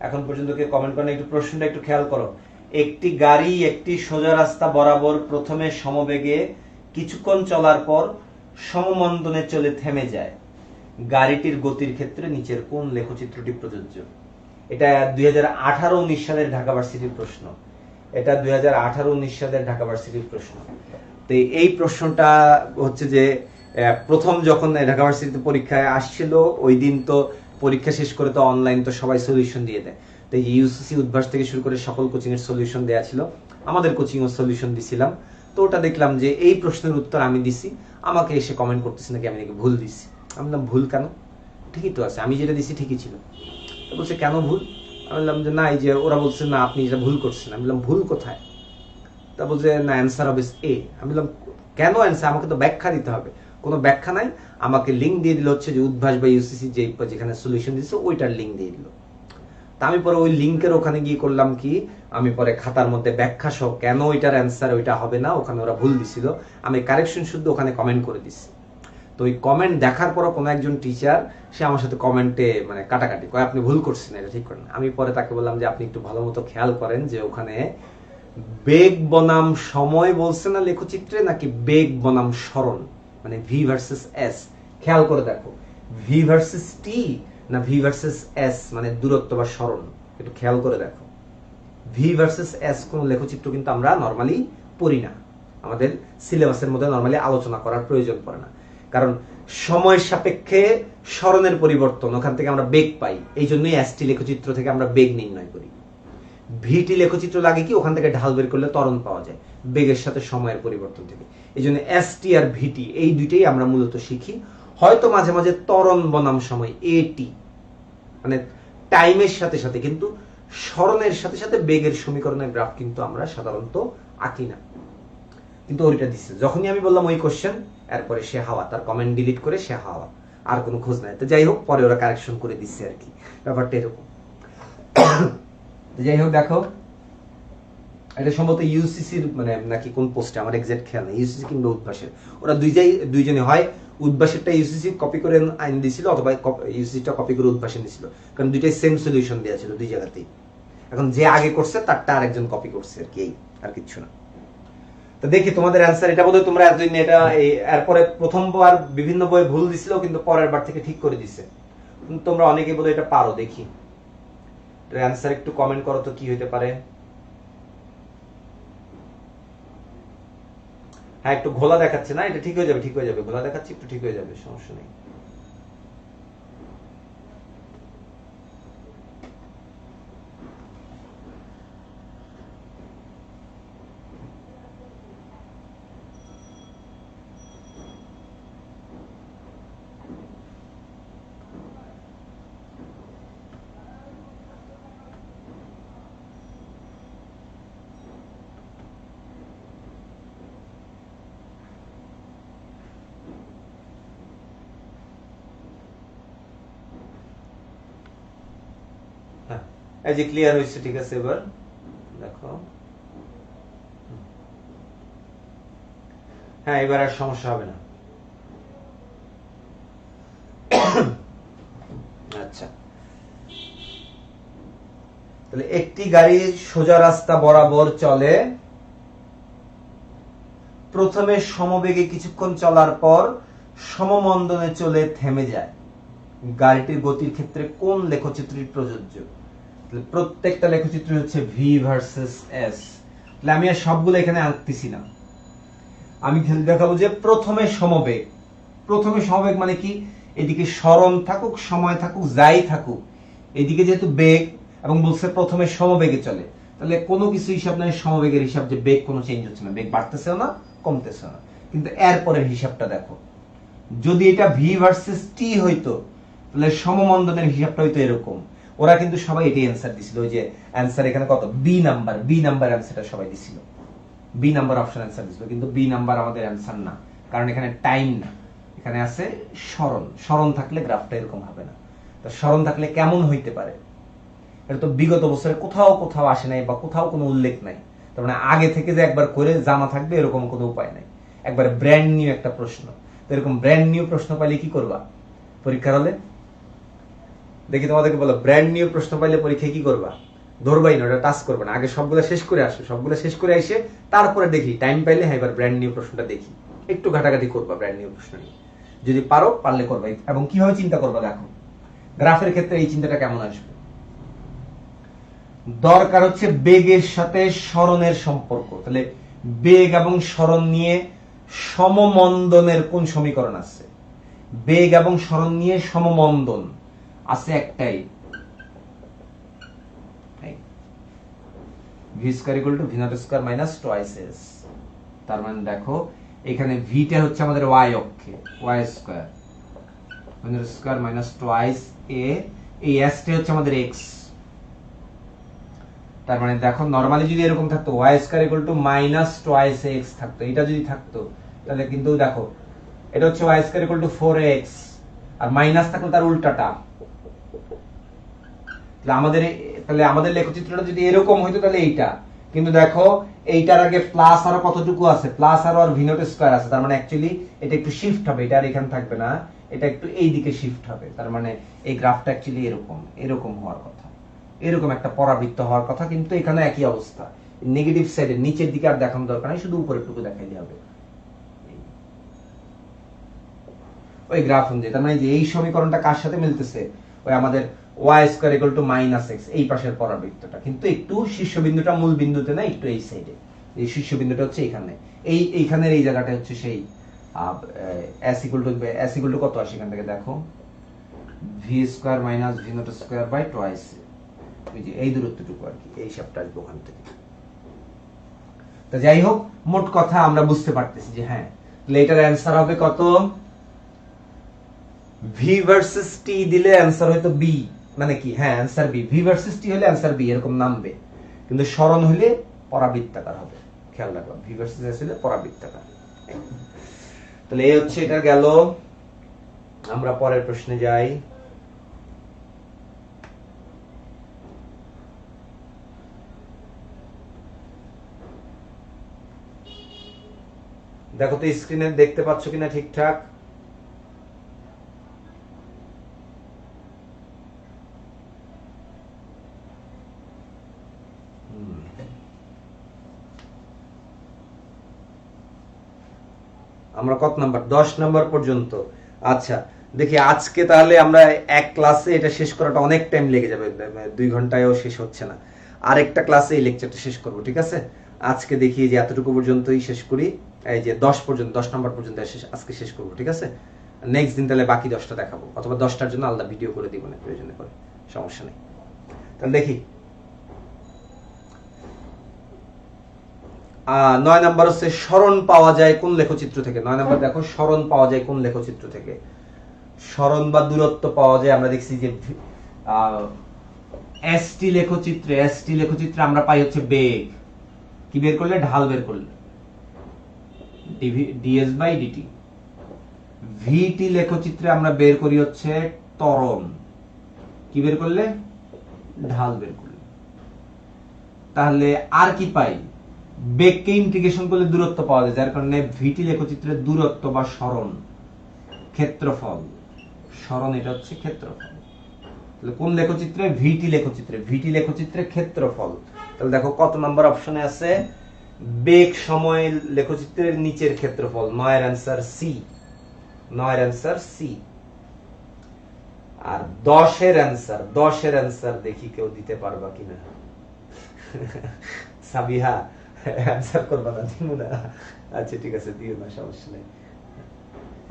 এখন পর্যন্ত কেউ কমেন্ট করে না, একটু প্রশ্নটা একটু খেয়াল করো। একটি গাড়ি একটি সোজা রাস্তা বরাবর প্রথমে সমবেগে কিছুক্ষণ চলার পর সমমন্দনে চলে থেমে যায়। গাড়িটির গতির ক্ষেত্রে নিচের কোন লেখচিত্রটি প্রযোজ্য? এটা 2018-19 সালের ঢাকা ভার্সিটির প্রশ্ন। এটা 2018-19 সালের ঢাকা ভার্সিটির প্রশ্ন। তো এই প্রশ্নটা হচ্ছে যে প্রথম যখন ঢাকা ভার্সিটিতে পরীক্ষায় আসছিল ওই দিন তো পরীক্ষা শেষ করে তো অনলাইন তো সবাই সলিউশন দিয়ে দেয়। তো ইউসিসি উদ্ভাস থেকে শুরু করে সকল কোচিং এর সলিউশন দেয়া ছিল, আমাদের কোচিং এর সলিউশন দিছিলাম। তো ওটা দেখলাম যে এই প্রশ্নের উত্তর আমি দিছি, আমাকে এসে কমেন্ট করতেছে নাকি আমি নাকি ভুল দিছি। আমি বললাম ভুল কেন, ঠিকই তো আছে, আমি যেটা দিছি ঠিকই ছিল। তো বলছে কেন ভুল? আমি বললাম যে না, এই যে ওরা বলছে না আপনি যেটা ভুল করছেন। আমি বললাম ভুল কোথায়? তা বলছে না অ্যান্সার হবে এ। আমি বললাম কেন অ্যান্সার? আমাকে তো ব্যাখ্যা দিতে হবে। কোনো ব্যাখ্যা নাই, আমাকে লিঙ্ক দিয়ে দিল হচ্ছে যে উদ্ভাস বা ইউসিসি যেখানে সলিউশন দিচ্ছে ওইটার লিঙ্ক দিয়ে দিল। তা আমি পরে ওই লিঙ্কের ওখানে গিয়ে করলাম কি, আমি পরে খাতার মধ্যে ব্যাখ্যা সহ কেন ওইটার অ্যান্সার ওইটা হবে না, ওখানে ওরা ভুল দিছিল, আমি কারেকশন শুদ্ধ ওখানে কমেন্ট করে দিছি। তো ওই কমেন্ট দেখার পর কোনো একজন টিচার সে আমার সাথে কমেন্টে মানে কাটাকাটি কয় আপনি ভুল করছেন, এটা ঠিক করেন। আমি পরে তাকে বললাম যে আপনি একটু ভালো মতো খেয়াল করেন যে ওখানে বেগ বনাম সময় বলছে না লেখচিত্রে, নাকি বেগ বনাম সরণ, মানে ভি ভার্সেস এস, খেয়াল করে দেখো ভি ভার্সেস টি না ভি ভার্সেস এস মানে দূরত্ব বা সরণ, একটু খেয়াল করে দেখো। ভি ভার্সেস এস কোন লেখচিত্র কিন্তু আমরা নরমালি পড়ি না, আমাদের সিলেবাসের মধ্যে নরমালি আলোচনা করার প্রয়োজন পড়ে না, কারণ সময়ের সাপেক্ষে সরণের পরিবর্তন ওখান থেকে আমরা বেগ পাই, এই জন্যই এসটি লেখচিত্র থেকে আমরা বেগ নির্ণয় করি। ভিটি লেখচিত্র লাগে কি ওখান থেকে ঢাল বের করলে ত্বরণ পাওয়া যায় বেগের সাথে সময়ের পরিবর্তন থেকে, এই জন্য এসটি আর ভিটি এই দুইটাই আমরা মূলত শিখি। হয়তো মাঝে মাঝে ত্বরণ বনাম সময় এটি মানে টাইমের সাথে সাথে, কিন্তু সরণের সাথে সাথে বেগের সমীকরণের গ্রাফ কিন্তু আমরা সাধারণত আঁকি না। কিন্তু ওইটা দিচ্ছে যখনই আমি বললাম ওই কোশ্চেন, এরপরে সে হাওয়া, তার কমেন্ট ডিলিট করে সে হাওয়া, আর কোনো খোঁজ নাই। তো যাই হোক পরে ওরা কারেকশন করে দিচ্ছে আর কি, ব্যাপারটা এরকম। যাই হোক দেখো, এটা সম্ভবত ইউসিসির মানে নাকি কোন পোস্টে আমার এক্সাক্ট খেয়াল নেই, ইউসিসি কিংবা উদ্ভাসের, ওরা দুইজনে হয় উদ্ভাসেরটা ইউসিসি কপি করে আইন দিছিল অথবা ইউসিসিটা কপি করে উদ্ভাসে দিছিল, কারণ দুইটাই সেম সলিউশন দেওয়া ছিল দুই জায়গাতেই। এখন যে আগে করছে তারটা আরেকজন কপি করছে আর কি, এই আর কিচ্ছু না। তো দেখি তোমাদের অ্যান্সার, এটা বোধহয় তোমরা এতদিন এটা এরপরে প্রথমবার বিভিন্ন বই ভুল দিছিল কিন্তু পরের বার থেকে ঠিক করে দিছে, তোমরা অনেকে বোধহয় এটা পারো। দেখি অ্যান্সার একটু কমেন্ট করো তো কি হতে পারে। হ্যাঁ একটু ঘোলা দেখাচ্ছে না, এটা ঠিক হয়ে যাবে, ঠিক হয়ে যাবে, ঘোলা দেখাচ্ছে একটু ঠিক হয়ে যাবে, সমস্যা নেই। হ্যাঁ এই যে ক্লিয়ার হয়েছে, ঠিক আছে। এবার দেখো, হ্যাঁ এবার আর সমস্যা হবে না। আচ্ছা, তাহলে একটি গাড়ি সোজা রাস্তা বরাবর চলে, প্রথমে সমবেগে কিছুক্ষণ চলার পর সমমন্দনে চলে থেমে যায়, গাড়িটির গতির ক্ষেত্রে কোন লেখচিত্রটি প্রযোজ্য? প্রত্যেকটা লেখচিত্র হচ্ছে ভি ভার্সেস এস। তাহলে আমি আর সবগুলো এখানে আঁকতেছি না, আমি দেখাবো যে প্রথমে সমবেগ। প্রথমে সমবেগ মানে কি, এদিকে সরণ থাকুক সময় থাকুক যাই থাকুক, এদিকে যেহেতু বেগ এবং বলছে প্রথমে সমবেগে চলে, তাহলে কোনো কিছু হিসাব নাই, সমবেগের হিসাব যে বেগ কোনো চেঞ্জ হচ্ছে না, বেগ বাড়তেছেও না কমতেছেও না। কিন্তু এরপরের হিসাবটা দেখো, যদি এটা ভি ভার্সেস টি হইতো তাহলে সমমন্দনের হিসাবটা হইতো এরকম। ওরা কিন্তু সবাই এটাই অ্যান্সার দিছিল, ওই যে অ্যান্সার এখানে কত বি নাম্বার অ্যান্সারটা সবাই দিছিল, বি নাম্বার অপশন অ্যান্সার দিছিল, কিন্তু বি নাম্বার আমাদের অ্যান্সার না, কারণ এখানে টাইম না, এখানে আছে সরণ। সরণ থাকলে গ্রাফটা এরকম হবে না। তো সরণ থাকলে কেমন হইতে পারে, এটা তো বিগত বছরে কোথাও কোথাও আসে নাই বা কোথাও কোনো উল্লেখ নাই, তার মানে আগে থেকে যে একবার করে জানা থাকবে এরকম কোনো উপায় নাই, একবার ব্র্যান্ড নিউ একটা প্রশ্ন। তো এরকম ব্র্যান্ড নিউ প্রশ্ন পাইলে কি করবা পরীক্ষার হলে? দেখি তোমাদেরকে বলো, ব্র্যান্ড নিউ প্রশ্ন পাইলে পরীক্ষায় কি করবা? ধরবাই না, ওটা টাচ করবে না, আগে সবগুলো শেষ করে আসো, সবগুলো শেষ করে এসে তারপরে দেখি টাইম পাইলে হ্যাঁ এবার ব্র্যান্ড নিউ প্রশ্নটা দেখি, একটু ঘাটাঘাটি করবা ব্র্যান্ড নিউ প্রশ্ন নিয়ে, যদি পারো, পারলে করবা। এবং কিভাবে চিন্তা করবা দেখো, গ্রাফের ক্ষেত্রে এই চিন্তাটা কেমন আসবে। দরকার হচ্ছে বেগের সাথে সরণের সম্পর্ক। তাহলে বেগ এবং সরণ নিয়ে সমমন্দনের কোন সমীকরণ আছে? বেগ এবং সরণ নিয়ে সমমন্দন আছে একটাই, v square equal to V nought square minus twice s. তার মানে দেখো এখানে ভিটা হচ্ছে আমাদের ওয়াই অক্ষে, y square v nought square minus twice a, এই এস টা হচ্ছে আমাদের এক্স। তার মানে দেখো নরমালি যদি এরকম থাকতো Y square equal to minus twice X থাকতো, এটা যদি থাকতো তাহলে কিন্তু দেখো এটা হচ্ছে Y square equal to 4x, আর মাইনাস থাকলে তার উল্টাটা। তাহলে আমাদের লেখচিত্রটা যদি এরকম হইতো তাহলে এইটা, কিন্তু দেখো এইটার আগে প্লাস আরো কতটুকু আছে, প্লাস আরো আর ভি নট স্কয়ার আছে। তার মানে অ্যাকচুয়ালি এটা একটু শিফট হবে, এটা আর এখানে থাকবে না, এটা একটু এই দিকে শিফট হবে। তার মানে এই গ্রাফটা অ্যাকচুয়ালি এরকম হওয়ার কথা, এরকম একটা পরাবৃত্ত হওয়ার কথা, কিন্তু এখানে একই অবস্থা। নেগেটিভ সাইডে নিচের দিকে আর দেখানোর দরকার নেই, শুধু উপরেরটুকু দেখাইলে হবে ওই গ্রাফ অনুযায়ী। তার মানে যে এই সমীকরণটা কার সাথে মিলতেছে, ওই আমাদের y square equal to minus x, এই পাশের পরাবৃত্তটা, কিন্তু একটু শীর্ষবিন্দুটা মূল বিন্দুতে না, একটু এই সাইডে। এই শীর্ষবিন্দুটা হচ্ছে এখানে, এইখানের এই জায়গাটা হচ্ছে সেই s ইকুয়াল টু কত আসে এখান থেকে দেখো, v square minus v not square by twice, এই দূরত্বটুকু আর কি, এই সবটা আসবে ওখান থেকে। তো যাই হোক, মোট কথা আমরা বুঝতে পারতেছি যে হ্যাঁ, তাহলে এটার অ্যান্সার হবে কত, ভি ভার্সেস টি দিলে অ্যান্সার হয়তো বি, মানে কি, হ্যাঁ answer B, V versus T হলে অ্যান্সার বি এরকম নামবে, কিন্তু সরণ হলে পরাবৃত্তাকার হবে। খেয়াল রাখলাম, ভি ভার্সেস এস হলে পরাবৃত্তাকার। তাহলে এই হচ্ছে এটা গেল। আমরা পরের প্রশ্নে যাই। দেখো তো স্ক্রিনে দেখতে পাচ্ছ কিনা ঠিকঠাক? আমরা কত নাম্বার, 10 নাম্বার পর্যন্ত। আচ্ছা দেখি আজকে তাহলে আমরা এক ক্লাসে এটা শেষ করাটা অনেক টাইম লেগে যাবে, 2 ঘন্টায়ও শেষ হচ্ছে না। আরেকটা ক্লাসে এই লেকচারটা শেষ করব, ঠিক আছে? আজকে দেখি যে এতটুকু পর্যন্তই শেষ করি, এই যে 10 নাম্বার পর্যন্ত আজকে শেষ করব, ঠিক আছে? নেক্সট দিন তাহলে বাকি 10টা দেখাবো, অথবা 10টার জন্য আলাদা ভিডিও করে দিব না প্রয়োজনে করে, সমস্যা নেই। তাহলে দেখি 9 নাম্বার হচ্ছে সরণ পাওয়া যায় কোন লেখচিত্র থেকে। 9 নাম্বার দেখো, সরণ পাওয়া যায় কোন লেখচিত্র থেকে। সরণ বা দূরত্ব পাওয়া যায়, আমরা দেখছি যে এসটি লেখচিত্রে আমরা পাই হচ্ছে বেগ, কি বের করলে, ঢাল বের করলে, ডিএস বাই ডিটি। ভিটি লেখচিত্রে আমরা বের করি হচ্ছে ত্বরণ, কি বের করলে, ঢাল বের করলে। তাহলে আর কি পাই, বেগকে ইন্টিগ্রেশন করলে দূরত্ব পাওয়া যায়, যার কারণে ভিটি লেখচিত্রের দূরত্ব বা সরণ, ক্ষেত্রফল, সরণ এটা হচ্ছে ক্ষেত্রফল। তাহলে কোন লেখচিত্রে, ভিটি লেখচিত্রে ক্ষেত্রফল। তাহলে দেখো কত নাম্বার অপশনে আছে, বেগ সময় লেখচিত্রের নিচের ক্ষেত্রফল। 9 এর অ্যান্সার সি। আর 10 এর অ্যান্সার দেখি কেউ দিতে পারবা কিনা। সাবিহা অ্যান্সার করবা না, দিব না? আচ্ছা ঠিক আছে, দিও না, সমস্যা নেই।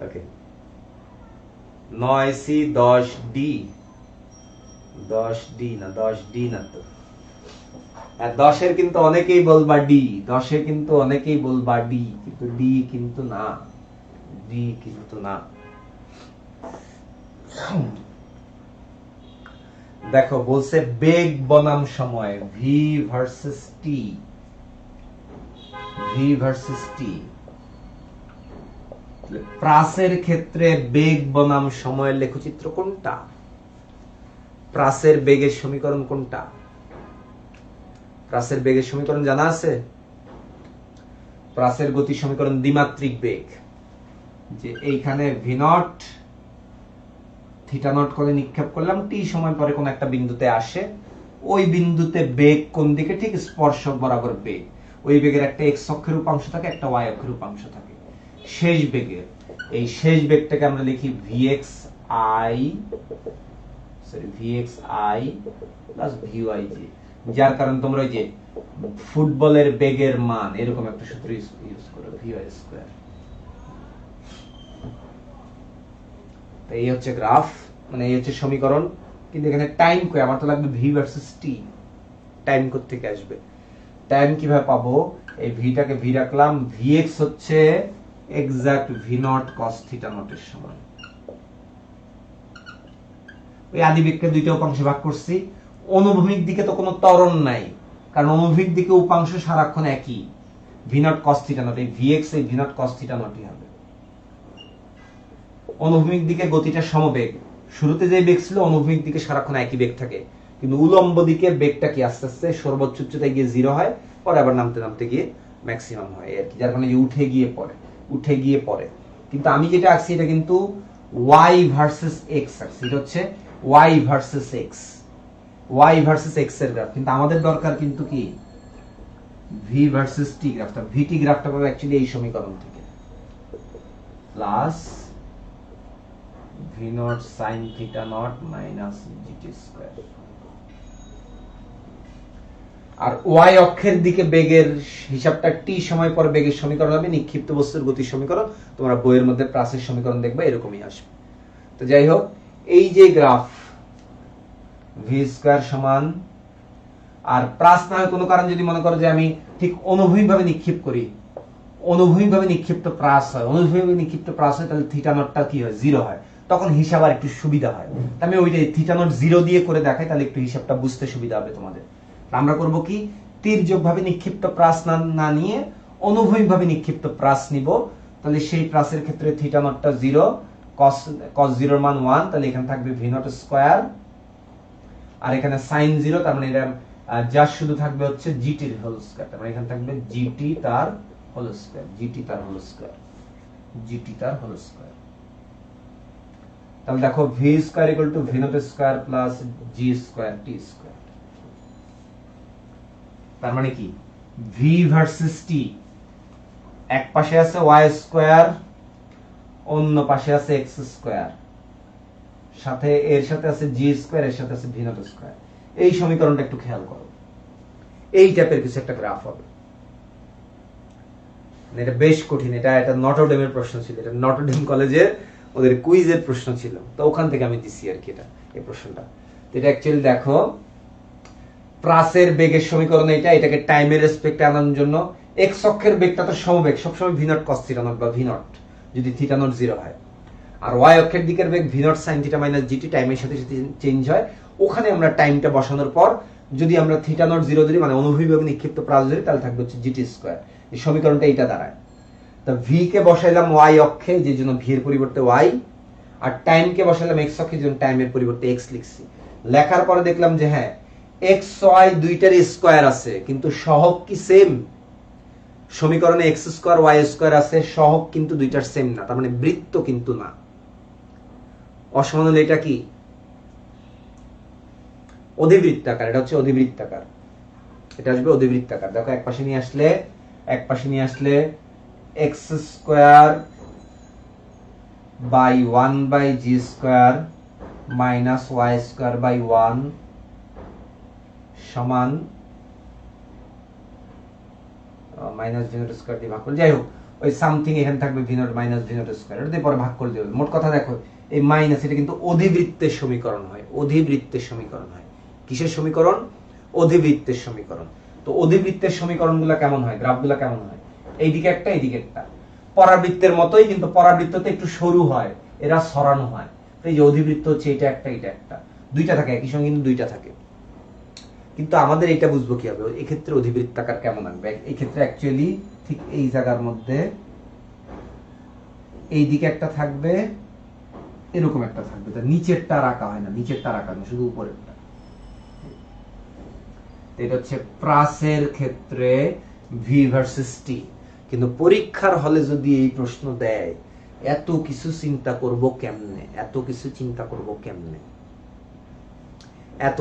ওকে, 9C 10D না, 10D না তো। আর 10 এর কিন্তু অনেকেই বলবা ডি, 10 এর কিন্তু অনেকেই বলবা ডি, কিন্তু ডি কিন্তু না। দেখো বলছে বেগ বনাম সময়, ভি ভার্সেস টি। প্রাসের ক্ষেত্রে বেগ বনাম সময়ের লেখচিত্র কোনটা, প্রাসের বেগের সমীকরণ কোনটা? প্রাসের বেগের সমীকরণ জানা আছে? প্রাসের গতি সমীকরণ দ্বিমাত্রিক বেগ, যে এইখানে ভি নট থিটা নট করে নিক্ষেপ করলাম, টি সময় পরে কোন একটা বিন্দুতে আসে, ওই বিন্দুতে বেগ কোন দিকে, ঠিক স্পর্শক বরাবর বেগ। ওই বেগের একটা এক্স অক্ষের উপাংশ থাকে, একটা ওয়াই অক্ষের উপাংশ থাকে। শেষ বেগের, এই শেষ বেগটাকে আমরা লিখি ভিএক্স আই প্লাস ভিওয়াই জি, যার কারণে তোমরা ওই যে ফুটবলের বেগের মান এরকম একটা সূত্র ইউজ করো, ভি ওয়াই স্কয়ার। তো এই হচ্ছে গ্রাফ, মানে এই হচ্ছে সমীকরণ। কিন্তু এখানে টাইম কই, আমার তো লাগবে ভি ভার্সেস টি। টাইম কোত্থেকে আসবে? টাইম কিভাবে পাবো? এই ভিটাকে ভি রাখলাম, ভিএক্স হচ্ছে exact v nought cos theta নটের সমান। ওই আদিবেগকে দুইটা উপাংশে ভাগ করছি। অনুভূমিক দিকে তো কোনো ত্বরণ নাই, কারণ অনুভূমিক দিকে উপাংশ সারাক্ষণ একই, V nought cos theta not. এই ভিএক্স এই ভি নট কস থিটা নটই হবে। অনুভূমিক দিকে গতিটা সমবেগ, শুরুতে যে বেগ ছিল অনুভূমিক দিকে সারাক্ষণ একই বেগ থাকে, কিন্তু উলম্ব দিকে বেগটা কি আস্তে আস্তে সর্বোচ্চ উচ্চতায় গিয়ে জিরো হয়, পরে আবার নামতে নামতে গিয়ে ম্যাক্সিমাম হয় আর কি, যার কারণে উঠে গিয়ে পড়ে। কিন্তু আমি যেটা আঁকছি এটা কিন্তু ওয়াই ভার্সেস এক্স আঁকছি, এটা হচ্ছে ওয়াই ভার্সেস এক্স এর গ্রাফ। কিন্তু আমাদের দরকার কিন্তু কি ভি ভার্সেস টি গ্রাফটা। ভিটি গ্রাফটা পাবো অ্যাকচুয়ালি এই সমীকরণ থেকে, plus V not sine theta not minus G T square. আর ওয়াই অক্ষের দিকে বেগের হিসাবটা টি সময় পর বেগের সমীকরণ হবে, নিক্ষিপ্ত বস্তুর গতির সমীকরণ। তোমরা বইয়ের মধ্যে প্রাসের সমীকরণ দেখবে এরকমই আসবে। তো যাই হোক, এই যে গ্রাফ ভি স্কয়ার সমান, আর প্রাস না হয় কোনো কারণ যদি মনে করো যে আমি ঠিক অনুভূমিকভাবে নিক্ষেপ করি, অনুভূমিকভাবে নিক্ষিপ্ত প্রাস হয়, অনুভূমিকভাবে নিক্ষিপ্ত প্রাস হয়, তাহলে থিটা নটটা কি হয়? জিরো হয়। তখন হিসাব আর একটু সুবিধা হয়। আমি ওইটাই থিটা নট জিরো দিয়ে করে দেখাই, তাহলে একটু হিসাবটা বুঝতে সুবিধা হবে তোমাদের। আমরা করব কি, তির্যকভাবে নিক্ষিপ্ত প্রাস না নিয়ে অনুভূমিকভাবে নিক্ষিপ্ত প্রাস নিব। তাহলে সেই প্রাসের ক্ষেত্রে থিটা নটটা জিরো, কস জিরোর মান 1, তাহলে এখানে থাকবে ভি নট স্কয়ার, আর এখানে সাইন জিরো, তার মানে এটা যা শুধু থাকবে হচ্ছে জিটির হোল স্কয়ার। তার মানে এখানে থাকবে জিটি তার হোল স্কয়ার, তাহলে দেখো V square equal to V nought square plus G square T square. তার মানে কি ভি ভার্সেস টি, এক পাশে আছে ওয়াই স্কয়ার, অন্য পাশে আছে এক্স স্কয়ার, সাথে এর সাথে আছে জি স্কয়ার, এর সাথে আছে ভি নট স্কয়ার। এই সমীকরণটা একটু খেয়াল করো, এই টাইপের কিছু একটা গ্রাফ হবে। এটা বেশ কঠিন, এটা নটরডেমের প্রশ্ন ছিল, এটা নটরডেম কলেজে ওদের কুইজের প্রশ্ন ছিল, তো ওখান থেকে আমি দিছি আর কি এটা, এই প্রশ্নটা। এটা অ্যাকচুয়ালি দেখো, প্রাসের বেগের সমীকরণ এটা, এটাকে টাইমের রেসপেক্টে আনার জন্য এক্স অক্ষের বেগটা তো সমবেগ, সবসময় v nought cos theta nought বা ভি নট, যদি থিটা নট জিরো হয়। আর ওয়াই অক্ষের দিকের বেগ v not sine theta minus g t, টাইমের সাথে সাথে চেঞ্জ হয়। ওখানে আমরা টাইমটা বসানোর পর যদি আমরা থিটা নট জিরো ধরি, মানে অনুভূমিকভাবে নিক্ষিপ্ত প্রাস ধরি, তাহলে থাকবে হচ্ছে জিটি স্কয়ার। এই সমীকরণটা এইটা দাঁড়ায়। তো ভি কে বসাইলাম ওয়াই অক্ষে, যে জন্য ভি এর পরিবর্তে ওয়াই, আর টাইম কে বসাইলাম এক্স অক্ষে, যে জন্য টাইমের পরিবর্তে এক্স লিখছি। লেখার পরে দেখলাম যে হ্যাঁ, এক্স ওয়াই দুইটার স্কয়ার আছে, কিন্তু সহগ কি সেম? সমীকরণে এক্স স্কয়ার ওয়াই স্কয়ার আছে, সহগ কিন্তু দুইটার সেম না, তার মানে বৃত্ত কিন্তু না। অসমান হলে এটা কি? অধিবৃত্তাকার। এটা হচ্ছে অধিবৃত্তাকার, এটা আসবে অধিবৃত্তাকার। দেখো এক পাশে নিয়ে আসলে X square by 1 by G square minus Y square by 1 সমান মাইনাস ভি নট স্কয়ার দিয়ে ভাগ করলে, যাই হোক ওই সামথিং এখানে থাকবে V naught minus V nought square, এটা দিয়ে পরে ভাগ করে দেবে। মোট কথা দেখো, এই মাইনাস এটা কিন্তু অধিবৃত্তের সমীকরণ হয়, কিসের সমীকরণ? অধিবৃত্তের সমীকরণ। তো অধিবৃত্তের সমীকরণগুলো কেমন হয়, গ্রাফগুলো কেমন হয়? এইদিকে একটা, এইদিকে একটা। পরাবৃত্তের মতোই, কিন্তু পরাবৃত্ততে একটু সরু হয়, এরা সরানো হয়। এই যে অধিবৃত্ত হচ্ছে এটা একটা, দুইটা থাকে, একই সঙ্গে কিন্তু দুইটা থাকে। কিন্তু আমাদের এটা বুঝবো কি হবে, এই ক্ষেত্রে অধিবৃত্তাকার কেমন আসবে? এই ক্ষেত্রে অ্যাকচুয়ালি ঠিক এই জায়গার মধ্যে এই দিকে একটা থাকবে, এরকম একটা থাকবে। তার নিচেরটা রাখা হয় না, শুধু উপরেরটা। এটা হচ্ছে প্রাসের ক্ষেত্রে ভি ভার্সেস টি। কিন্তু পরীক্ষার হলে যদি এই প্রশ্ন দেয়, এত কিছু চিন্তা করব কেমনে, এত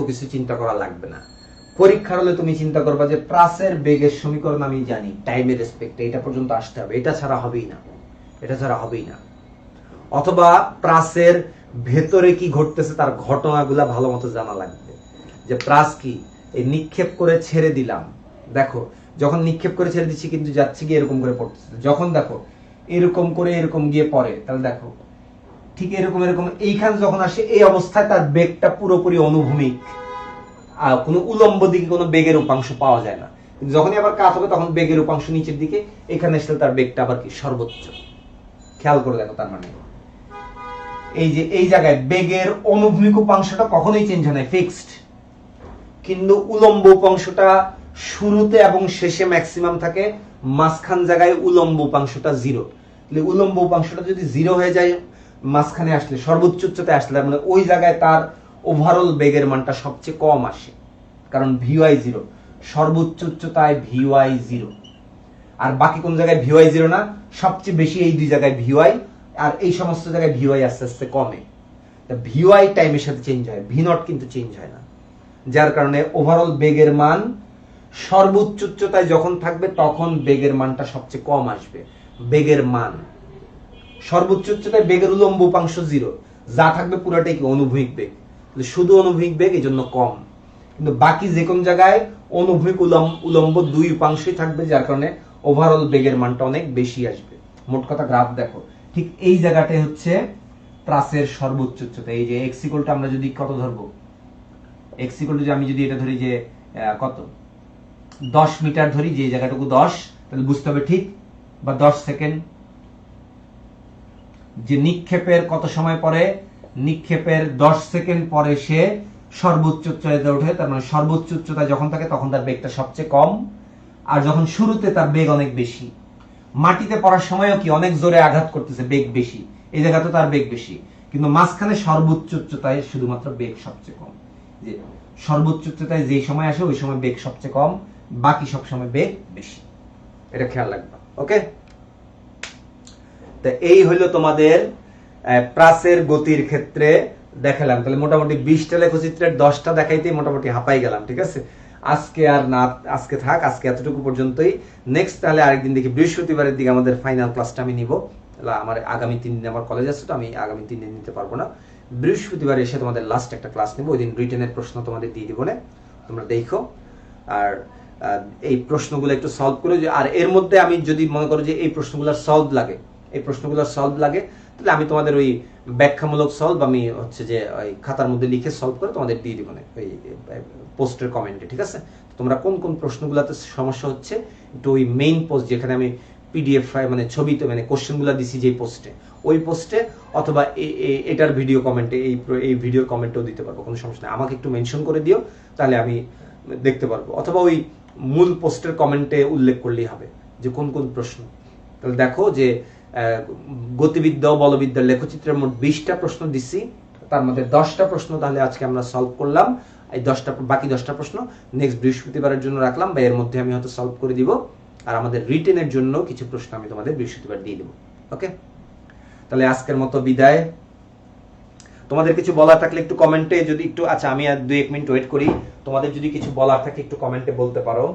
কিছু চিন্তা করা লাগবে না। পরীক্ষার হলে তুমি চিন্তা করবা যে প্রাসের বেগের সমীকরণ আমি জানি, টাইমের রেসপেক্টে এটা পর্যন্ত আসতে হবে, এটা ছাড়া হবেই না। অথবা প্রাসের ভেতরে কি ঘটতেছে তার ঘটনাগুলা ভালো মতো জানা লাগবে, যে প্রাস কি, এই নিক্ষেপ করে ছেড়ে দিলাম, দেখো যখন নিক্ষেপ করে ছেড়ে দিচ্ছি কিন্তু যাচ্ছে গিয়ে এরকম করে পড়তেছে, যখন দেখো এরকম করে এরকম গিয়ে পড়ে, তাহলে দেখো ঠিক এরকম এরকম এইখানে যখন আসে এই অবস্থায় তার বেগটা পুরোপুরি অনুভূমিক, আর কোনো উলম্ব দিকে কোনো বেগের উপাংশ পাওয়া যায় না। কিন্তু যখনই আবার কাত হবে তখন বেগের উপাংশ নিচের দিকে, এখানে আসলে তার বেগটা আবার কি সর্বোচ্চ। খেয়াল করে দেখো, তার মানে এই যে এই জায়গায় বেগের অনুভূমিক উপাংশটা কখনোই চেঞ্জ হয় না, ফিক্সড, কিন্তু উলম্ব উপাংশটা শুরুতে এবং শেষে ম্যাক্সিমাম থাকে, মাঝখান জায়গায় উলম্ব উপাংশটা জিরো। উলম্ব উপাংশটা যদি জিরো হয়ে যায় মাঝখানে আসলে, সর্বোচ্চ উচ্চতায় আসলে, মানে ওই জায়গায় তার ওভারঅল বেগের মানটা সবচেয়ে কম আসে, কারণ ভিওয়াই জিরো, সর্বোচ্চ উচ্চতায় ভিওয়াই জিরো। আর বাকি কোন জায়গায় ভিওয়াই জিরো না, সবচেয়ে বেশি এই দুই জায়গায় ভিওয়াই, আর এই সমস্ত জায়গায় ভিওয়াই আস্তে আস্তে কমে। ভিওয়াই টাইমের সাথে চেঞ্জ হয়, ভি নট কিন্তু চেঞ্জ হয় না, যার কারণে ওভারঅল বেগের মান সর্বোচ্চ উচ্চতায় যখন থাকবে তখন বেগের মানটা সবচেয়ে কম আসবে। বেগের মান সর্বোচ্চ উচ্চতায় বেগের উলম্ব উপাংশ জিরো, যা থাকবে পুরোটাই কি অনুভূমিক বেগ, শুধু অনুভূমিক বেগ এই জন্য কম। কিন্তু বাকি যে কোন জায়গায় অনুভূমিক উলম্ব দুই উপাংশই থাকবে, যার কারণে ওভারঅল বেগের মানটা অনেক বেশি আসবে। মোট কথা গ্রাফ দেখো, ঠিক এই জায়গাটাই হচ্ছে ট্রাসের সর্বোচ্চ উচ্চতা। এই যে এক্স ইকুয়ালটা আমরা যদি কত ধরবো, এক্স ইকুয়াল আমি যদি এটা ধরি যে কত 10 মিটার ধরি, যে জায়গাটুকু 10, তাহলে বুঝতে হবে ঠিক, বা 10 সেকেন্ড, যে নিক্ষেপের কত সময় পরে, নিক্ষেপের 10 সেকেন্ড পরে সে সর্বোচ্চ উচ্চতায় ওঠে, তার মানে সর্বোচ্চ উচ্চতায় যখন থাকে তখন তার বেগটা সবচেয়ে কম, আর যখন শুরুতে তার বেগ অনেক বেশি। মাটিতে পড়ার সময়ও কি অনেক জোরে আঘাত করতেছে, বেগ বেশি, এই জায়গাতে তার বেগ বেশি, কিন্তু মাঝখানে সর্বোচ্চ উচ্চতায় শুধুমাত্র বেগ সবচেয়ে কম। যে সর্বোচ্চ উচ্চতায় যেই সময় আসে ওই সময় বেগ সবচেয়ে কম, বাকি সব সময় বেগ বেশি, এটা খেয়াল রাখবা। ওকে, তো এই হইলো তোমাদের প্রাসের গতির ক্ষেত্রে দেখালাম। তাহলে মোটামুটি 20টা লেখচিত্রের 10টা দেখাইতেই মোটামুটি হাঁপাই গেলাম, ঠিক আছে। আজকে আর না, আজকে থাক, আজকে এতটুকু পর্যন্তই। নেক্সট তাহলে আরেকদিন দেখি, বৃহস্পতিবারের দিকে আমাদের ফাইনাল ক্লাসটা আমি নিব। আমার আগামী 3 দিন আমার কলেজ আছে, তো আমি আগামী 3 দিন নিতে পারবো না। বৃহস্পতিবার এসে তোমাদের লাস্ট একটা ক্লাস নিব, ওই দিন রিটেনের প্রশ্ন তোমাদের দিয়ে দিব না, তোমরা দেখো। আর এই প্রশ্নগুলো একটু সলভ করে, আর এর মধ্যে আমি যদি মনে করো যে এই প্রশ্নগুলো সলভ লাগে, এই প্রশ্নগুলো সলভ লাগে, তাহলে আমি তোমাদের ওই ব্যাখ্যামূলক সলভ আমি হচ্ছে যে ওই খাতার মধ্যে লিখে সলভ করে তোমাদের দিয়ে দিব না ওই পোস্টের কমেন্টে, ঠিক আছে। তোমরা কোন কোন প্রশ্নগুলোতে সমস্যা হচ্ছে একটু ওই মেইন পোস্ট, যেখানে আমি পিডিএফ মানে ছবিতে মানে কোশ্চেনগুলো দিছি যে পোস্টে, ওই পোস্টে, অথবা এটার ভিডিও কমেন্টে, এই ভিডিওর কমেন্টেও দিতে পারবো, কোনো সমস্যা নেই। আমাকে একটু মেনশন করে দিও, তাহলে আমি দেখতে পারবো, অথবা ওই মূল পোস্টের কমেন্টে উল্লেখ করলেই হবে যে কোন কোন প্রশ্ন। তাহলে দেখো যে গতিবিদ্যা ও বলবিদ্যার লেখচিত্রের মোট 20টা প্রশ্ন দিচ্ছি, তার মধ্যে 10টা প্রশ্ন তাহলে আজকে আমরা সলভ করলাম। এই 10টা, বাকি 10টা প্রশ্ন নেক্সট বৃহস্পতিবারের জন্য রাখলাম, বা এর মধ্যে আমি হয়তো সলভ করে দিব। আর আমাদের রিটেনের জন্য কিছু প্রশ্ন আমি তোমাদের বৃহস্পতিবার দিয়ে দেবো। ওকে, তাহলে আজকের মতো বিদায়। তোমাদের কিছু বলার থাকলে একটু কমেন্টে, যদি একটু, আচ্ছা আমি আর 2-1 মিনিট ওয়েট করি, তোমাদের যদি কিছু বলার থাকে একটু কমেন্টে বলতে পারো।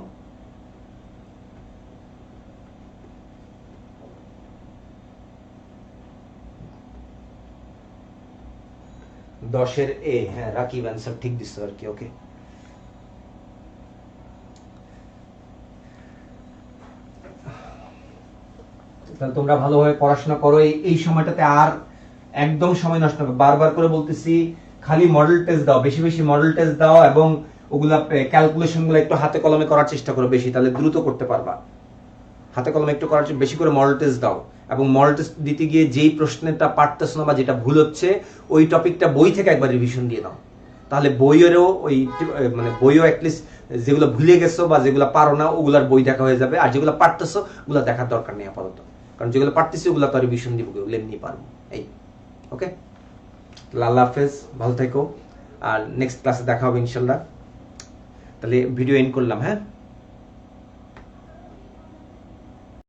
10-এর এ, হ্যাঁ রাকিব অ্যান্সার ঠিক দিছো আর কি। ওকে, তাহলে তোমরা ভালোভাবে পড়াশোনা করো এই সময়টাতে, আর একদম সময় নষ্ট হবে। বারবার করে বলতেছি, খালি মডেল টেস্ট দাও, বেশি বেশি মডেল টেস্ট দাও, এবং ওগুলা ক্যালকুলেশন গুলো একটু হাতে কলমে করার চেষ্টা করো বেশি, তাহলে দ্রুত করতে পারবা। হাতে কলমে একটু করার বেশি করে মডেল টেস্ট দাও, এবং মডেল টেস্ট দিতে গিয়ে যেই প্রশ্নটা পারতেছো না বা যেটা ভুল হচ্ছে ওই টপিকটা বই থেকে একবার রিভিশন দিয়ে দাও, তাহলে বইয়েরও ওই মানে বইও অ্যাটলিস্ট যেগুলো ভুলে গেছো বা যেগুলো পারো না ওগুলার বই দেখা হয়ে যাবে, আর যেগুলো পারতেছো ওগুলো দেখার দরকার নেই আপাতত, কারণ যেগুলো পারতেছি ওগুলো তো রিভিশন দিব, ওগুলো এমনি পারবো। এই ওকে, আল্লাহ হাফেজ, ভালো থেকো, আর নেক্সট ক্লাসে দেখা হবে ইনশাল্লাহ। তাহলে ভিডিও এন্ড করলাম, হ্যাঁ।